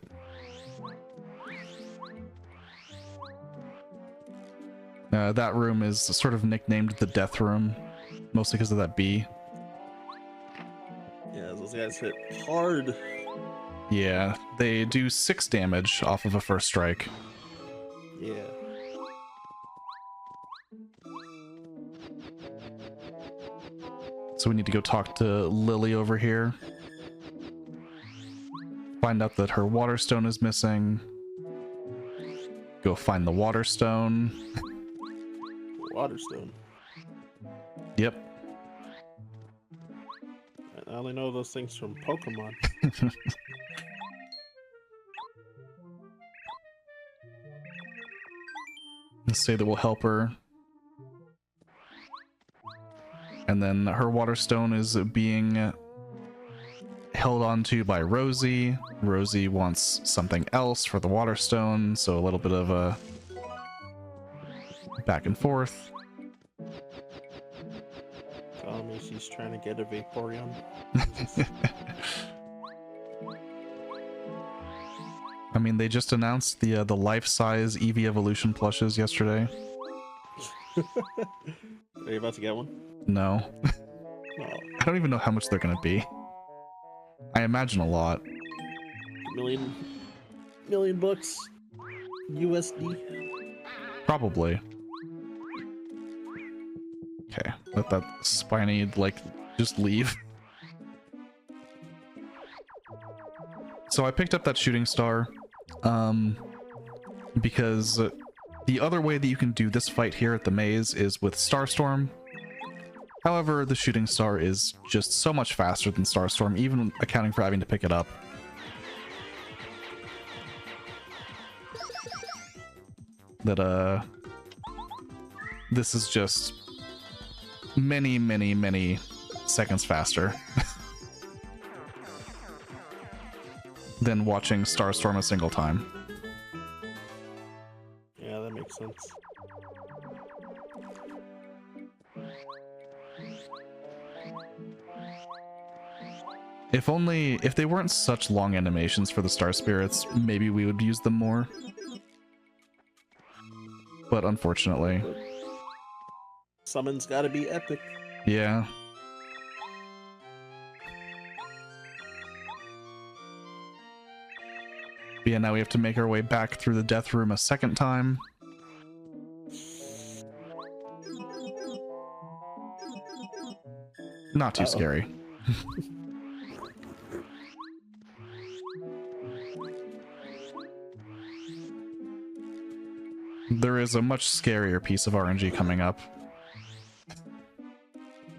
That room is sort of nicknamed the Death Room, mostly because of that bee. Yeah, those guys hit hard. Yeah, they do 6 damage off of a first strike. Yeah. So we need to go talk to Lily over here. Find out that her water stone is missing. Go find the water stone. Waterstone. Yep. I only know those things from Pokemon. Let's say that we'll help her. And then her water stone is being held onto by Rosie. Rosie wants something else for the water stone, so a little bit of a back and forth. Tell me she's trying to get a Vaporeon. I mean, they just announced the life-size Eevee Evolution plushes yesterday. Are you about to get one? No. Oh, I don't even know how much they're gonna be. I imagine a lot. million bucks USD. Probably. Okay, let that spiny, like, just leave. So I picked up that shooting star, because the other way that you can do this fight here at the maze is with Starstorm. However, the shooting star is just so much faster than Starstorm, even accounting for having to pick it up. That, this is just many, many, many seconds faster than watching Starstorm a single time. Yeah, that makes sense. If they weren't such long animations for the Star Spirits, maybe we would use them more. But unfortunately. Summon's gotta be epic. Yeah. But yeah, now we have to make our way back through the death room a second time. Not too scary. There is a much scarier piece of RNG coming up.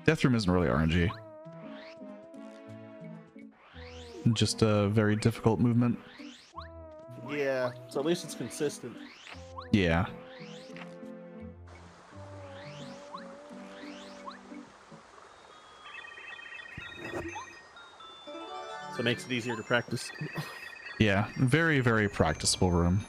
Death Room isn't really RNG. Just a very difficult movement. Yeah, so at least it's consistent. Yeah. So it makes it easier to practice. Yeah, very, very practicable room.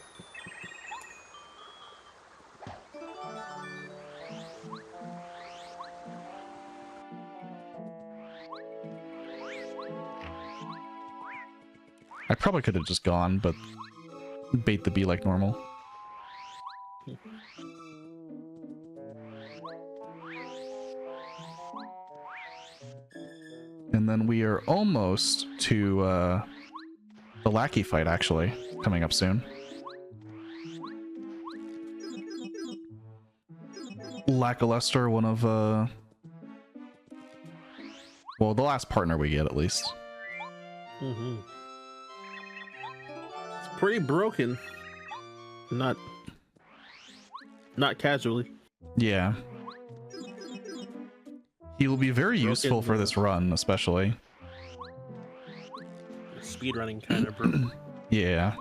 I probably could have just gone, but bait the bee like normal. And then we are almost to the lackey fight, actually, coming up soon. Lackluster, one of well, the last partner we get, at least. Mm-hmm. It's pretty broken. Not casually. Yeah. He will be very Broken, useful for this run, especially. Speedrunning kind of broken. Yeah.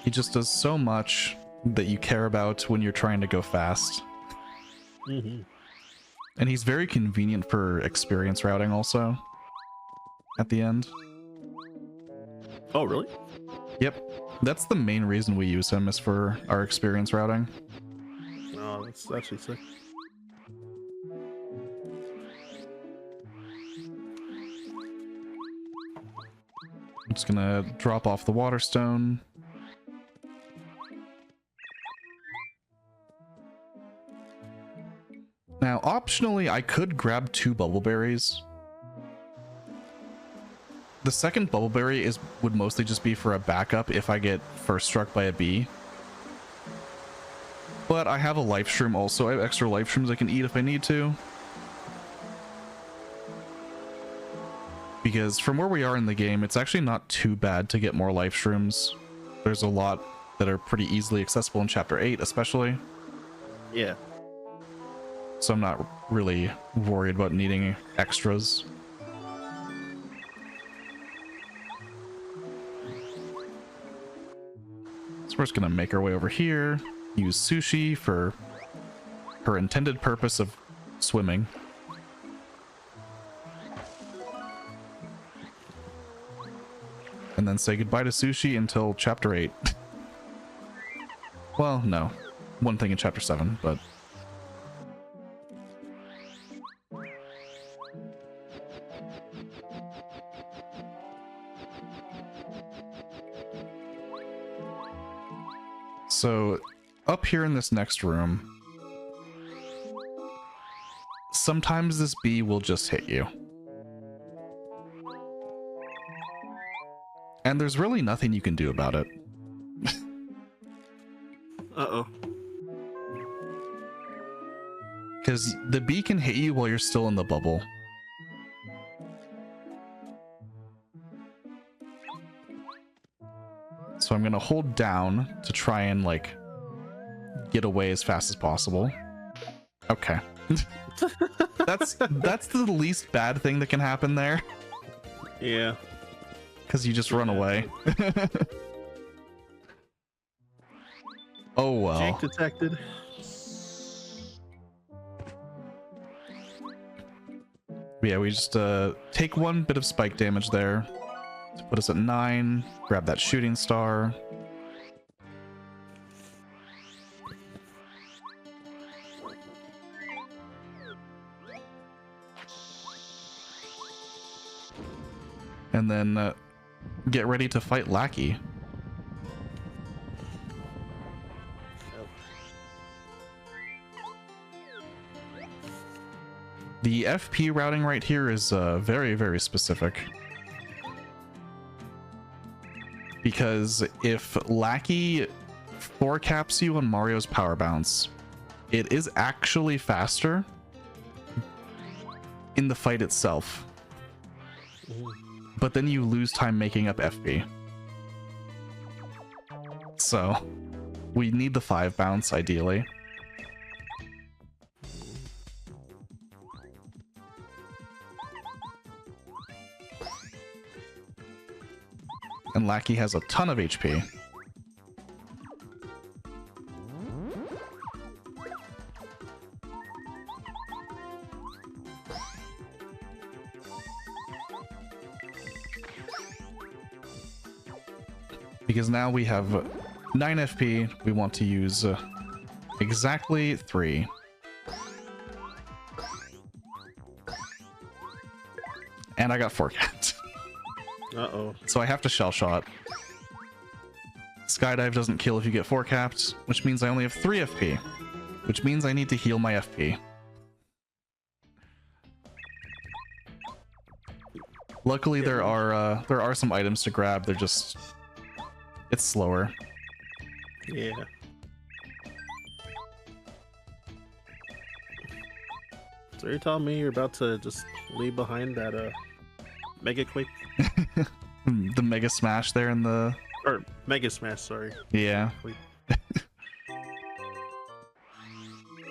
He just does so much that you care about when you're trying to go fast. Mm-hmm. And he's very convenient for experience routing also. At the end. Oh, really? Yep. That's the main reason we use him, is for our experience routing. Oh, that's actually sick. just gonna drop off the water stone. Now, optionally, I could grab 2 bubble berries. The second bubble berry would mostly just be for a backup if I get first struck by a bee. But I have a life shroom also. I have extra life shrooms I can eat if I need to. Because from where we are in the game, it's actually not too bad to get more life shrooms. There's a lot that are pretty easily accessible in Chapter 8, especially. Yeah. So I'm not really worried about needing extras. So we're just gonna make our way over here, use Sushi for her intended purpose of swimming. And then say goodbye to Sushi until Chapter 8. Well, no. One thing in Chapter 7, but... So, up here in this next room, sometimes this bee will just hit you. And there's really nothing you can do about it. Uh-oh. Because the bee can hit you while you're still in the bubble. So I'm going to hold down to try and, like, get away as fast as possible. Okay. That's the least bad thing that can happen there. Yeah. Because you just run away. Oh well. Jake detected. Yeah, we just take 1 bit of spike damage there to put us at 9. Grab that shooting star. And then get ready to fight Lackey. The FP routing right here is very, very specific. Because if Lackey 4-caps you on Mario's power bounce, it is actually faster in the fight itself. But then you lose time making up FP. So, we need the 5 bounce, ideally. And Lackey has a ton of HP. Because now we have 9 FP, we want to use exactly 3. And I got 4 cats. Uh-oh. So I have to shell shot. Skydive doesn't kill if you get 4 capped, which means I only have 3 FP, which means I need to heal my FP. Luckily, there are some items to grab. They're just, it's slower. Yeah. So you're telling me you're about to just leave behind that Mega Quake? The Mega Smash there in the... Or Mega Smash, sorry. Yeah. Quake.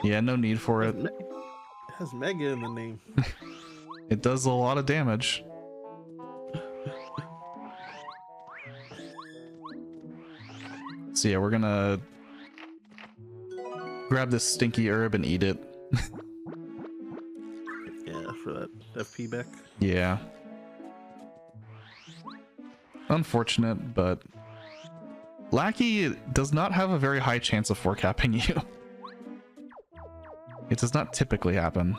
Yeah, no need for it. It has Mega in the name. It does a lot of damage. So yeah, we're gonna grab this stinky herb and eat it. Yeah, for that FP back. Yeah. Unfortunate, but Lackey does not have a very high chance of 4-capping you. It does not typically happen.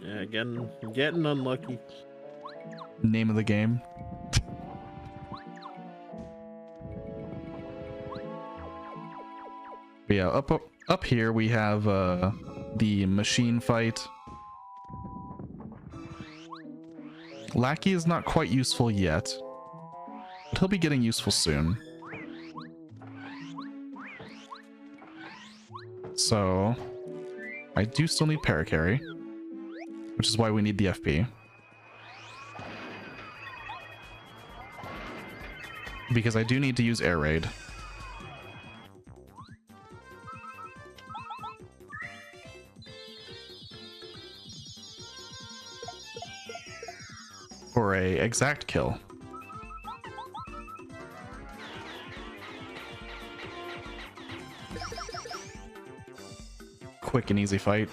Yeah, getting unlucky. Name of the game. But yeah, up here we have the machine fight. Lackey is not quite useful yet, but he'll be getting useful soon. So I do still need paracarry, which is why we need the FP. Because I do need to use air raid. For a exact kill. Quick and easy fight.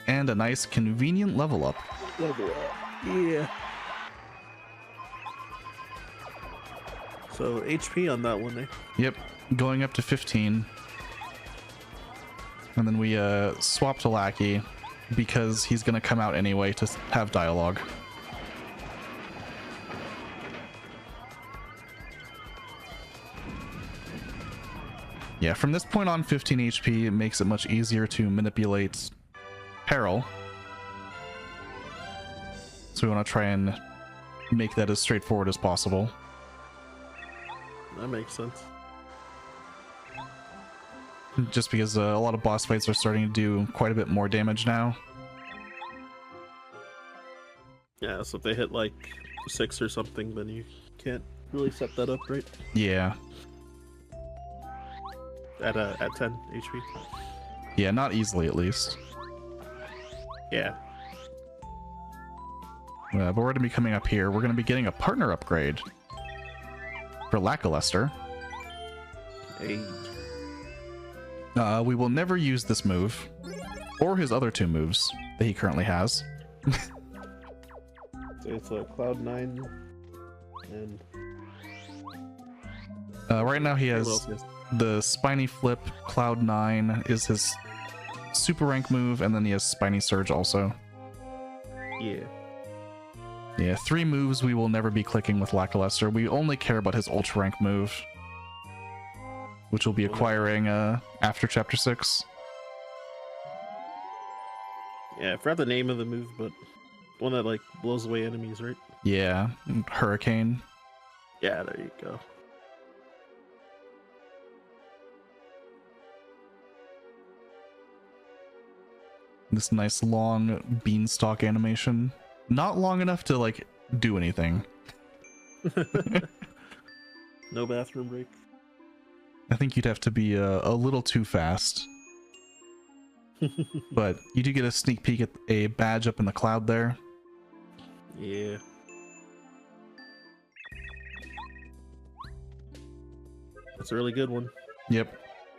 And a nice convenient level up. Level up. Yeah. So HP on that one, eh? Yep, going up to 15. And then we swap to Lackey because he's gonna come out anyway to have dialogue. Yeah, from this point on, 15 HP makes it much easier to manipulate Peril. So we want to try and make that as straightforward as possible. That makes sense. Just because a lot of boss fights are starting to do quite a bit more damage now. Yeah, so if they hit like 6 or something, then you can't really set that up, right? Yeah. At 10 HP. Yeah, not easily at least. Yeah. But we're going to be coming up here. We're going to be getting a partner upgrade for Lackluster. Hey. We will never use this move or his other 2 moves that he currently has. So it's a Cloud9 and right now he what has else is- the Spiny Flip. Cloud9 is his super rank move, and then he has Spiny Surge also. Yeah. Yeah, 3 moves we will never be clicking with Lackluster. We only care about his ultra rank move, which we'll be acquiring after chapter 6. Yeah, I forgot the name of the move, but one that like blows away enemies, right? Yeah, Hurricane. Yeah, there you go. This nice long beanstalk animation. Not long enough to like do anything. No bathroom break. I think you'd have to be a little too fast. But you do get a sneak peek at a badge up in the cloud there. Yeah. That's a really good one. Yep.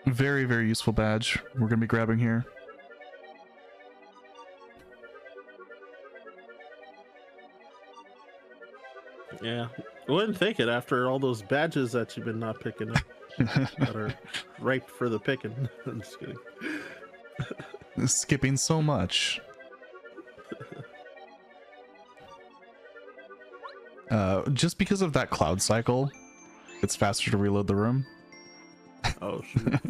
Very, very useful badge. We're going to be grabbing here. Yeah. I wouldn't think it after all those badges that you've been not picking up that are ripe for the picking. I'm just kidding. Skipping so much. Just because of that cloud cycle, it's faster to reload the room. Oh, shoot.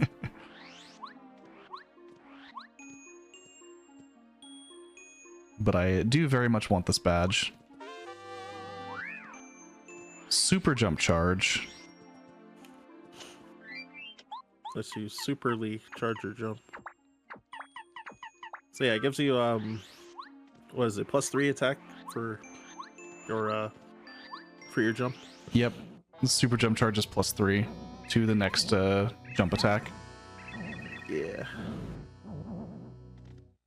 But I do very much want this badge. Super jump charge. Let's use Superly Charger Jump. So yeah, it gives you what is it, +3 attack for your jump. Yep. The super jump charge is +3 to the next jump attack. Yeah.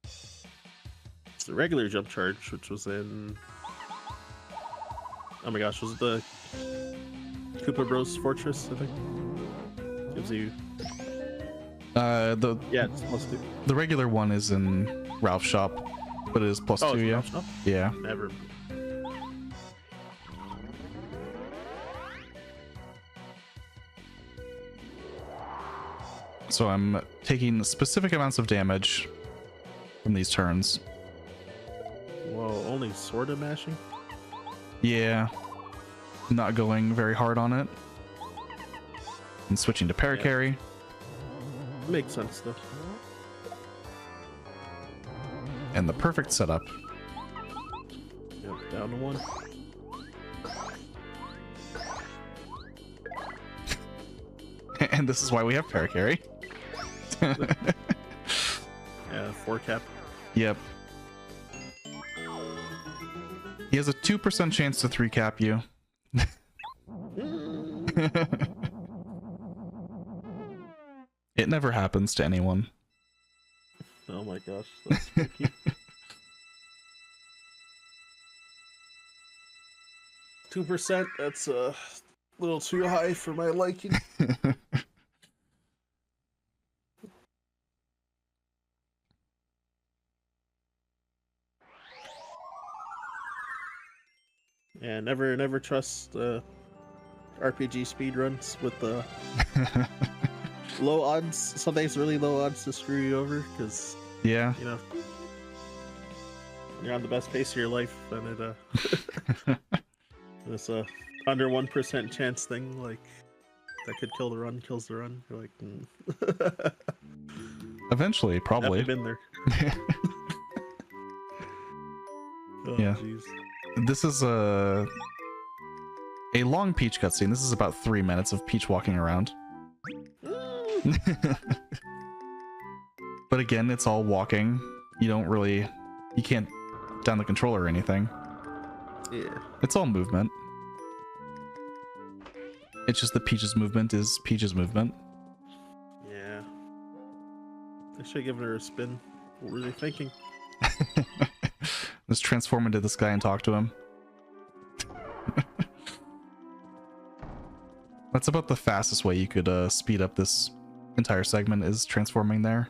It's the regular jump charge, which was in, oh my gosh, was it the Koopa Bros Fortress, I think? Gives you, yeah, it's +2. The regular one is in Ralph's shop, but it is +2, Oh, it's yeah. Ralph's shop? Yeah. Never. So I'm taking specific amounts of damage from these turns. Whoa, only sort of mashing? Yeah. Not going very hard on it. And switching to paracarry. Makes sense, though. And the perfect setup. Yep, down to 1. And this is why we have paracarry. Yeah, 4 cap. Yep. He has a 2% chance to 3 cap you. It never happens to anyone. Oh my gosh, that's tricky. %, that's a little too high for my liking. Yeah, never trust RPG speedruns with the low odds. Sometimes really low odds to screw you over, because Yeah. you know you're on the best pace of your life, and it this under 1% chance thing, like that could kill the run, kills the run. You're like, Eventually, probably. Definitely been there. Oh, Yeah. jeez. This is a long Peach cutscene. This is about 3 minutes of Peach walking around. But again, it's all walking. You can't down the controller or anything. Yeah. It's all movement. It's just that Peach's movement is Peach's movement. Yeah. I should have given her a spin. What were they thinking? Let's transform into this guy and talk to him. That's about the fastest way you could speed up this entire segment, is transforming there.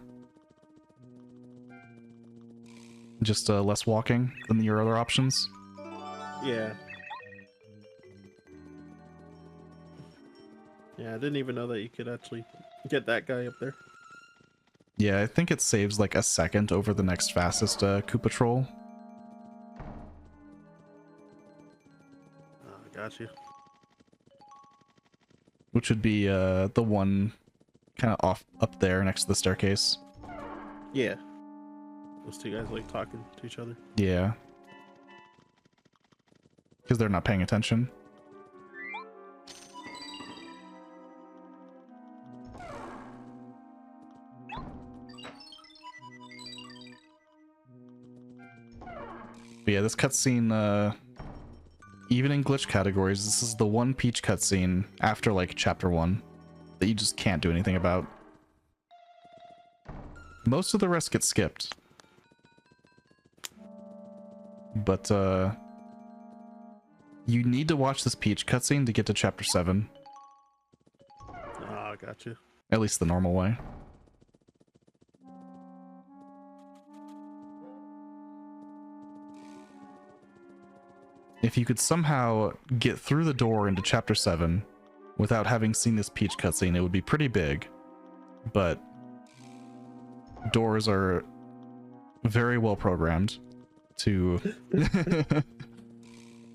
Just less walking than your other options. Yeah. Yeah, I didn't even know that you could actually get that guy up there. Yeah, I think it saves like a second over the next fastest Koopa Troll. Oh, I got you. Which would be the one kind of off up there next to the staircase. Yeah. Those two guys like talking to each other. Yeah. Because they're not paying attention. But yeah, this cutscene, even in glitch categories, this is the one Peach cutscene after like chapter 1 that you just can't do anything about. Most of the rest get skipped. But you need to watch this Peach cutscene to get to chapter 7. Oh, I got you. At least the normal way. If you could somehow get through the door into chapter 7 without having seen this Peach cutscene, it would be pretty big. But doors are very well programmed to...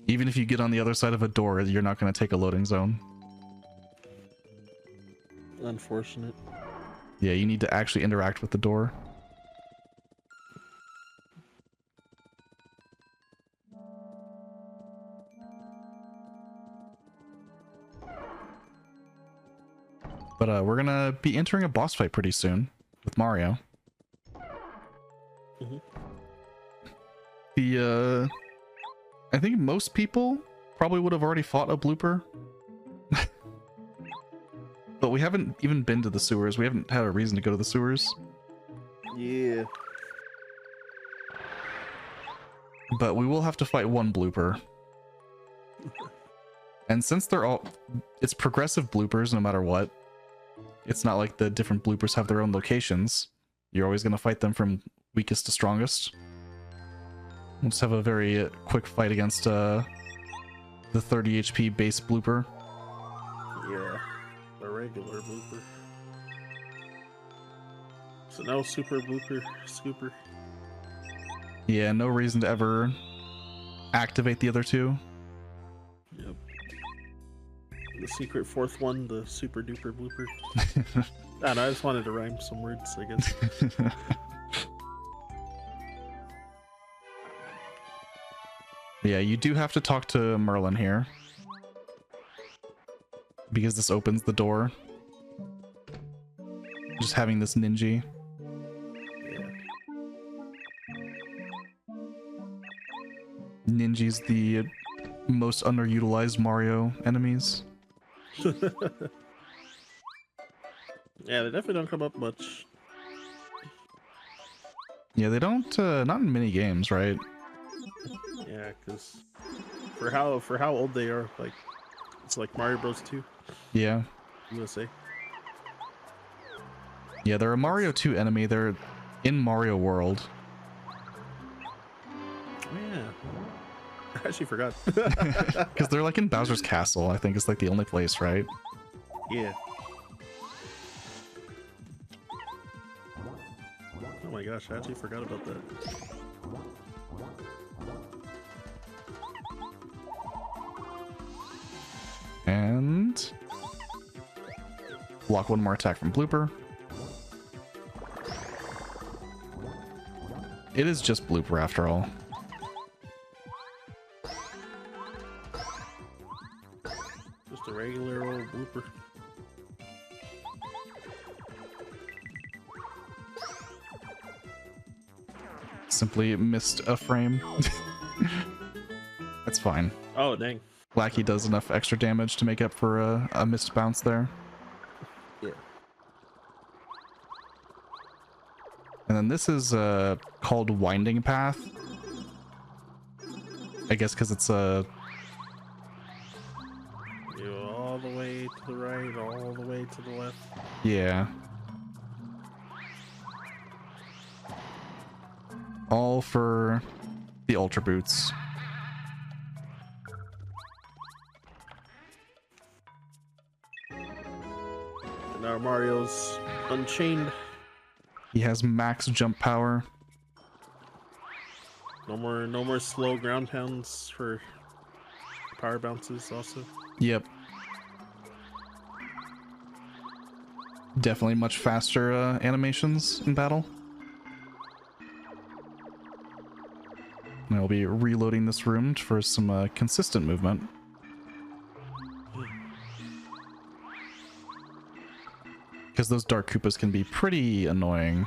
Even if you get on the other side of a door, you're not going to take a loading zone. Unfortunate. Yeah, you need to actually interact with the door. But we're gonna be entering a boss fight pretty soon with Mario. Mhm. I think most people probably would have already fought a blooper. But we haven't even been to the sewers. We haven't had a reason to go to the sewers. Yeah. But we will have to fight one blooper. And since it's progressive bloopers no matter what. It's not like the different bloopers have their own locations. You're always going to fight them from weakest to strongest. We'll just have a very quick fight against the 30 HP base blooper. Yeah. The regular blooper. So no super blooper, scooper. Yeah, no reason to ever activate the other two. Yep. The secret fourth one, the super duper blooper. I don't know, I just wanted to rhyme some words, I guess. Yeah, you do have to talk to Merlin here, because this opens the door. Just having this ninja. Yeah. Ninja's the most underutilized Mario enemies. Yeah, they definitely don't come up much. Yeah, they don't, not in mini games, right? Yeah, because for how old they are, like it's like Mario Bros. 2. Yeah. I'm gonna say. Yeah, they're a Mario 2 enemy. They're in Mario World. Oh, yeah. I actually forgot. Because they're like in Bowser's Castle, I think it's like the only place, right? Yeah. Oh my gosh, I actually forgot about that. And block one more attack from Blooper. It is just Blooper after all. Just a regular old blooper. Simply missed a frame. That's fine. Oh dang. Lackey does enough extra damage to make up for a missed bounce there. Yeah. And then this is called Winding Path. I guess because it's a... You go all the way to the right, all the way to the left. Yeah. All for the Ultra Boots. And now Mario's unchained. He has max jump power. No more slow ground pounds for power bounces also. Yep. Definitely much faster animations in battle. And I'll be reloading this room for some consistent movement. Because those Dark Koopas can be pretty annoying.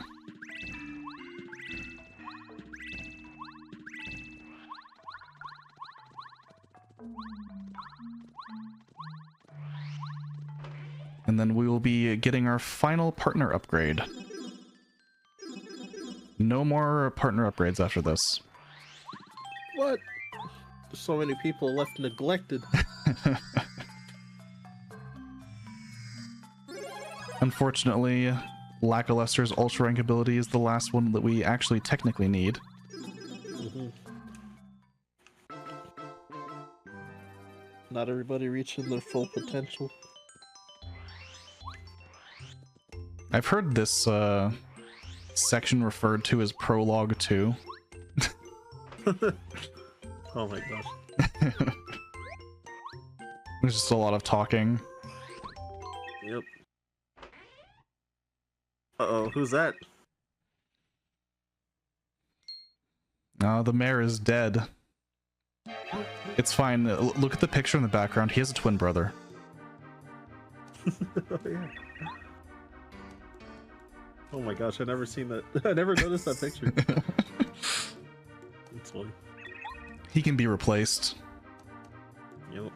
And then we will be getting our final partner upgrade. No more partner upgrades after this. What? There's so many people left neglected. Unfortunately, Lackluster's Ultra Rank ability is the last one that we actually technically need. Not everybody reaching their full potential. I've heard this section referred to as Prologue 2. Oh my gosh. There's just a lot of talking. Yep. Uh-oh, who's that? The mayor is dead. It's fine. Look at the picture in the background. He has a twin brother. Oh yeah. Oh my gosh, I never seen that. I never noticed that picture. It's funny. He can be replaced. Yep.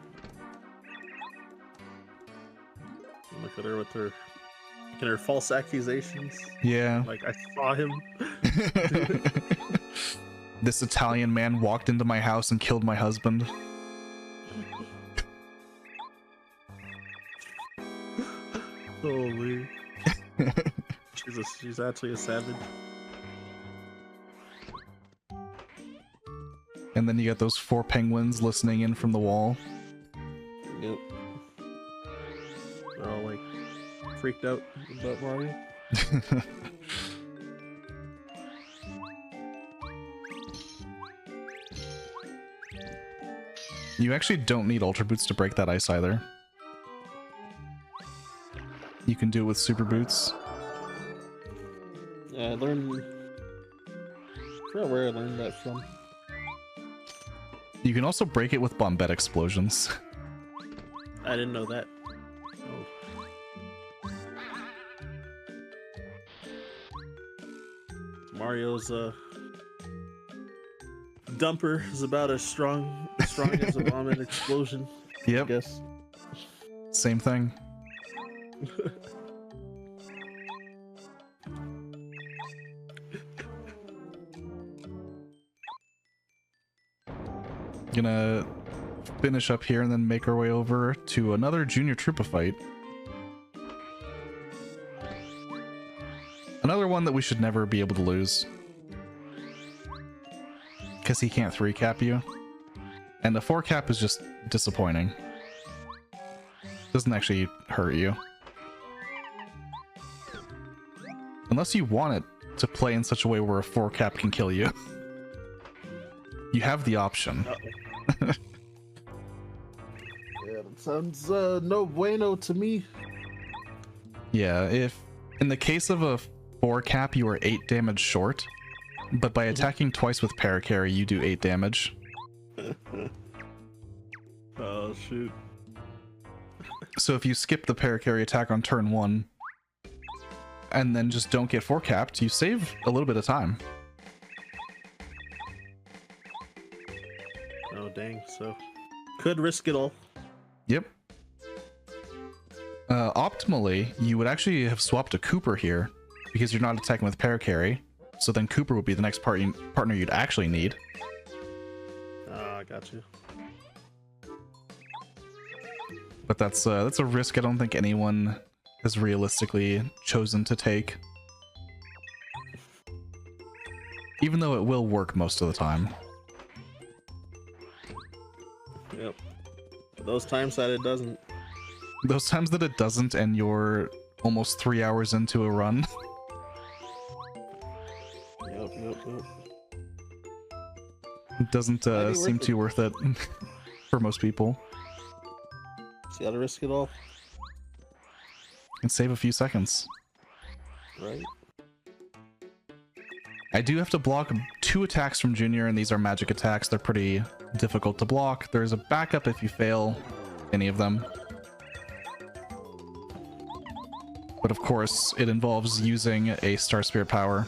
Look at her with her, making her false accusations. Yeah. Like, I saw him. This Italian man walked into my house and killed my husband. Holy. She's actually a savage. And then you got those 4 penguins listening in from the wall. Yep. They're all like freaked out about Mario. You actually don't need Ultra Boots to break that ice either. You can do it with Super Boots. Yeah, I forgot where I learned that from. You can also break it with Bombette Explosions. I didn't know that. Oh. Mario's dumper is about as strong as a Bombette Explosion. Yep. I guess. Same thing. Gonna finish up here and then make our way over to another Junior Troopa fight. Another one that we should never be able to lose. Because he can't 3-cap you. And the 4-cap is just disappointing. Doesn't actually hurt you. Unless you want it to play in such a way where a 4-cap can kill you. You have the option. Yeah, that sounds no bueno to me. Yeah, if in the case of a 4-cap you are 8 damage short, but by attacking twice with Paracarry you do 8 damage. Oh shoot. So if you skip the Paracarry attack on turn 1 and then just don't get 4-capped, you save a little bit of time. Oh dang, so could risk it all. Yep. Optimally, you would actually have swapped to Cooper here because you're not attacking with Paracarry. So then Cooper would be the next partner you'd actually need. Ah, I got you. But that's a risk I don't think anyone has realistically chosen to take. Even though it will work most of the time. Yep. Those times that it doesn't. Those times that it doesn't and you're almost 3 hours into a run. Yep. It doesn't seem too worth it for most people. Just gotta risk it all. And save a few seconds. Right. I do have to block 2 attacks from Junior, and these are magic attacks. They're pretty difficult to block. There's a backup if you fail any of them. But of course, it involves using a Star Spirit power.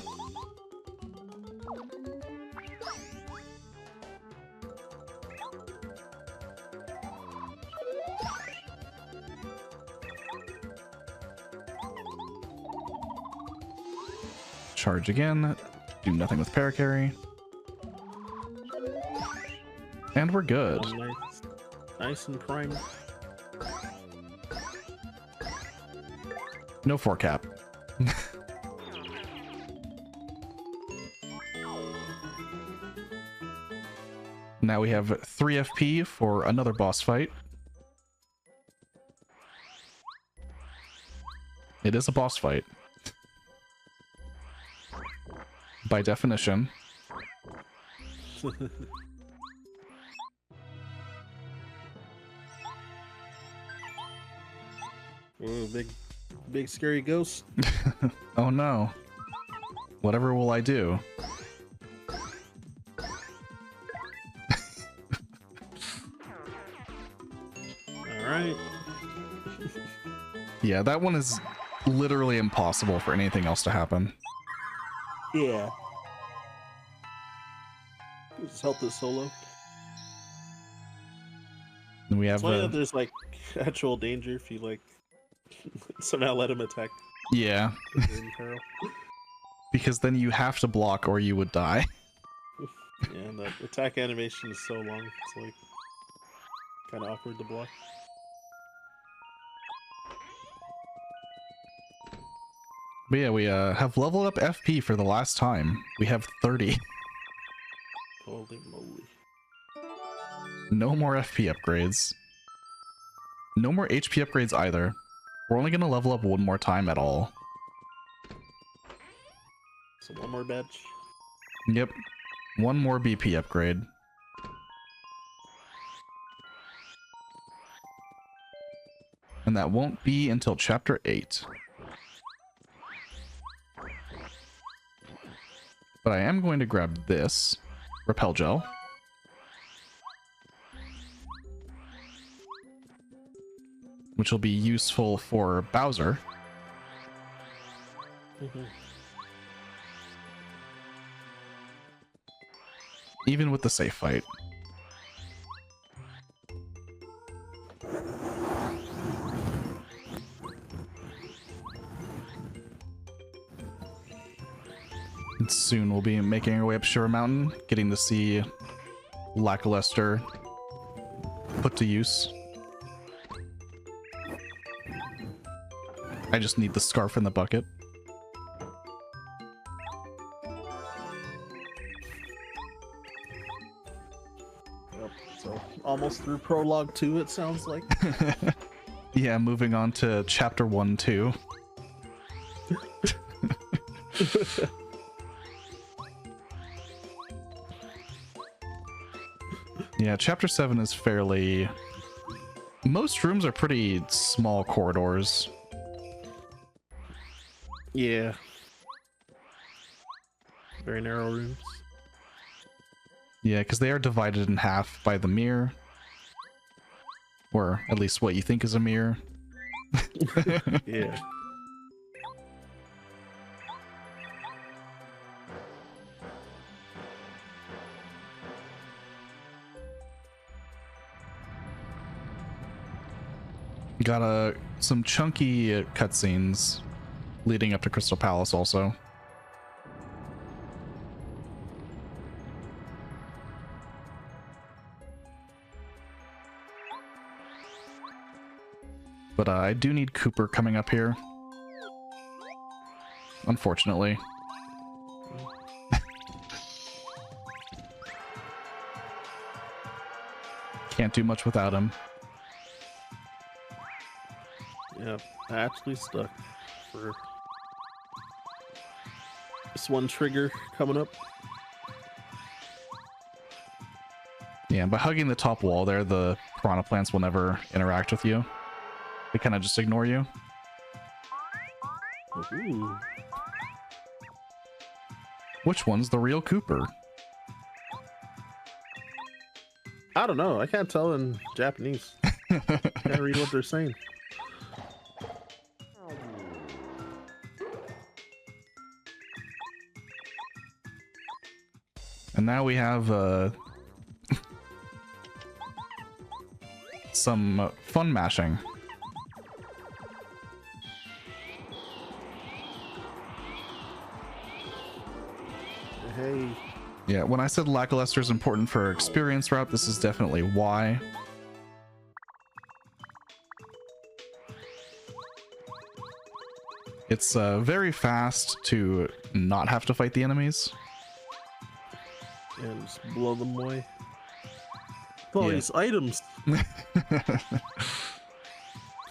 Charge again. Do nothing with Paracarry. And we're good. Oh, nice and primed. No 4-cap. Now we have 3 FP for another boss fight. It is a boss fight. By definition. Ooh, big scary ghost. Oh no. Whatever will I do? Alright. Yeah, that one is literally impossible for anything else to happen. Yeah. Just help it solo. And we have It's funny that there's like actual danger if you like somehow let him attack. yeah, In peril. because then you have to block or you would die. Yeah, and the attack animation is so long, it's like kind of awkward to block. But yeah, we have leveled up FP for the last time. We have 30. Holy moly. No more FP upgrades. No more HP upgrades either. We're only going to level up one more time at all. So one more badge. Yep. One more BP upgrade. and that won't be until chapter 8. But I am going to grab this repel gel. Which will be useful for Bowser. Even with the safe fight. And soon we'll be making our way up Sugar Mountain, getting to see Lackluster put to use. I just need the scarf in the bucket. Yep, so almost through prologue 2, it sounds like. Yeah, moving on to chapter 1 too. Yeah, chapter 7 is fairly... Most rooms are pretty small corridors. Yeah. Very narrow rooms. Yeah, because they are divided in half by the mirror. Or at least what you think is a mirror. Yeah. Got some chunky cutscenes leading up to Crystal Palace also. But I do need Cooper coming up here. Unfortunately. Can't do much without him. Yeah, I actually stuck for this one trigger coming up. Yeah, by hugging the top wall there, the piranha plants will never interact with you. They kind of just ignore you. Ooh. Which one's the real Cooper? I don't know. I can't tell in Japanese. Can't read what they're saying. And now we have some fun mashing. Hey. Yeah, when I said Lackluster is important for experience route, this is definitely why. It's very fast to not have to fight the enemies. And just blow them away. All Yeah. these items.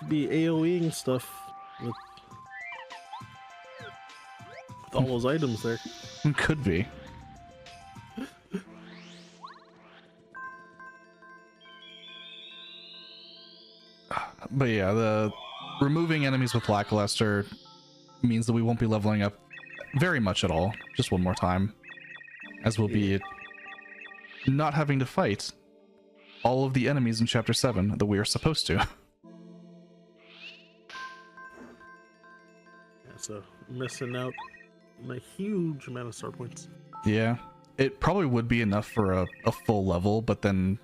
Be AoEing stuff with all those items there. Could be. But yeah, the removing enemies with Lackluster means that we won't be leveling up very much at all. Just one more time. As we'll be not having to fight all of the enemies in Chapter 7 that we are supposed to. Yeah, so missing out on a huge amount of star points. Yeah, it probably would be enough for a full level, but then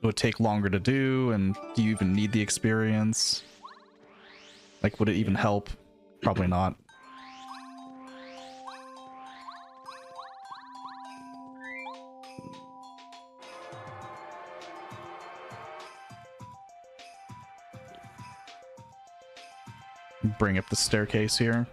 it would take longer to do, and do you even need the experience? Like, would it even help? Probably not. Bring up the staircase here.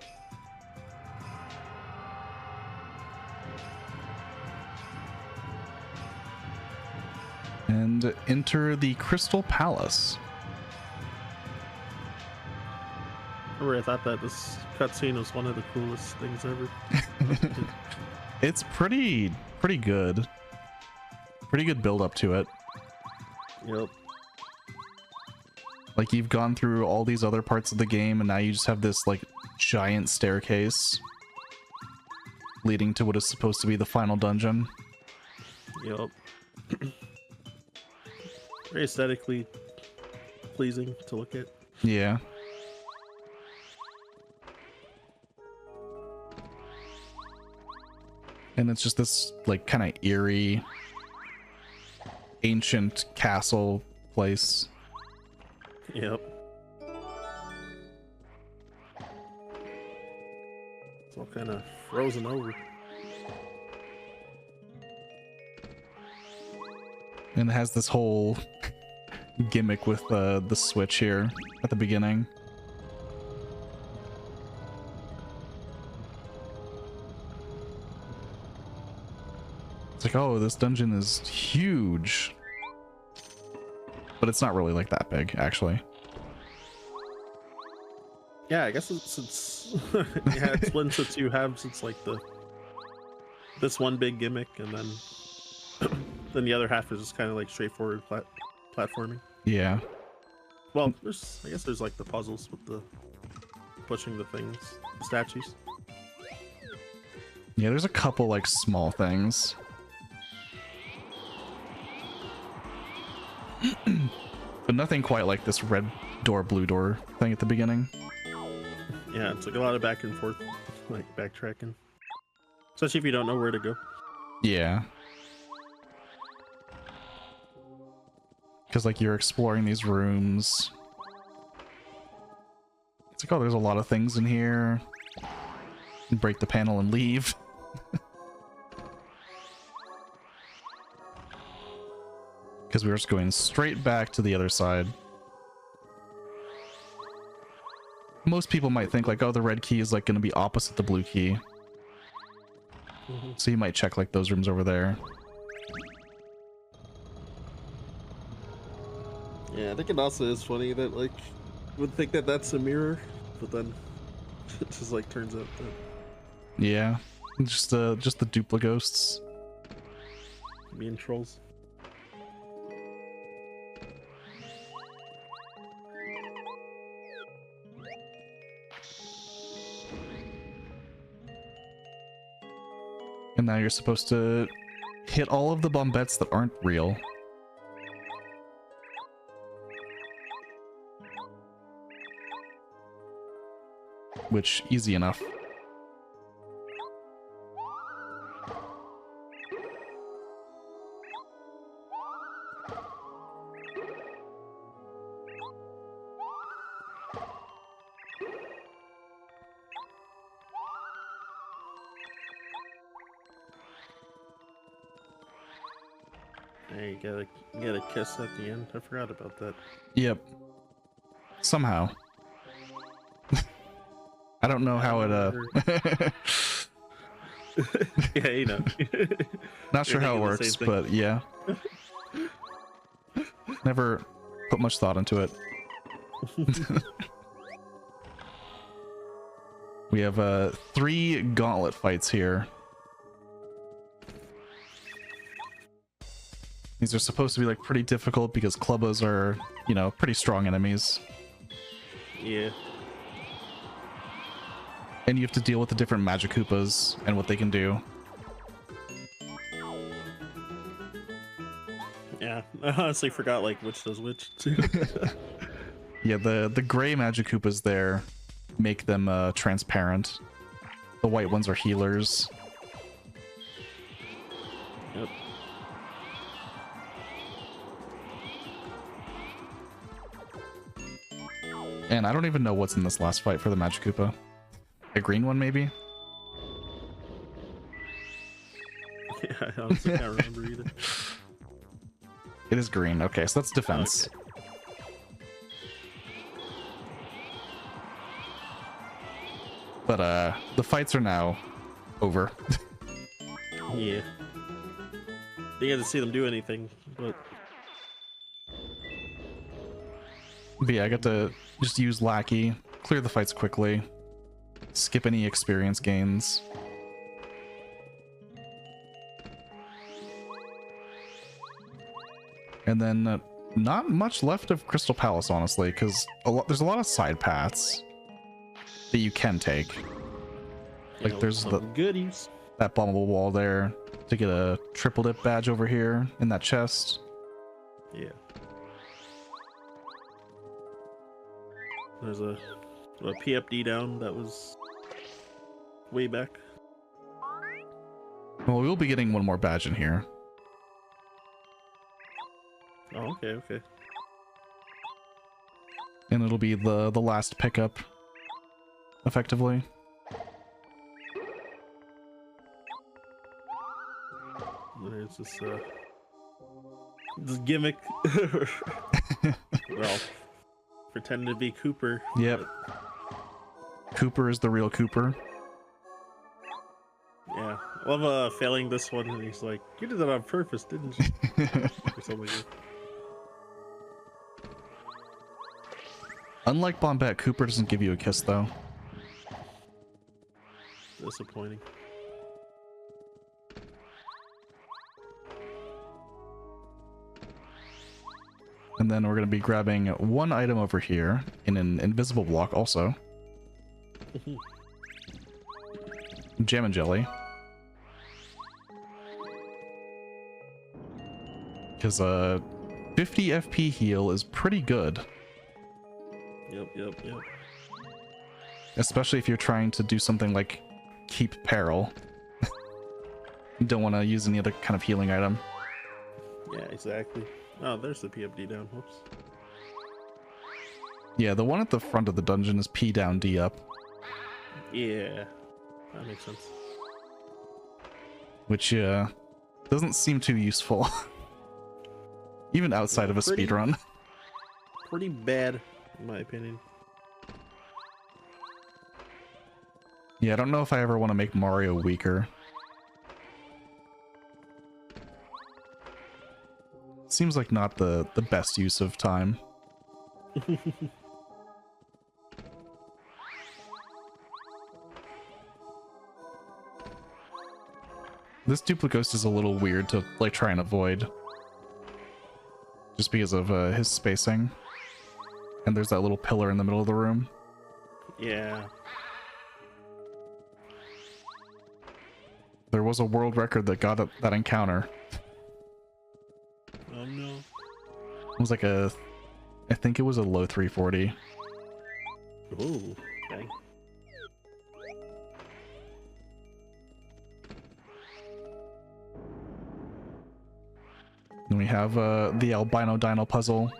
And enter the Crystal Palace. Remember, I thought that this cutscene was one of the coolest things ever. It's pretty good. Pretty good build up to it. Yep. Like, you've gone through all these other parts of the game, and now you just have this, like, giant staircase leading to what is supposed to be the final dungeon. Yup. Very aesthetically pleasing to look at. Yeah. And it's just this, like, kind of eerie, ancient castle place. Yep. It's all kind of frozen over. And it has this whole gimmick with the switch here at the beginning. It's like, oh, this dungeon is huge. But it's not really like that big, actually. Yeah, I guess it's yeah, it's split into two halves. It's like this one big gimmick, and then the other half is just kind of like straightforward platforming. Yeah. Well, I guess there's like the puzzles with the pushing the things, the statues. Yeah, there's a couple like small things. But nothing quite like this red door, blue door thing at the beginning. Yeah, it's like a lot of back and forth, like backtracking. Especially if you don't know where to go. Yeah. Because like you're exploring these rooms. It's like, oh, there's a lot of things in here. Break the panel and leave. Because we were just going straight back to the other side. Most people might think like, oh, the red key is like going to be opposite the blue key. So you might check like those rooms over there. Yeah, I think it also is funny that like you would think that that's a mirror, but then it just like turns out that Yeah, just the dupla ghosts. being trolls. And now you're supposed to hit all of the bombettes that aren't real. Which, easy enough. Hey, you get a kiss at the end. I forgot about that. Yep. Somehow. I don't know how it, Yeah, you know. Not sure how it thinking the works, same thing. but yeah. Never put much thought into it. We have 3 gauntlet fights here. These are supposed to be like pretty difficult because Clubbas are, you know, pretty strong enemies. Yeah. And you have to deal with the different Magikoopas and what they can do. Yeah. I honestly forgot like which does which too. Yeah, the gray Magikoopas there make them transparent. The white ones are healers. Yep. And I don't even know what's in this last fight for the Magikoopa. A green one, maybe? Yeah, I honestly can't remember either. It is green. Okay, so that's defense. Okay. But the fights are now over. Yeah. You get to see them do anything, but Yeah, I got to just use Lackey, clear the fights quickly, skip any experience gains. And then Not much left of Crystal Palace, honestly, because there's a lot of side paths that you can take. Like there's some goodies. That bombable wall there to get a triple dip badge over here in that chest. Yeah. There's a PFD down that was way back. Well, we'll be getting one more badge in here. Oh, okay. And it'll be the last pickup, effectively. There's this gimmick. Well, pretending to be Cooper. Yep. But... Cooper is the real Cooper. Yeah. I love failing this one, and he's like, "You did that on purpose, didn't you?" Or something like that. Unlike Bombette, Cooper doesn't give you a kiss, though. Disappointing. And then we're going to be grabbing one item over here in an invisible block also. Jam and Jelly. Because 50 FP heal is pretty good. Yep. Especially if you're trying to do something like keep peril. You don't want to use any other kind of healing item. Yeah, exactly. Oh, there's the PFD down. Whoops. Yeah, the one at the front of the dungeon is P down, D up. Yeah, that makes sense. Which doesn't seem too useful. Even outside of a speedrun. Pretty bad, in my opinion. Yeah, I don't know if I ever want to make Mario weaker. Seems like not the best use of time. This Duplicose is a little weird to like try and avoid. Just because of his spacing. And there's that little pillar in the middle of the room. Yeah. There was a world record that got that encounter. Oh no. It was like I think it was a low 340. Ooh, dang. Then we have the albino dino puzzle.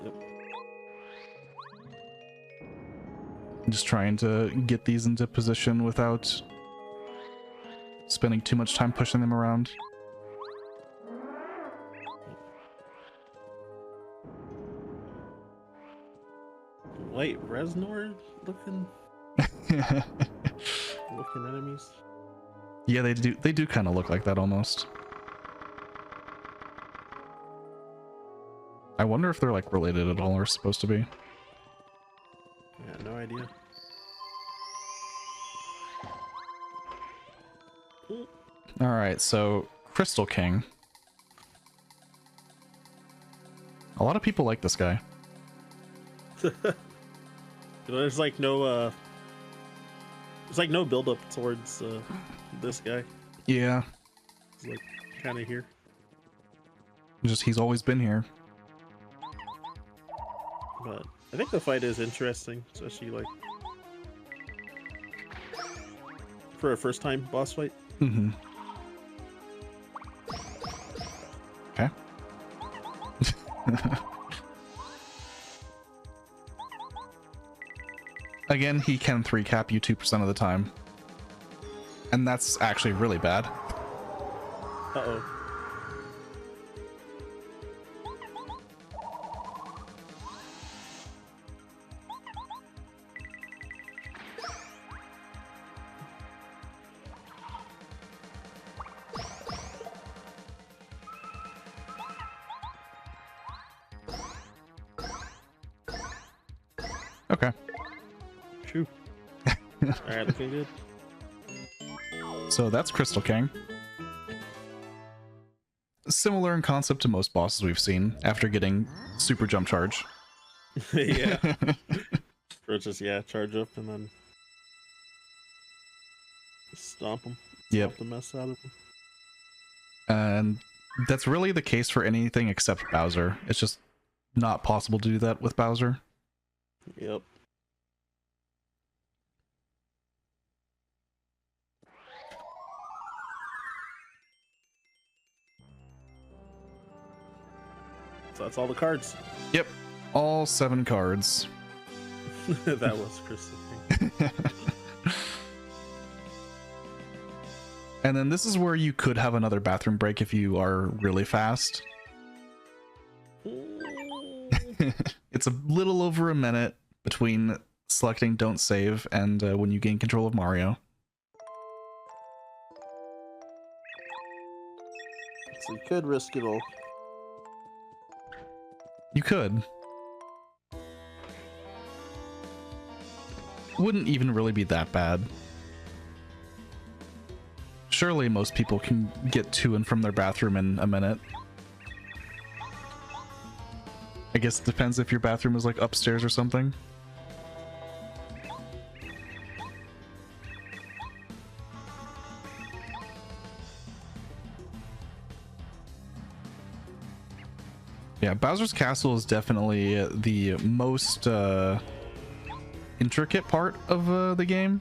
Yep. Just trying to get these into position without spending too much time pushing them around. Light Reznor looking enemies. Yeah, they do kind of look like that almost. I wonder if they're like related at all or supposed to be. Yeah, no idea. All right, so Crystal King. A lot of people like this guy. There's like no build up towards this guy. Yeah. He's like kind of here. Just he's always been here. But I think the fight is interesting, especially like for a first time boss fight. Mm-hmm. Okay. Again, he can 3-cap you 2% of the time. And that's actually really bad. Uh-oh. Okay. True. Alright, looking good. So that's Crystal King. Similar in concept to most bosses we've seen after getting super jump charge. Yeah. Or just, yeah, charge up and then stomp them. Yep. Stomp the mess out of them. And that's really the case for anything except Bowser. It's just not possible to do that with Bowser. Yep. So that's all the cards. Yep. All 7 cards. That was crystal clear. And then this is where you could have another bathroom break if you are really fast. It's a little over a minute between selecting Don't Save and when you gain control of Mario. So you could risk it all. You could. Wouldn't even really be that bad. Surely most people can get to and from their bathroom in a minute. I guess it depends if your bathroom is like upstairs or something. Yeah, Bowser's Castle is definitely the most intricate part of the game.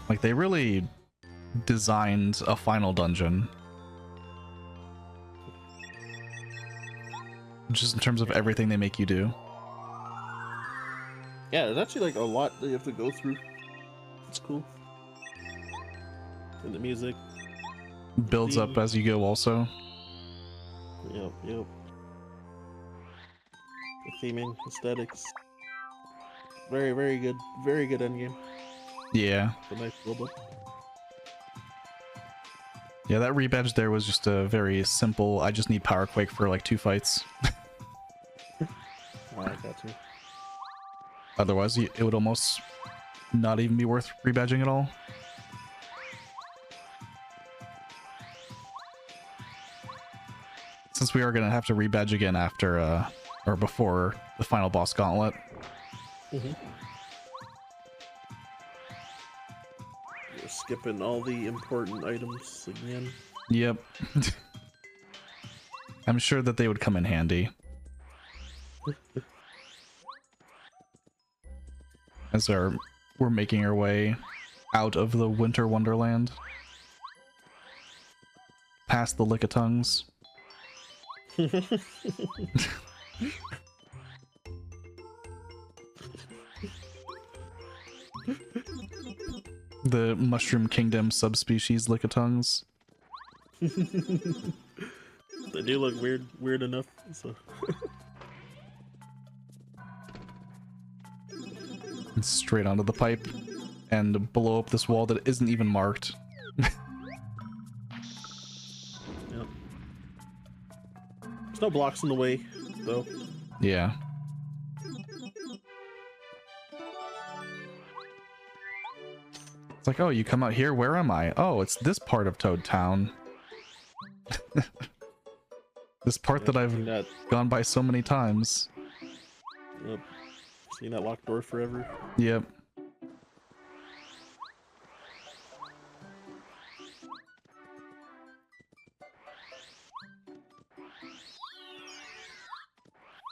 Like, they really designed a final dungeon. Just in terms of everything they make you do. Yeah, there's actually like a lot that you have to go through. It's cool. And the music. Builds up as you go also. Yep, yep. The theming, aesthetics. Very, very good. Very good endgame. Yeah. It's a nice build up. Yeah, that rebadge there was just a very simple, I just need Power Quake for like 2 fights. I like that too. Otherwise, it would almost not even be worth rebadging at all. Since we are going to have to rebadge again after, or before the final boss gauntlet. Mm-hmm. You're skipping all the important items again. Yep. I'm sure that they would come in handy. As we're making our way out of the Winter Wonderland. Past the Lickitongues. The Mushroom Kingdom subspecies Lickitongues. They do look weird enough, so. Straight onto the pipe and blow up this wall that isn't even marked. Yep. There's no blocks in the way, though. Yeah. It's like, oh, you come out here, where am I? Oh, it's this part of Toad Town. This part that I've gone by so many times. Yep. Seen that locked door forever. Yep.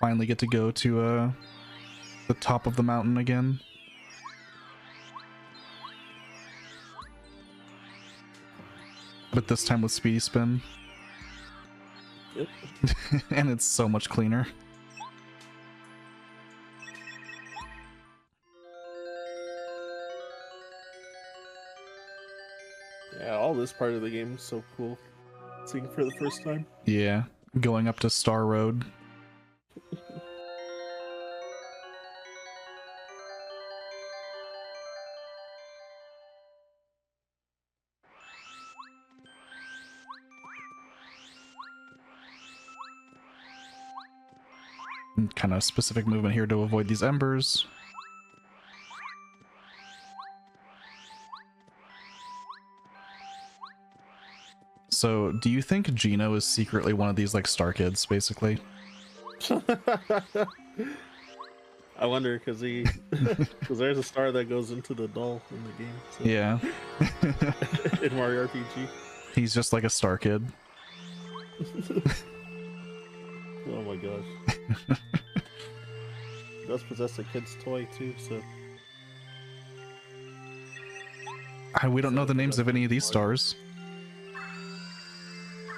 Finally get to go to the top of the mountain again. But this time with Speedy Spin. Yep. And it's so much cleaner. Yeah, all this part of the game is so cool. Seeing for the first time. Yeah, going up to Star Road. Kind of specific movement here to avoid these embers. So, do you think Gino is secretly one of these like star kids, basically? I wonder because there's a star that goes into the doll in the game. So. Yeah. In Mario RPG. He's just like a star kid. Oh my gosh. He does possess a kid's toy too, so. We don't know the names of any of these stars.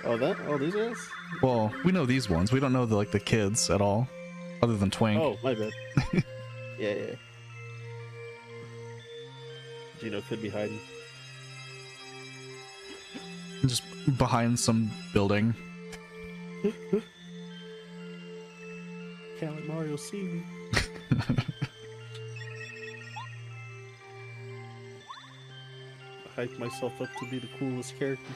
Oh, these guys? Well, we know these ones. We don't know the kids at all, other than Twink. Oh, my bad. Yeah. Gino could be hiding. Just behind some building. Can't let Mario see me. I hype myself up to be the coolest character.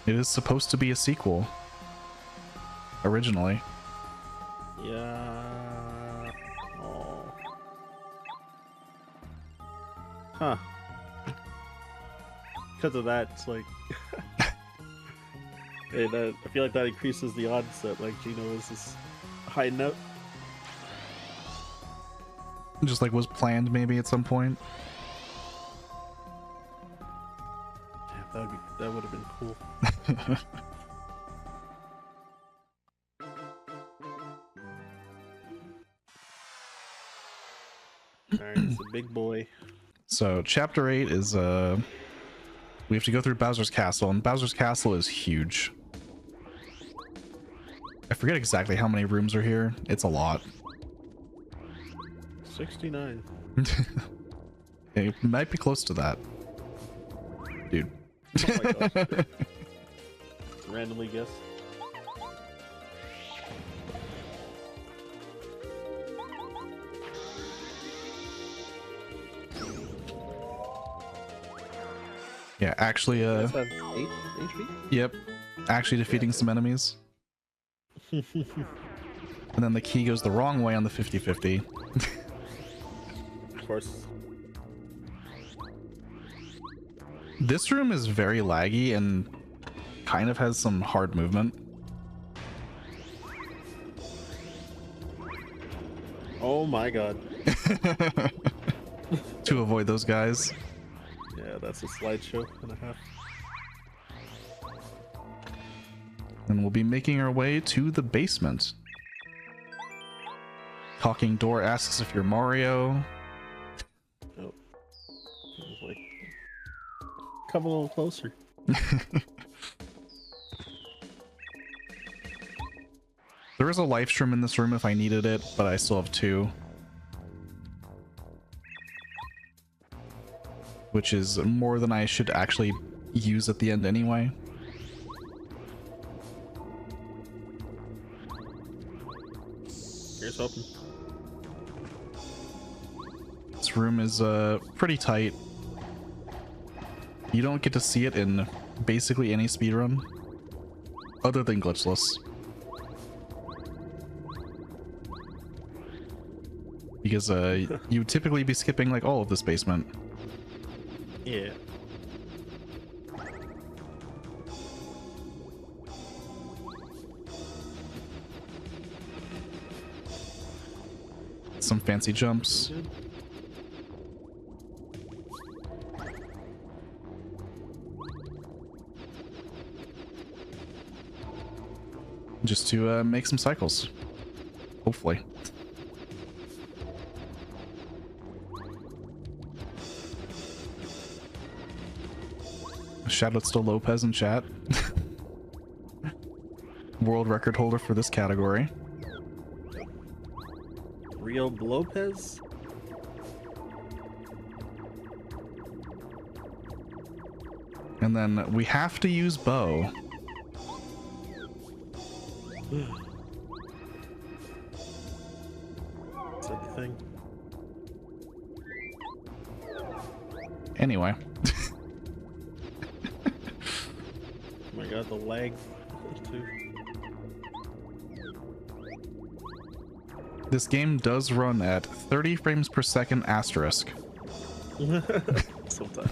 It is supposed to be a sequel. Originally. Yeah. Oh. Huh. Because of that, it's like... hey, I feel like that increases the odds that like Gino is this high note. Just like was planned maybe at some point. Yeah, that would have been cool. Alright, it's a big boy. So chapter 8 is we have to go through Bowser's Castle, and Bowser's Castle is huge. I forget exactly how many rooms are here. It's a lot. 69. It might be close to that. Dude. Oh my gosh. Randomly guess. Yeah, actually, Does that have 8 HP? yep. Actually defeating some enemies. And then the key goes the wrong way on the 50-50. Of course. This room is very laggy and kind of has some hard movement. Oh my god. To avoid those guys. Yeah, that's a slideshow and a half. And we'll be making our way to the basement. Talking door asks if you're Mario. Oh. I was like, come a little closer. There is a life stream in this room if I needed it, but I still have 2. Which is more than I should actually use at the end anyway. Here's hoping. This room is pretty tight. You don't get to see it in basically any speedrun other than glitchless. Because you would typically be skipping like all of this basement. Yeah. Some fancy jumps. Good. Just to make some cycles. Hopefully. Shout outs to Lopez in chat. World record holder for this category. Rio Lopez? And then we have to use Bo. Is that the thing? Anyway. Oh my god, the lag too. This game does run at 30 frames per second asterisk. Sometimes.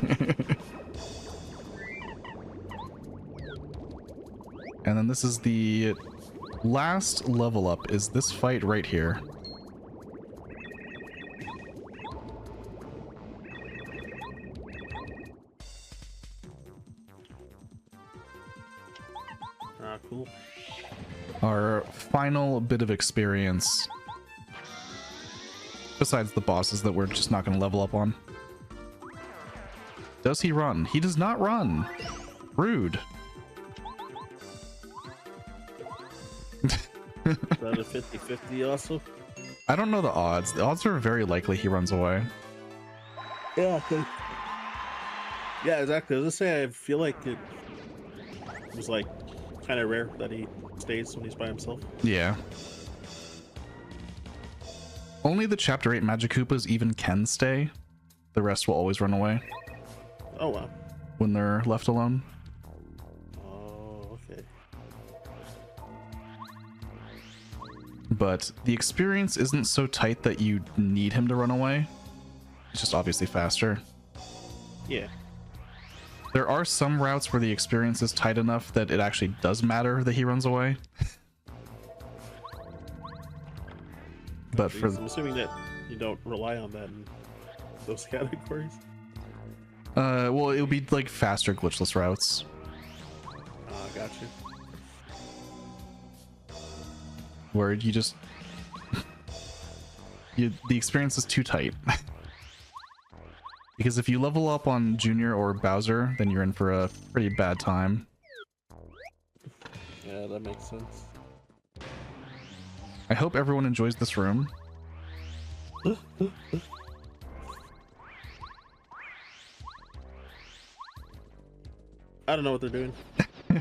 And then this is the last level up, is this fight right here. Ah, cool. Our final bit of experience. Besides the bosses that we're just not going to level up on. Does he run? He does not run. Rude. Is that a 50-50 also? I don't know the odds. The odds are very likely he runs away. Yeah, yeah, exactly. I was gonna say, I feel like it was like kind of rare that he stays when he's by himself. Yeah. Only the Chapter 8 Magic Koopas even can stay. The rest will always run away Oh wow. when they're left alone. Oh, okay. But the experience isn't so tight that you need him to run away. It's just obviously faster. Yeah. There are some routes where the experience is tight enough that it actually does matter that he runs away. But for I'm assuming that you don't rely on that in those categories. well, it would be like faster glitchless routes. Got you. Where you just the experience is too tight. Because if you level up on Junior or Bowser, then you're in for a pretty bad time. Yeah, that makes sense. I hope everyone enjoys this room. I don't know what they're doing. I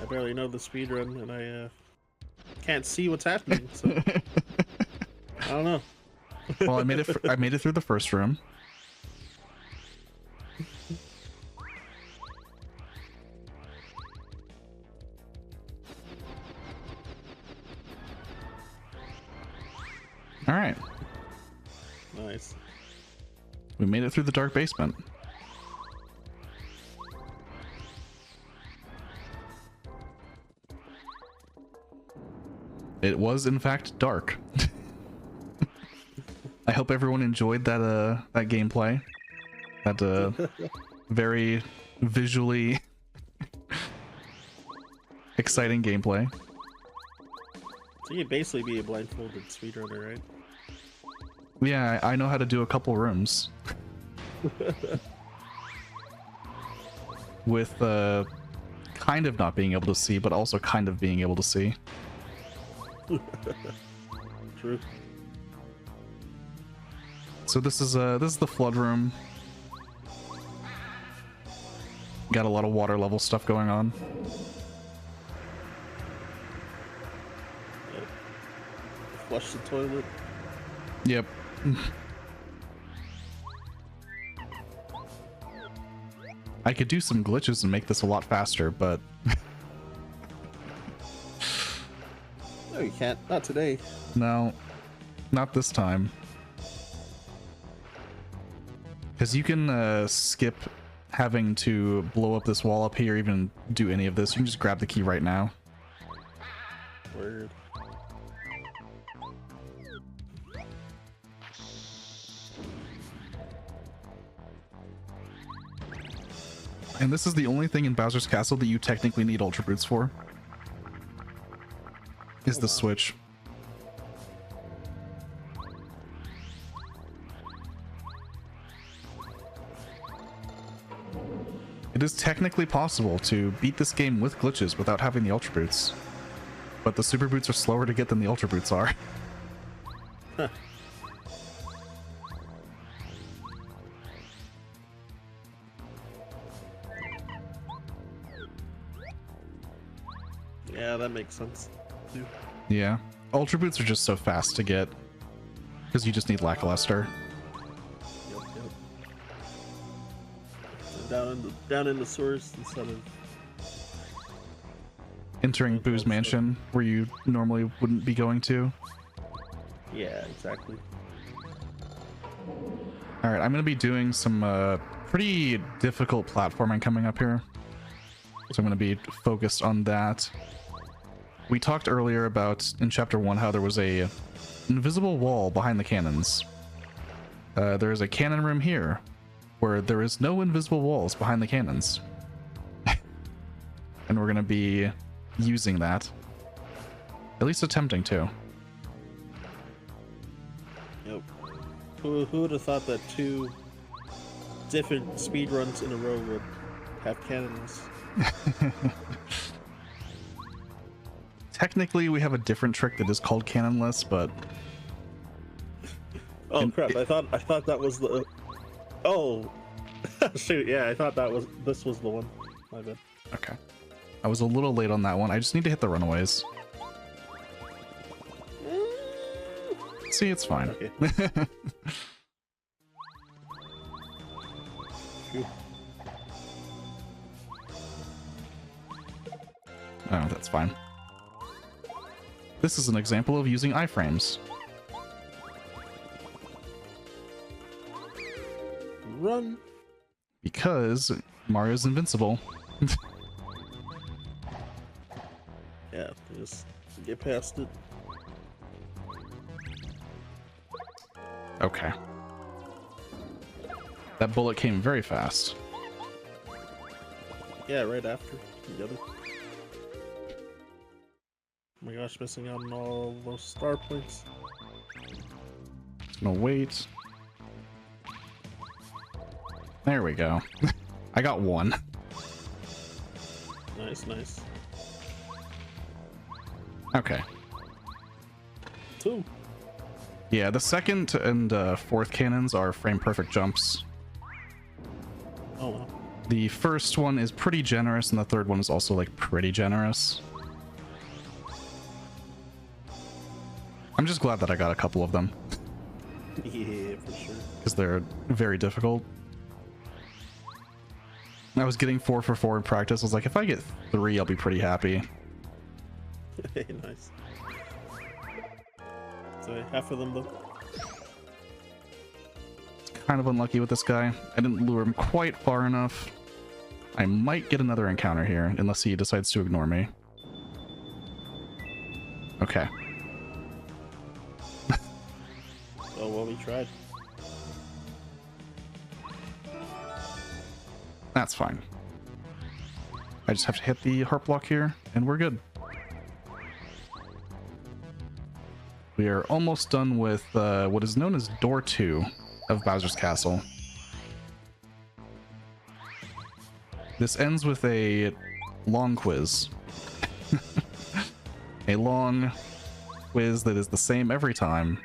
barely know the speedrun, and I can't see what's happening, so I don't know. Well, I made it through the first room. All right. Nice. We made it through the dark basement. It was in fact dark. I hope everyone enjoyed that that gameplay. That very visually exciting gameplay. So you basically be a blindfolded speedrunner, right? Yeah, I know how to do a couple rooms. With kind of not being able to see, but also kind of being able to see. True. So this is the flood room. Got a lot of water level stuff going on. Yep. Flush the toilet. Yep. I could do some glitches and make this a lot faster, but No, you can't. Not today. no, not this time. Because you can skip having to blow up this wall up here, even do any of this. You can just grab the key right now. Word. And this is the only thing in Bowser's Castle that you technically need Ultra Boots for. Is the switch. It is technically possible to beat this game with glitches without having the Ultra Boots. But the Super Boots are slower to get than the Ultra Boots are. Huh. Yeah, that makes sense. Too. Yeah. Ultra Boots are just so fast to get. Because you just need Lackluster. Yep, yep. Down in the source instead of. entering Boo's Mansion, where you normally wouldn't be going to. Yeah, exactly. Alright, I'm going to be doing some pretty difficult platforming coming up here. So I'm going to be focused on that. We talked earlier about, in Chapter 1, how there was a invisible wall behind the cannons. There is a cannon room here, where there is no invisible walls behind the cannons. And we're going to be using that. At least attempting to. Yep. Who would have thought that 2 different speedruns in a row would have cannons? Technically, we have a different trick that is called cannonless, but... Oh crap! I thought that was the... Oh! Shoot, yeah, I thought this was the one. My bad. Okay. I was a little late on that one. I just need to hit the runaways. See, it's fine. Okay. Oh, that's fine. This is an example of using iframes. Run! Because Mario's invincible. Yeah, just get past it. Okay. That bullet came very fast. Yeah, right after the other. Oh my gosh, missing out on all those star points. Just gonna wait. There we go. I got 1. Nice, nice. Okay. 2. Yeah, the second and fourth cannons are frame perfect jumps. Oh wow. The first one is pretty generous, and the third one is also like pretty generous. I'm just glad that I got a couple of them. Yeah, for sure. Because they're very difficult. I was getting 4 for 4 in practice. I was like, if I get 3, I'll be pretty happy. Nice. So half of them though. Kind of unlucky with this guy. I didn't lure him quite far enough. I might get another encounter here, unless he decides to ignore me. Okay. Oh well, we tried. That's fine. I just have to hit the heart block here, and we're good. We are almost done with what is known as Door 2 of Bowser's Castle. This ends with a long quiz. A long quiz that is the same every time.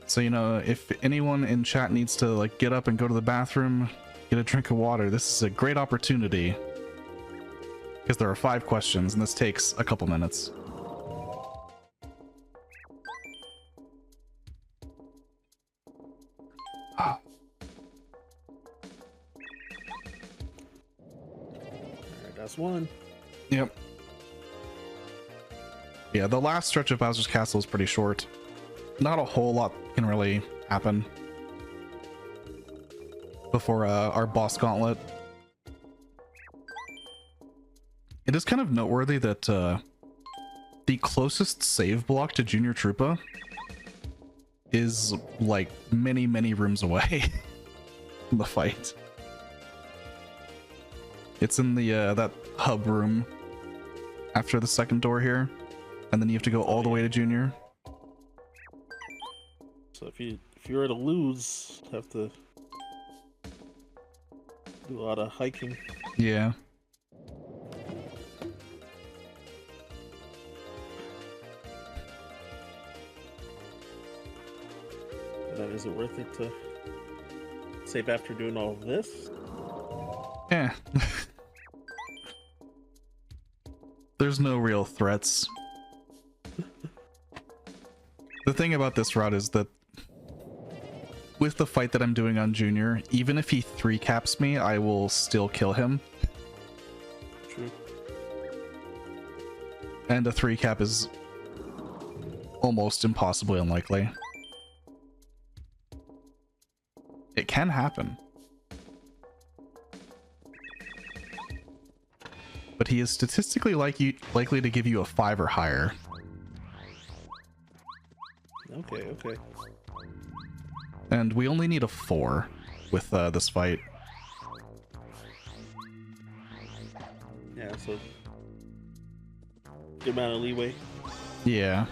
So, you know, if anyone in chat needs to like get up and go to the bathroom, get a drink of water, this is a great opportunity. Because there are 5 questions and this takes a couple minutes. Alright, that's 1. Yep. Yeah, the last stretch of Bowser's Castle is pretty short. Not a whole lot can really happen before our boss gauntlet. It is kind of noteworthy that the closest save block to Junior Troopa is like many, many rooms away from the fight. It's in the that hub room after the second door here, and then you have to go all the way to Junior. So if you were to lose, have to do a lot of hiking. Yeah. And then is it worth it to save after doing all of this? Yeah. There's no real threats. The thing about this route is that with the fight that I'm doing on Junior, even if he 3-caps me, I will still kill him. True. And a 3-cap is almost impossibly unlikely. It can happen. But he is statistically likely to give you a 5 or higher. Okay, okay. And we only need a 4 with this fight. Yeah, so good amount of leeway. Yeah.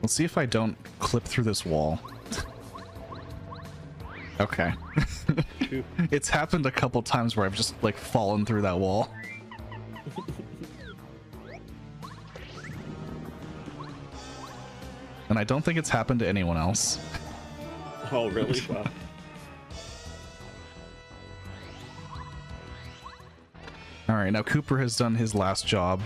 Let's see if I don't clip through this wall. Okay. It's happened a couple times where I've just like fallen through that wall. And I don't think it's happened to anyone else. Oh, really? Wow. Alright, now Cooper has done his last job.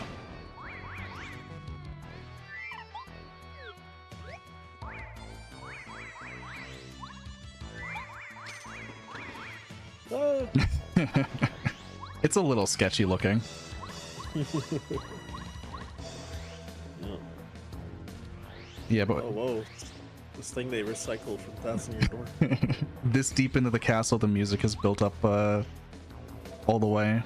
Oh. It's a little sketchy looking. No. Yeah, but Oh, whoa. This thing they recycled from passing your door. this deep into the castle, the music has built up all the way.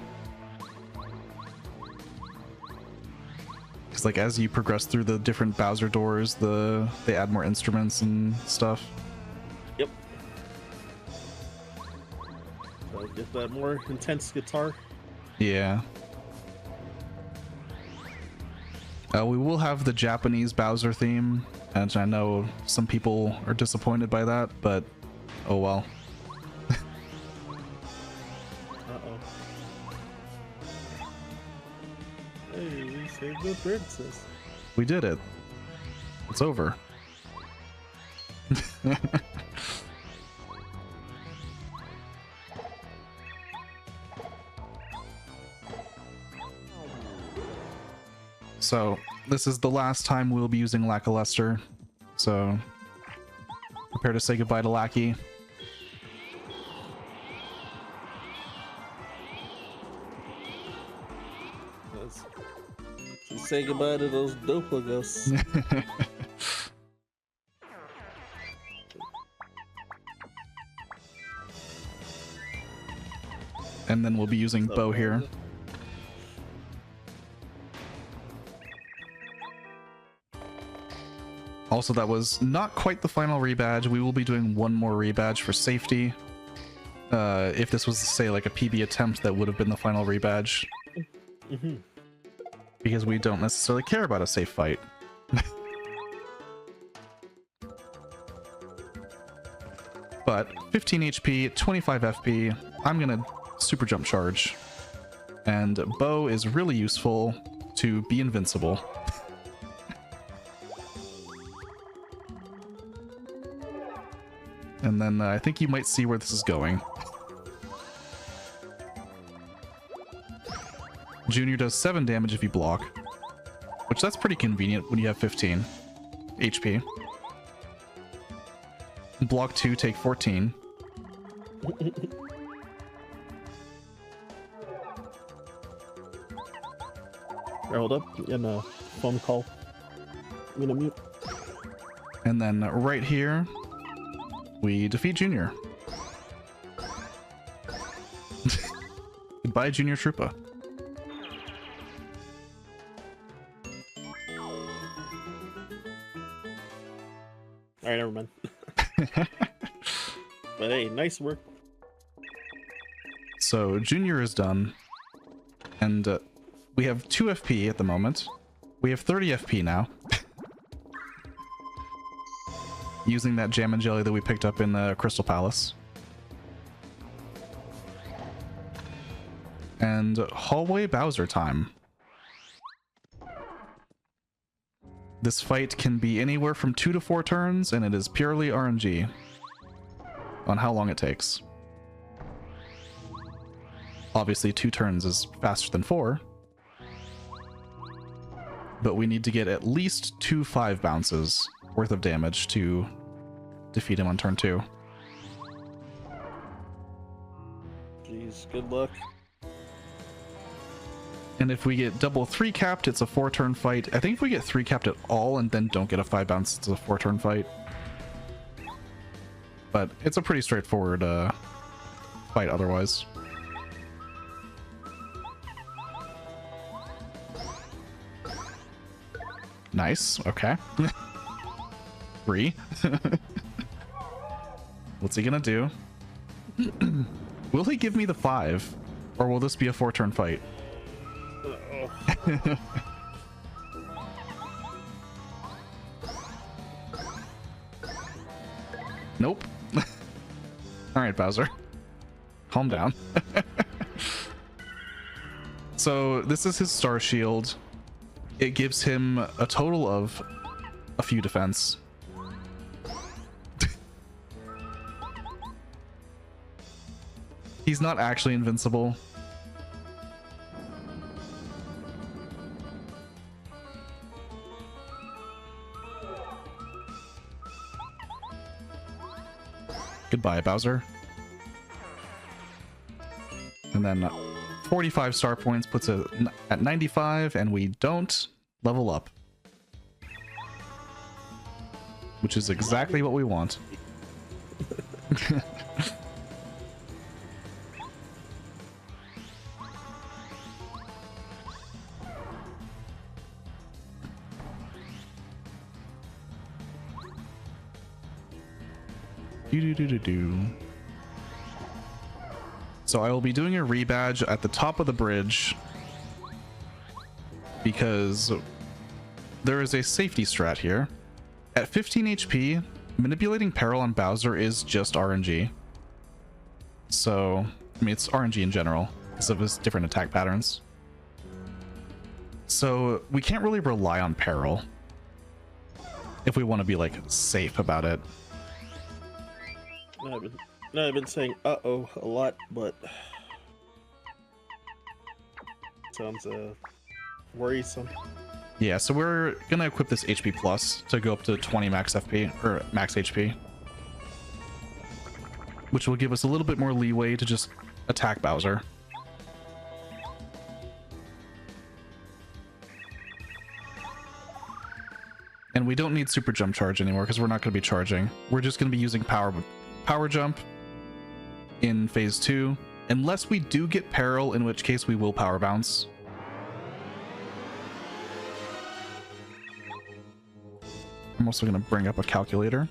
Because like as you progress through the different Bowser doors, they add more instruments and stuff. Yep. So get that more intense guitar. Yeah. We will have the Japanese Bowser theme, and I know some people are disappointed by that, but oh well. Uh-oh. Hey, we saved the princess. We did it. It's over. So, this is the last time we'll be using Lackluster, so prepare to say goodbye to Lackey. Let's say goodbye to those doppelgangers. And then we'll be using Bo here. Also, that was not quite the final rebadge. We will be doing one more rebadge for safety. If this was, say, like a PB attempt, that would have been the final rebadge. Because we don't necessarily care about a safe fight. But 15 HP, 25 FP, I'm gonna super jump charge. And Bo is really useful to be invincible. And then I think you might see where this is going. Junior does 7 damage if you block, which that's pretty convenient when you have 15 HP. Block 2, take 14. Hold up, in a phone call. I'm gonna mute. And then right here, we defeat Junior. Goodbye, Junior Troopa. Alright, never mind. But hey, nice work. So Junior is done. And we have 2 FP at the moment. We have 30 FP now. Using that jam and jelly that we picked up in the Crystal Palace. And hallway Bowser time. This fight can be anywhere from 2 to 4 turns, and it is purely RNG on how long it takes. Obviously 2 turns is faster than 4. but we need to get at least 2 5 bounces worth of damage to defeat him on turn 2. Jeez, good luck. And if we get double 3 capped, it's a 4-turn fight. I think if we get 3 capped at all and then don't get a 5 bounce, it's a 4-turn fight. But it's a pretty straightforward fight otherwise. Nice, okay. 3. What's he gonna do? Will he give me the 5? Or will this be a 4-turn fight? Nope. Alright, Bowser. Calm down. So, this is his Star Shield. It gives him a total of a few defense. He's not actually invincible. Goodbye, Bowser. And then 45 star points puts it at 95, and we don't level up. Which is exactly what we want. So I will be doing a rebadge at the top of the bridge because there is a safety strat here. At 15 HP, manipulating peril on Bowser is just RNG. So, I mean, it's RNG in general because of his different attack patterns. So we can't really rely on peril if we want to be like safe about it. I've been saying uh-oh a lot, but sounds worrisome. Yeah, so we're gonna equip this HP plus to go up to 20 max FP or max HP, which will give us a little bit more leeway to just attack Bowser. And we don't need super jump charge anymore because we're not going to be charging. We're just going to be using power jump in phase 2, unless we do get peril, in which case we will power bounce. I'm also going to bring up a calculator.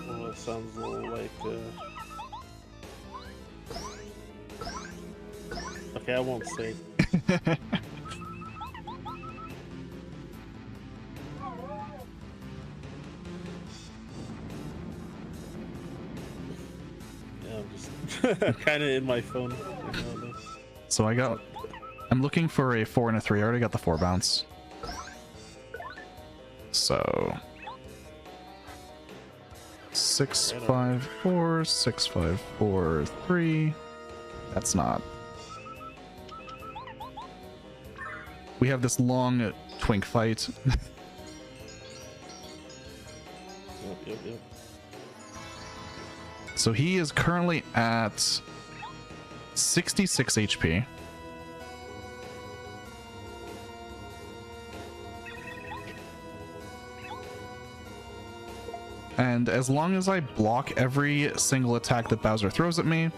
Well, it sounds a little like okay, I won't say. Kind of in my phone. So I'm looking for a 4 and a 3. I already got the 4 bounce. So 6 5 4 6 5 4 3. That's not. We have this long twink fight. Yep. So he is currently at 66 HP. And as long as I block every single attack that Bowser throws at me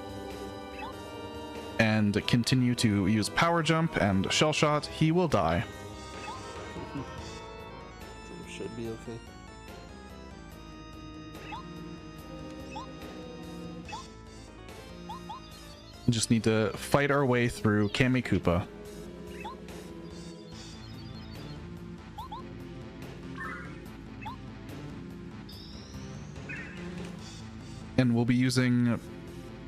and continue to use power jump and shell shot, he will die. So should be okay. We just need to fight our way through Kami Koopa. And we'll be using...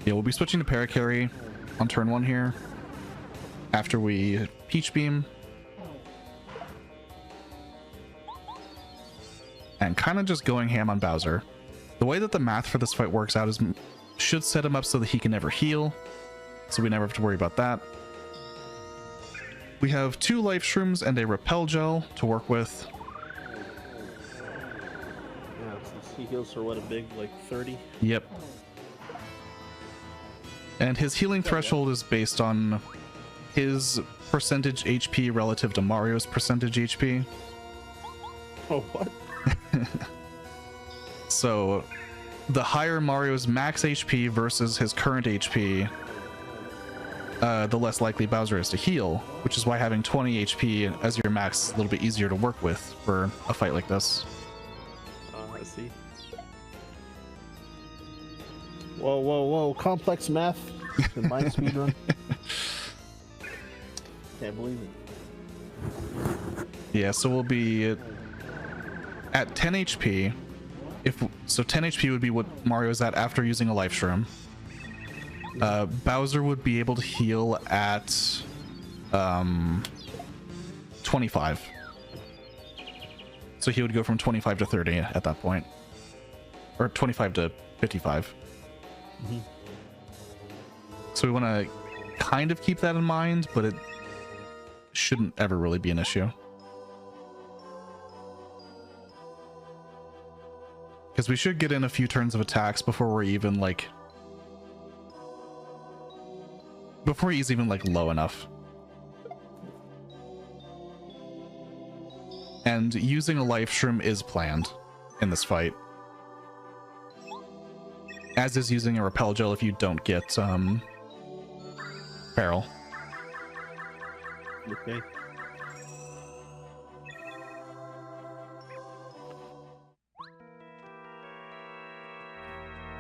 Yeah, we'll be switching to Paracarry on turn 1 here. After we Peach Beam. And kind of just going ham on Bowser. The way that the math for this fight works out is... should set him up so that he can never heal. So we never have to worry about that. We have 2 life shrooms and a repel gel to work with. Yeah, since he heals for what, a big, like 30? Yep. And his healing threshold is based on his percentage HP relative to Mario's percentage HP. Oh, what? So the higher Mario's max HP versus his current HP, the less likely Bowser is to heal, which is why having 20 HP as your max is a little bit easier to work with for a fight like this. I see. Whoa, whoa, whoa. Complex math in my speedrun. Can't believe it. Yeah, so we'll be at 10 HP. So 10 HP would be what Mario is at after using a life shroom. Bowser would be able to heal at 25. So he would go from 25 to 30 at that point. Or 25 to 55. Mm-hmm. So we want to kind of keep that in mind, but it shouldn't ever really be an issue. Because we should get in a few turns of attacks before we're even like... Before he's even like low enough. And using a life shroom is planned in this fight. As is using a repel gel if you don't get barrel. Okay.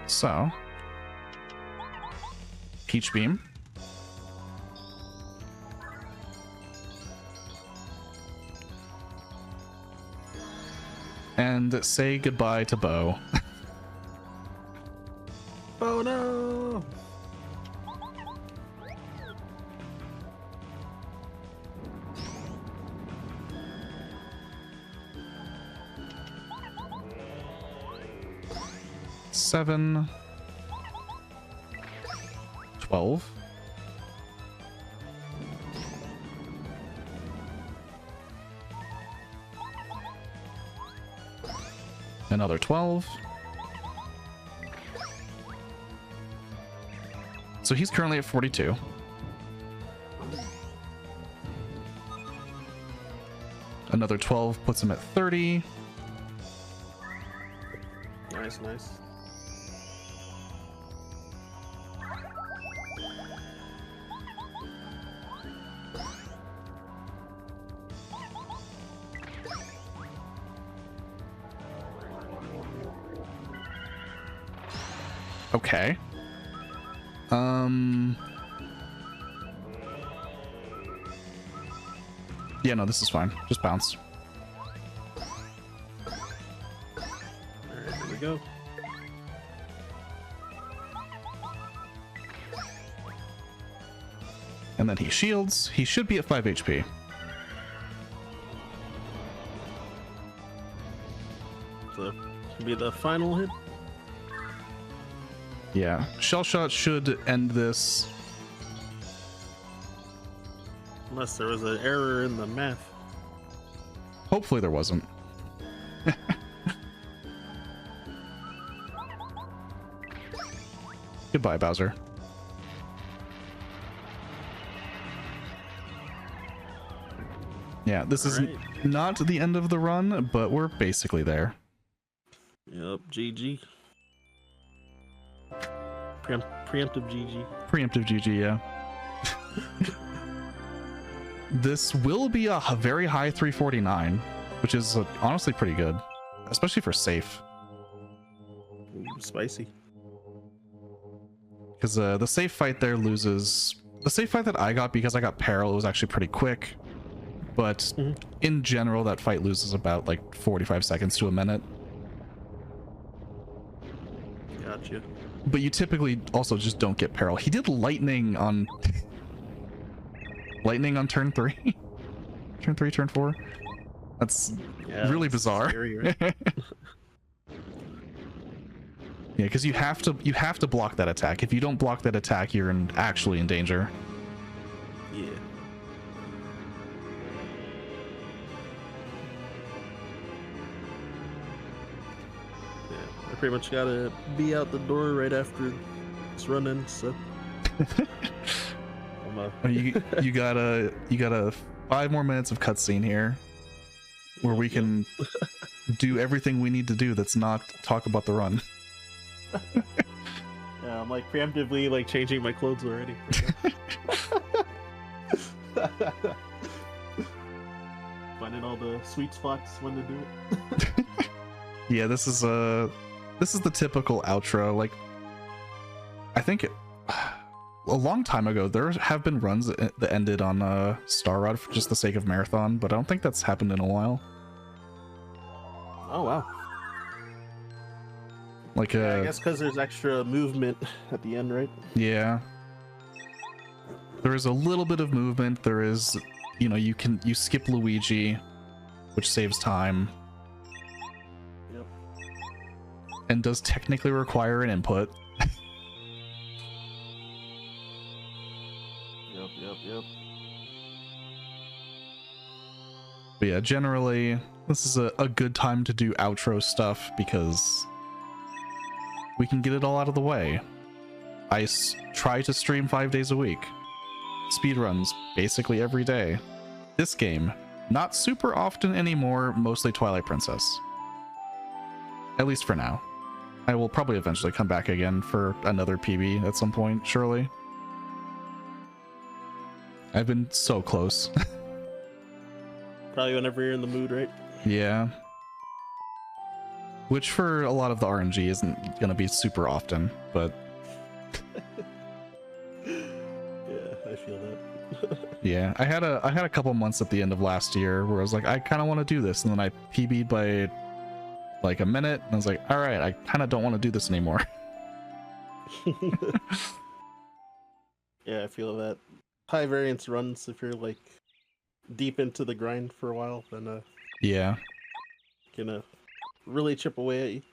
So, Peach Beam. And say goodbye to Bo. Oh no! Seven, 12. Another 12. So he's currently at 42. Another 12 puts him at 30. Nice, nice. Okay. Yeah, no, this is fine. Just bounce. Alright, here we go. And then he shields. He should be at 5 HP. So, should be the final hit. Yeah. Shell Shot should end this. Unless there was an error in the math. Hopefully there wasn't. Goodbye, Bowser. Yeah, this is not the end of the run, but we're basically there. Yep, GG. Preemptive GG. Preemptive GG, yeah. This will be a very high 349, which is honestly pretty good, especially for safe. Ooh, spicy. Because the safe fight there loses... The safe fight that I got, because I got Peril, it was actually pretty quick. But in general, that fight loses about like 45 seconds to a minute. Gotcha. But you typically also just don't get Peril. He did lightning on... lightning on turn 3? Turn 3, turn 4? That's really bizarre. Scary, right? Yeah, because you have to block that attack. If you don't block that attack, you're actually in danger. Yeah. I pretty much gotta be out the door right after this run ends, so. You got a 5 more minutes of cutscene here, where we can do everything we need to do. That's not talk about the run. Yeah, I'm like preemptively like changing my clothes already. Finding all the sweet spots when to do it. Yeah, this is the typical outro. Like, I think a long time ago there have been runs that ended on Star Rod for just the sake of marathon, but I don't think that's happened in a while. Oh wow. Like I guess because there's extra movement at the end, right? Yeah. There is a little bit of movement. There is, you know, you skip Luigi, which saves time. Yep. And does technically require an input. Yep. But yeah, generally, this is a good time to do outro stuff because we can get it all out of the way. I try to stream 5 days a week. Speedruns basically every day. This game, not super often anymore, mostly Twilight Princess. At least for now. I will probably eventually come back again for another PB at some point, surely. I've been so close. Probably whenever you're in the mood, right? Yeah. Which for a lot of the RNG isn't gonna be super often, but yeah, I feel that. yeah, I had a couple months at the end of last year where I was like, I kind of want to do this, and then I PB'd by like a minute, and I was like, all right, I kind of don't want to do this anymore. Yeah, I feel that. High variance runs, if you're like deep into the grind for a while, then Yeah. gonna really chip away at you.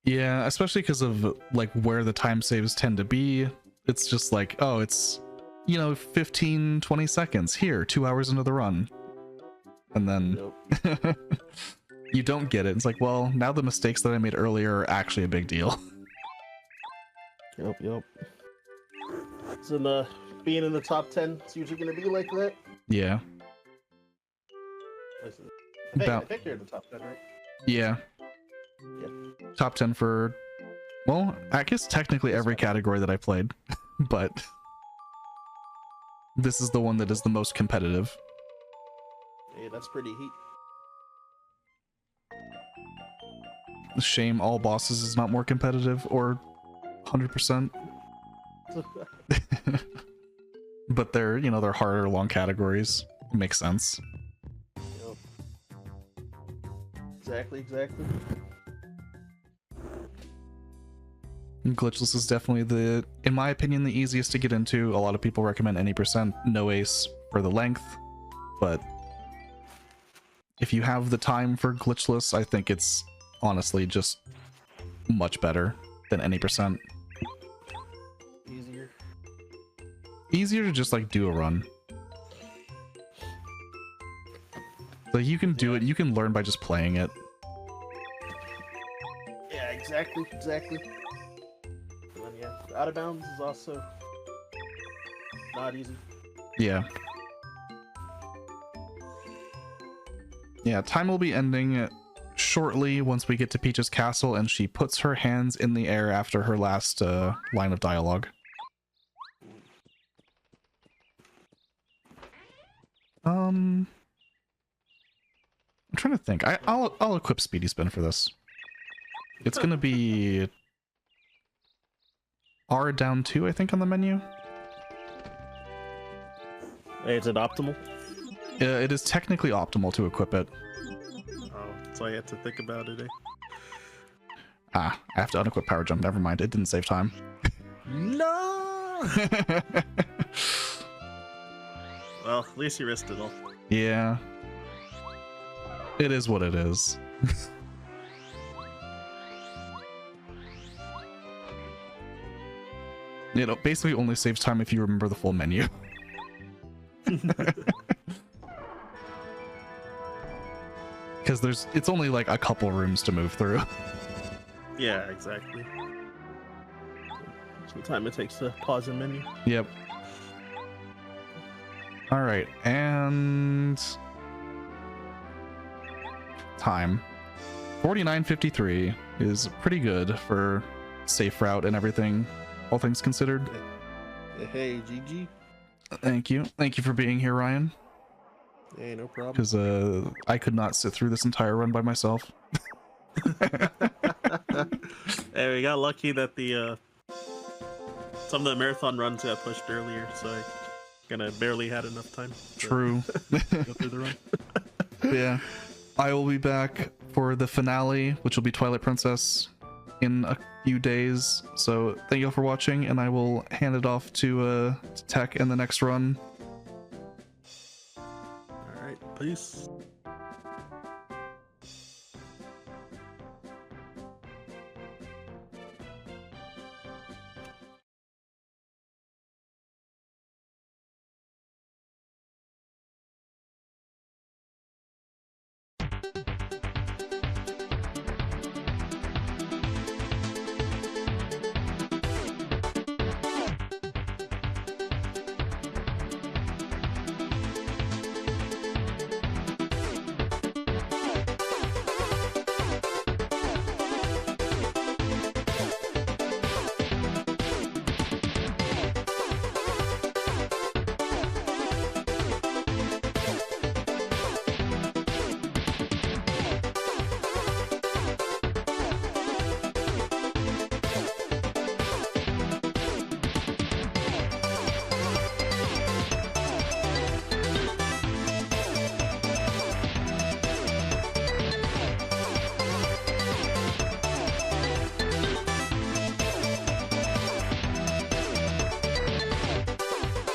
Yeah, especially because of like where the time saves tend to be. It's just like, oh, it's, you know, 15-20 seconds here, 2 hours into the run, and then Yep. you don't get it. It's like, well, now the mistakes that I made earlier are actually a big deal. Yep. So being in the top 10, it's usually gonna be like that. Yeah. I think you're in the top 10, right? Yeah. Yeah. Top 10 for, well, I guess technically every category that I played, but this is the one that is the most competitive. Hey, that's pretty heat. Shame all bosses is not more competitive or 100%. But they're, you know, they're harder long categories. Makes sense. Yep. Exactly. Glitchless is definitely in my opinion, the easiest to get into. A lot of people recommend any percent, no ace for the length, but if you have the time for glitchless, I think it's honestly just much better than any percent. Easier to just like do a run. Like you can do it, you can learn by just playing it. Yeah, exactly. And then yeah, out of bounds is also not easy. Yeah. Yeah, time will be ending shortly once we get to Peach's castle and she puts her hands in the air after her last line of dialogue. I'm trying to think. I'll equip Speedy Spin for this. It's gonna be R down 2, I think, on the menu. Hey, is it optimal? It is technically optimal to equip it. Oh, so I had to think about it, eh? Ah, I have to unequip Power Jump. Never mind, it didn't save time. No! Well, at least you risked it all. Yeah. It is what it is. You know, basically only saves time if you remember the full menu. Because it's only like a couple rooms to move through. Yeah, exactly. So the time it takes to pause a menu. Yep. All right, and time 49:53 is pretty good for safe route and everything, all things considered. Hey, GG. Thank you for being here, Ryan. Hey, no problem. Because I could not sit through this entire run by myself. Hey, we got lucky that the some of the marathon runs got pushed earlier, so I kind of barely had enough time to True. go through the run. Yeah, I will be back for the finale, which will be Twilight Princess, in a few days. So thank you all for watching, and I will hand it off to Tech and the next run. All right, peace.